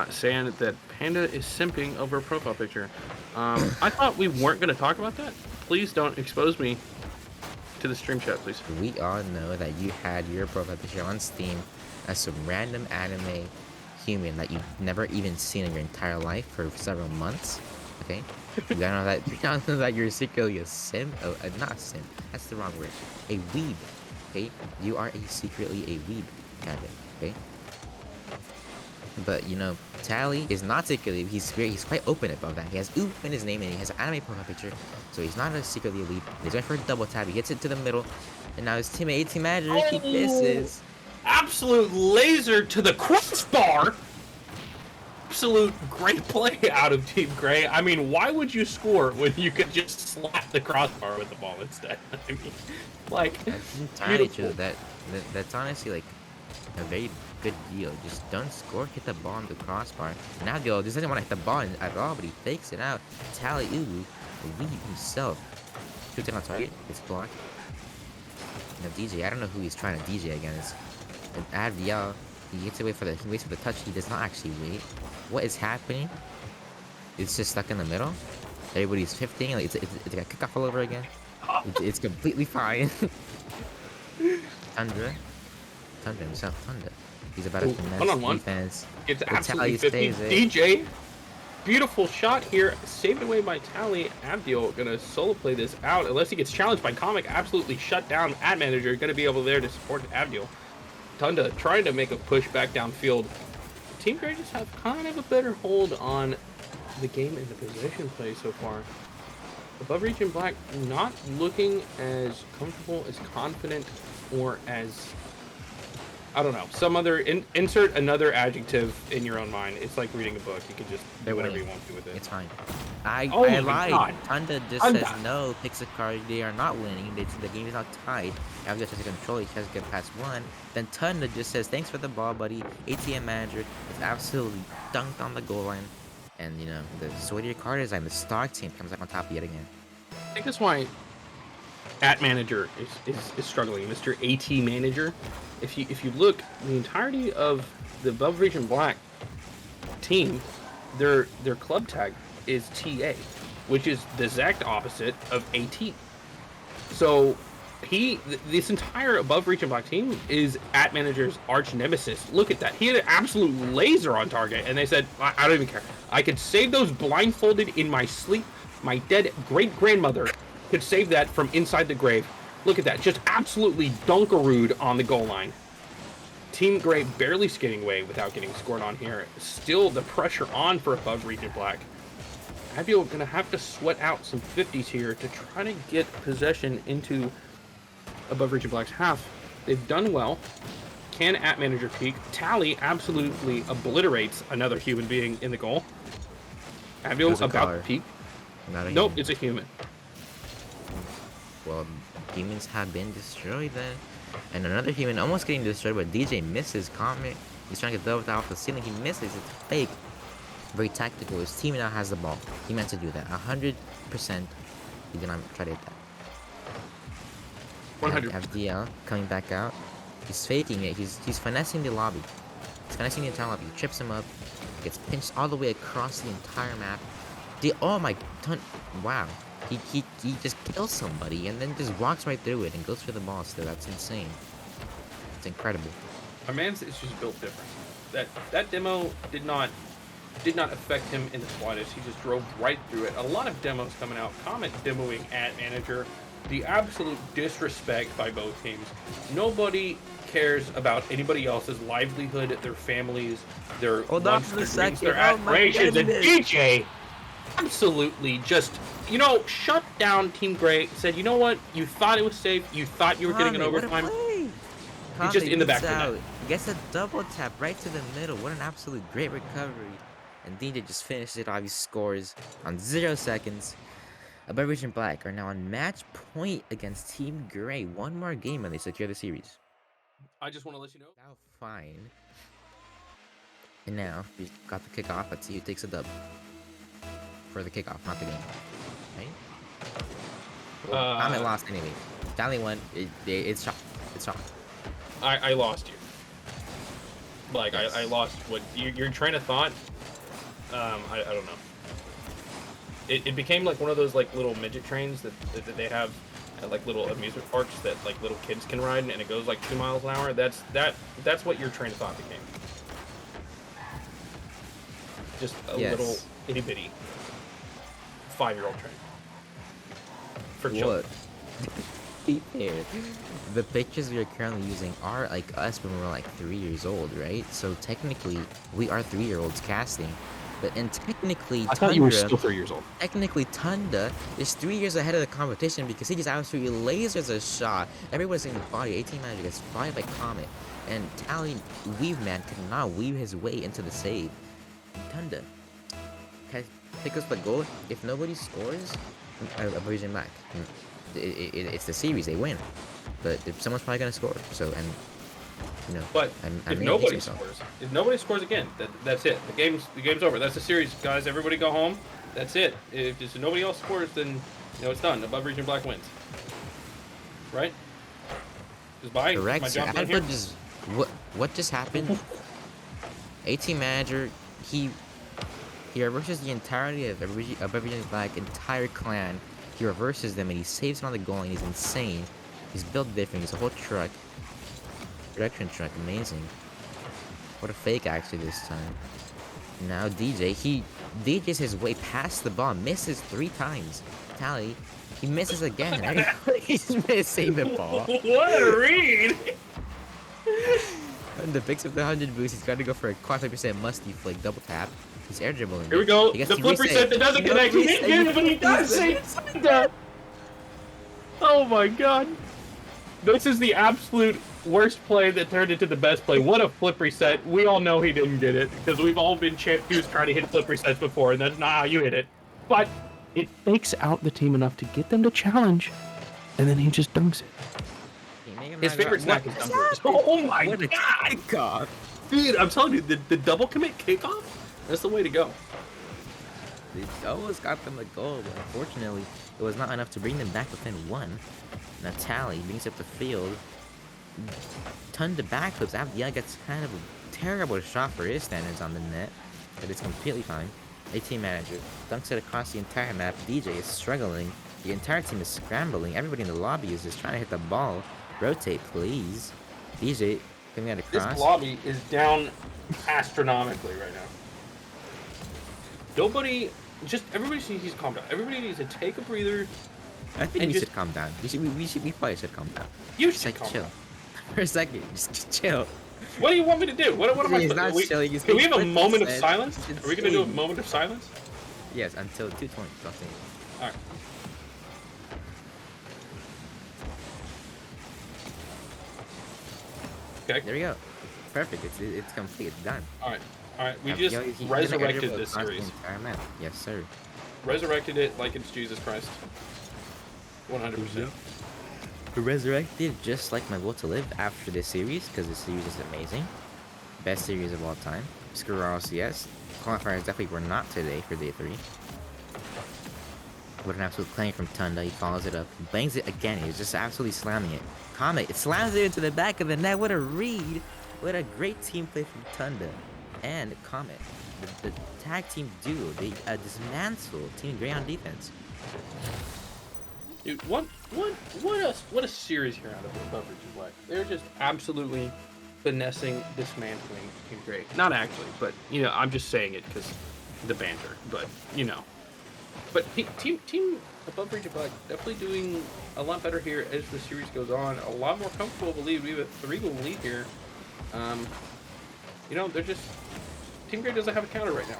saying that Panda is simping over a profile picture. I thought we weren't going to talk about that. Please don't expose me to the stream chat, please. We all know that you had your profile picture on Steam as some random anime human that you've never even seen in your entire life for several months. Okay? You gotta know that you're secretly a sim. Oh, not a sim. That's the wrong word. A weeb. Okay? You are secretly a weeb, kind of. Okay? But you know, Tally is not secretly. He's quite open about that. He has ooh in his name and he has an anime profile picture, so he's not secretly a weeb. He's going for a double tap. He gets it to the middle, and now his teammate, AT manager, he misses. Absolute laser to the crossbar. Absolute great play out of Team Gray. I mean, why would you score when you could just slap the crossbar with the ball instead? I mean, like, That's entirely true. That's honestly like a very good deal. Just don't score, hit the ball on the crossbar. Navio just doesn't want to hit the ball at all, but he fakes it out. Tally Uwu, Weeb himself, shooting on target. It's blocked. Now DJ, I don't know who he's trying to DJ against. And Adviel, he waits for the touch. He does not actually wait. What is happening? It's just stuck in the middle. Everybody's 15. Like, it's like a kickoff all over again. It's completely fine. Tundra himself, Tundra. He's about to finesse defense. It's absolutely 50. DJ, beautiful shot here, saved away by Tally. Abdiel gonna solo play this out unless he gets challenged by Comic. Absolutely shut down. Ad manager gonna be able there to support Abdiel. Tunda trying to make a push back downfield. Team Grey just have kind of a better hold on the game and the position play so far. Above Region Black not looking as comfortable, as confident, or as, I don't know, some other, insert another adjective in your own mind. It's like reading a book. You can just do whatever you want to with it. It's fine. I lied. God. Tunda just says no, picks a card. They are not winning. The game is not tied. Abdiel tries to control it. He tries to get past one. Then Tunda just says, thanks for the ball, buddy. ATM manager is absolutely dunked on the goal line. And, you know, the Zoidier card design, the stock team comes up on top yet again. I think that's why at manager is struggling. Mr. AT manager. If you look, the entirety of the Above Region Black team, their club tag is TA, which is the exact opposite of AT. So this entire Above Region Black team is at manager's arch nemesis. Look at that. He had an absolute laser on target, and they said, I don't even care. I could save those blindfolded in my sleep. My dead great-grandmother could save that from inside the grave. Look at that. Just absolutely dunkarooed on the goal line. Team Grey barely skating away without getting scored on here. Still the pressure on for Above Region Black. Abdiel going to have to sweat out some 50s here to try to get possession into Above Region Black's half. They've done well. Can at manager peak? Tally absolutely obliterates another human being in the goal. Abdiel about to peak. Nope, it's a human. Well, humans have been destroyed then. And another human almost getting destroyed, but DJ misses Comet. He's trying to get double off the ceiling. He misses. It's fake. Very tactical. His team now has the ball. He meant to do that. 100%. He did not try to hit that. 100. FDL coming back out. He's faking it. He's finessing the lobby. He's finessing the entire lobby. He trips him up. Gets pinched all the way across the entire map. Oh my ton! Wow, he just kills somebody and then just walks right through it and goes for the ball. Still, that's insane. It's incredible. Our man's is just built different. That demo did not affect him in the slightest. He just drove right through it. A lot of demos coming out. Comet demoing at manager. The absolute disrespect by both teams. Nobody cares about anybody else's livelihood, their families, their lunch, their drinks, their aspirations, and DJ absolutely just, shut down Team Grey. Said, you know what? You thought it was safe. You thought you were getting an overtime. He's just in the back of the net. Gets a double tap right to the middle. What an absolute great recovery. And DJ just finished it off. He scores on 0 seconds. Above Region Black are now on match point against Team Grey. One more game and they secure the series. I just want to let you know. Now fine. And now we got the kickoff. Let's see who takes a dub. For the kickoff, not the game. Right? Well, Comet lost anyway. Tally won. It's shot. It's shot. I lost you. Like, yes. I lost what your train of thought. I don't know. It became like one of those like little midget trains that they have at like little amusement parks that like little kids can ride, and it goes like 2 miles an hour. That's what your train of thought became. Just a little itty bitty 5-year-old train for children. The pictures we are currently using are like us when we were like 3 years old, right? So technically, we are 3-year-olds casting. And technically, I thought you were still 3 years old. Technically, Tunda is 3 years ahead of the competition because he just absolutely lasers a shot. Everyone's in the body. 18 manager gets fired by Comet. And Tally Weave Man cannot weave his way into the save. Tunda pick us the goal. If nobody scores, a version back. It's the series, they win. But someone's probably gonna score. So, and you know, But I if made a nobody pace myself. scores again, that's it. The game's over. That's the series, guys. Everybody go home. That's it. If nobody else scores, then it's done. Above Region Black wins. Right? Just bye. Correct, My sir. job done here. Just what just happened? 18 manager, he reverses the entirety of Everything Black entire clan. He reverses them and he saves another goal and he's insane. He's built different. He's a whole truck. Production truck, amazing. What a fake actually this time. Now he DJs his way past the ball, misses 3 times. Tally, he misses again. He's missing the ball. What a read! And the picks up the 100 boost, he's got to go for a quad 5% musty flick, double tap. He's air dribbling. Here we go. He gets The to flip reset that doesn't connect. He didn't get it, but he does say it's done. Oh my god. This is the absolute worst play that turned into the best play. What a flip reset. We all know he didn't get it because we've all been champions trying to hit flip resets before, and that's not how you hit it. But it fakes out the team enough to get them to challenge, and then he just dunks it. His favorite snack is dunkers. Oh my What a god! kickoff. Dude, I'm telling you, the double commit kickoff, that's the way to go. They almost got them a goal, but unfortunately, it was not enough to bring them back within 1. Now Tally brings up the field. Ton to backflips. Abdiel gets kind of a terrible shot for his standards on the net, but it's completely fine. 18 manager dunks it across the entire map. DJ is struggling. The entire team is scrambling. Everybody in the lobby is just trying to hit the ball. Rotate, please. DJ coming out across. This lobby is down astronomically right now. Nobody, everybody needs to calm down. Everybody needs to take a breather. I think we should calm down. We probably should calm down. You Just should calm chill. down. For a second, just chill. What do you want me to do? What am I He's supposed not to do? chilling, he's Can we have a being moment of flipped silence? instead. Are we going to do a moment of silence? Yes, until 220. I'll say. Alright. Okay. There we go. Perfect. It's complete. It's done. Alright. Alright. We Now, just he's gonna resurrected dribble this across the series. entire map. Yes, sir. Resurrected it like it's Jesus Christ. 100%. Resurrected just like my will to live after this series, because this series is amazing. Best series of all time. Screw RLCS. Qualifiers definitely were not today for day 3. What an absolute claim from Tunda. He follows it up. Bangs it again. He's just absolutely slamming it. Comet. It slams it into the back of the net. What a read. What a great team play from Tunda. And Comet. The tag team duo. They dismantle Team Grey on defense. Dude, what a series here out of the Above Region Black. They're just absolutely finessing, dismantling Team Grey. Not actually, but I'm just saying it because the banter. But but team Above Region Black definitely doing a lot better here as the series goes on. A lot more comfortable to lead. We have a 3-goal lead here. They're just Team Grey doesn't have a counter right now,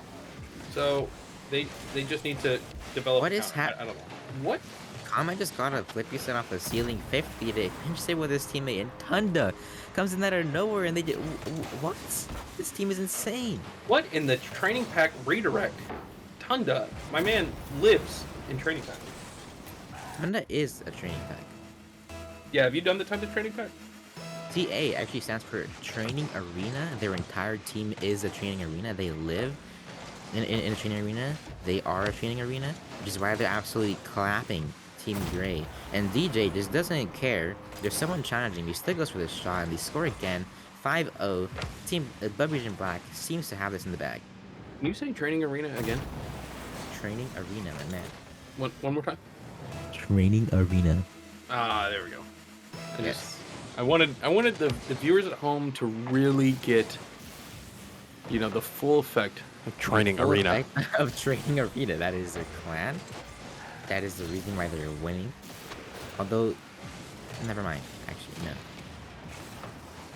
so they just need to develop. What a is counter. I don't know what. Comet just got a flip reset off the ceiling 50 to pinch it with his teammate, and Tunda comes in out of nowhere, and they did what? This team is insane. What in the training pack redirect? Tunda, my man, lives in training pack. Tunda is a training pack. Yeah, have you done the Tunda training pack? TA actually stands for Training Arena. Their entire team is a training arena. They live in a training arena. They are a training arena, which is why they're absolutely clapping Team Grey. And DJ just doesn't care. There's someone challenging. He still goes for the shot, and they score again. 5-0. Team Above Region Black seems to have this in the bag. Can you say training arena again? Training Arena, my man. One more time. Training Arena. Ah, there we go. Yes. I wanted the viewers at home to really get the full effect of training Full arena. effect of Training Arena. That is their clan. That is the reason why they're winning. Although, never mind. Actually, no.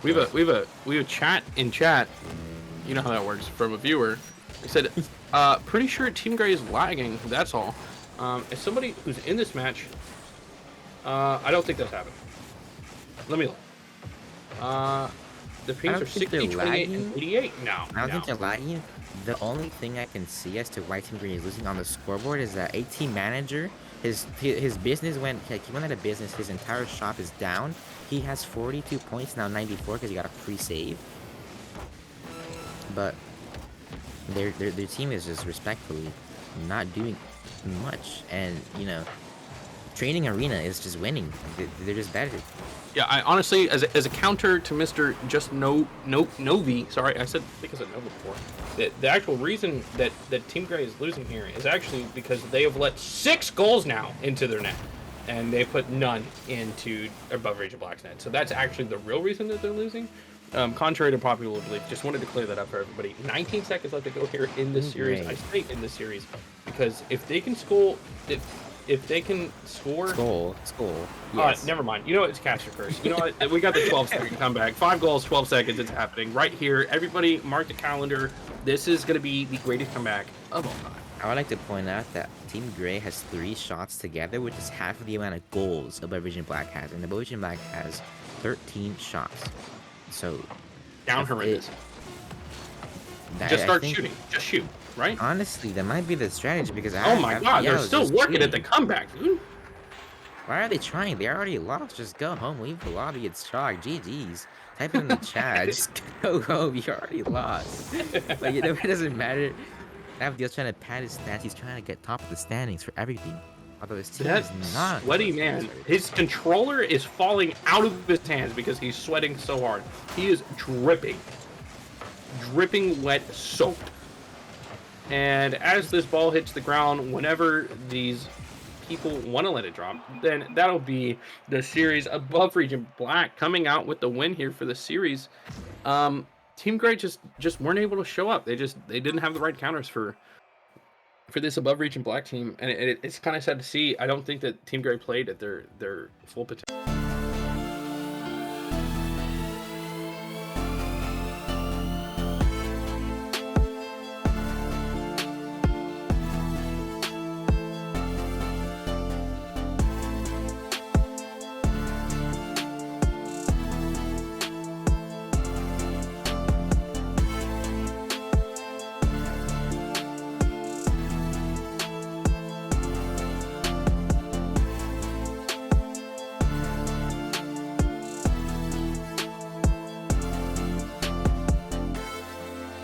We have a chat in chat. You know how that works from a viewer. They said, pretty sure Team Grey is lagging. That's all. As somebody who's in this match, I don't think that's happened. Let me look. The pings are 60, 28, and 88 now. I don't think they're lagging. The only thing I can see as to why Team Green is losing on the scoreboard is that 18 manager His business went, like, he went out of business. His entire shop is down. He has 42 points now, 94 because he got a free save. But their team is just respectfully not doing much, and you know, Training Arena is just winning. They're just better. Yeah, I honestly, as a counter to Mr. Just Novi, sorry, I think I said Nova before. The actual reason that Team Grey is losing here is actually because they have let 6 goals now into their net, and they put none into Above Region Black's net. So that's actually the real reason that they're losing. Contrary to popular belief, just wanted to clear that up for everybody. 19 seconds left to go here in this series. Great. I say in this series because if they can score, if they can score, Skull. Yes. never mind. You know what? It's Caster Curse. You know what? We got the 12-second comeback. 5 goals, 12 seconds. It's happening right here. Everybody, mark the calendar. This is going to be the greatest comeback of all time. I would like to point out that Team Grey has 3 shots together, which is half of the amount of goals Above Region Black has, and Above Region Black has 13 shots. So Down horrendous. Just start shooting. Just shoot. Right? Honestly, that might be the strategy because Oh my god, they're still working at the comeback, dude. Why are they trying? They already lost. Just go home, leave the lobby. It's chalk. GG's. Type it in the chat. Just go home. You already lost. Like, you know, it doesn't matter. Abdiel's trying to pad his stats. He's trying to get top of the standings for everything. Although his team That is not. sweaty man. His controller is falling out of his hands because he's sweating so hard. He is dripping. Dripping wet, soaked. And as this ball hits the ground, whenever these people want to let it drop, then that'll be the series. Above Region Black coming out with the win here for the series. Team Grey just weren't able to show up. They didn't have the right counters for this Above Region Black team, and it's kind of sad to see. I don't think that Team Grey played at their full potential.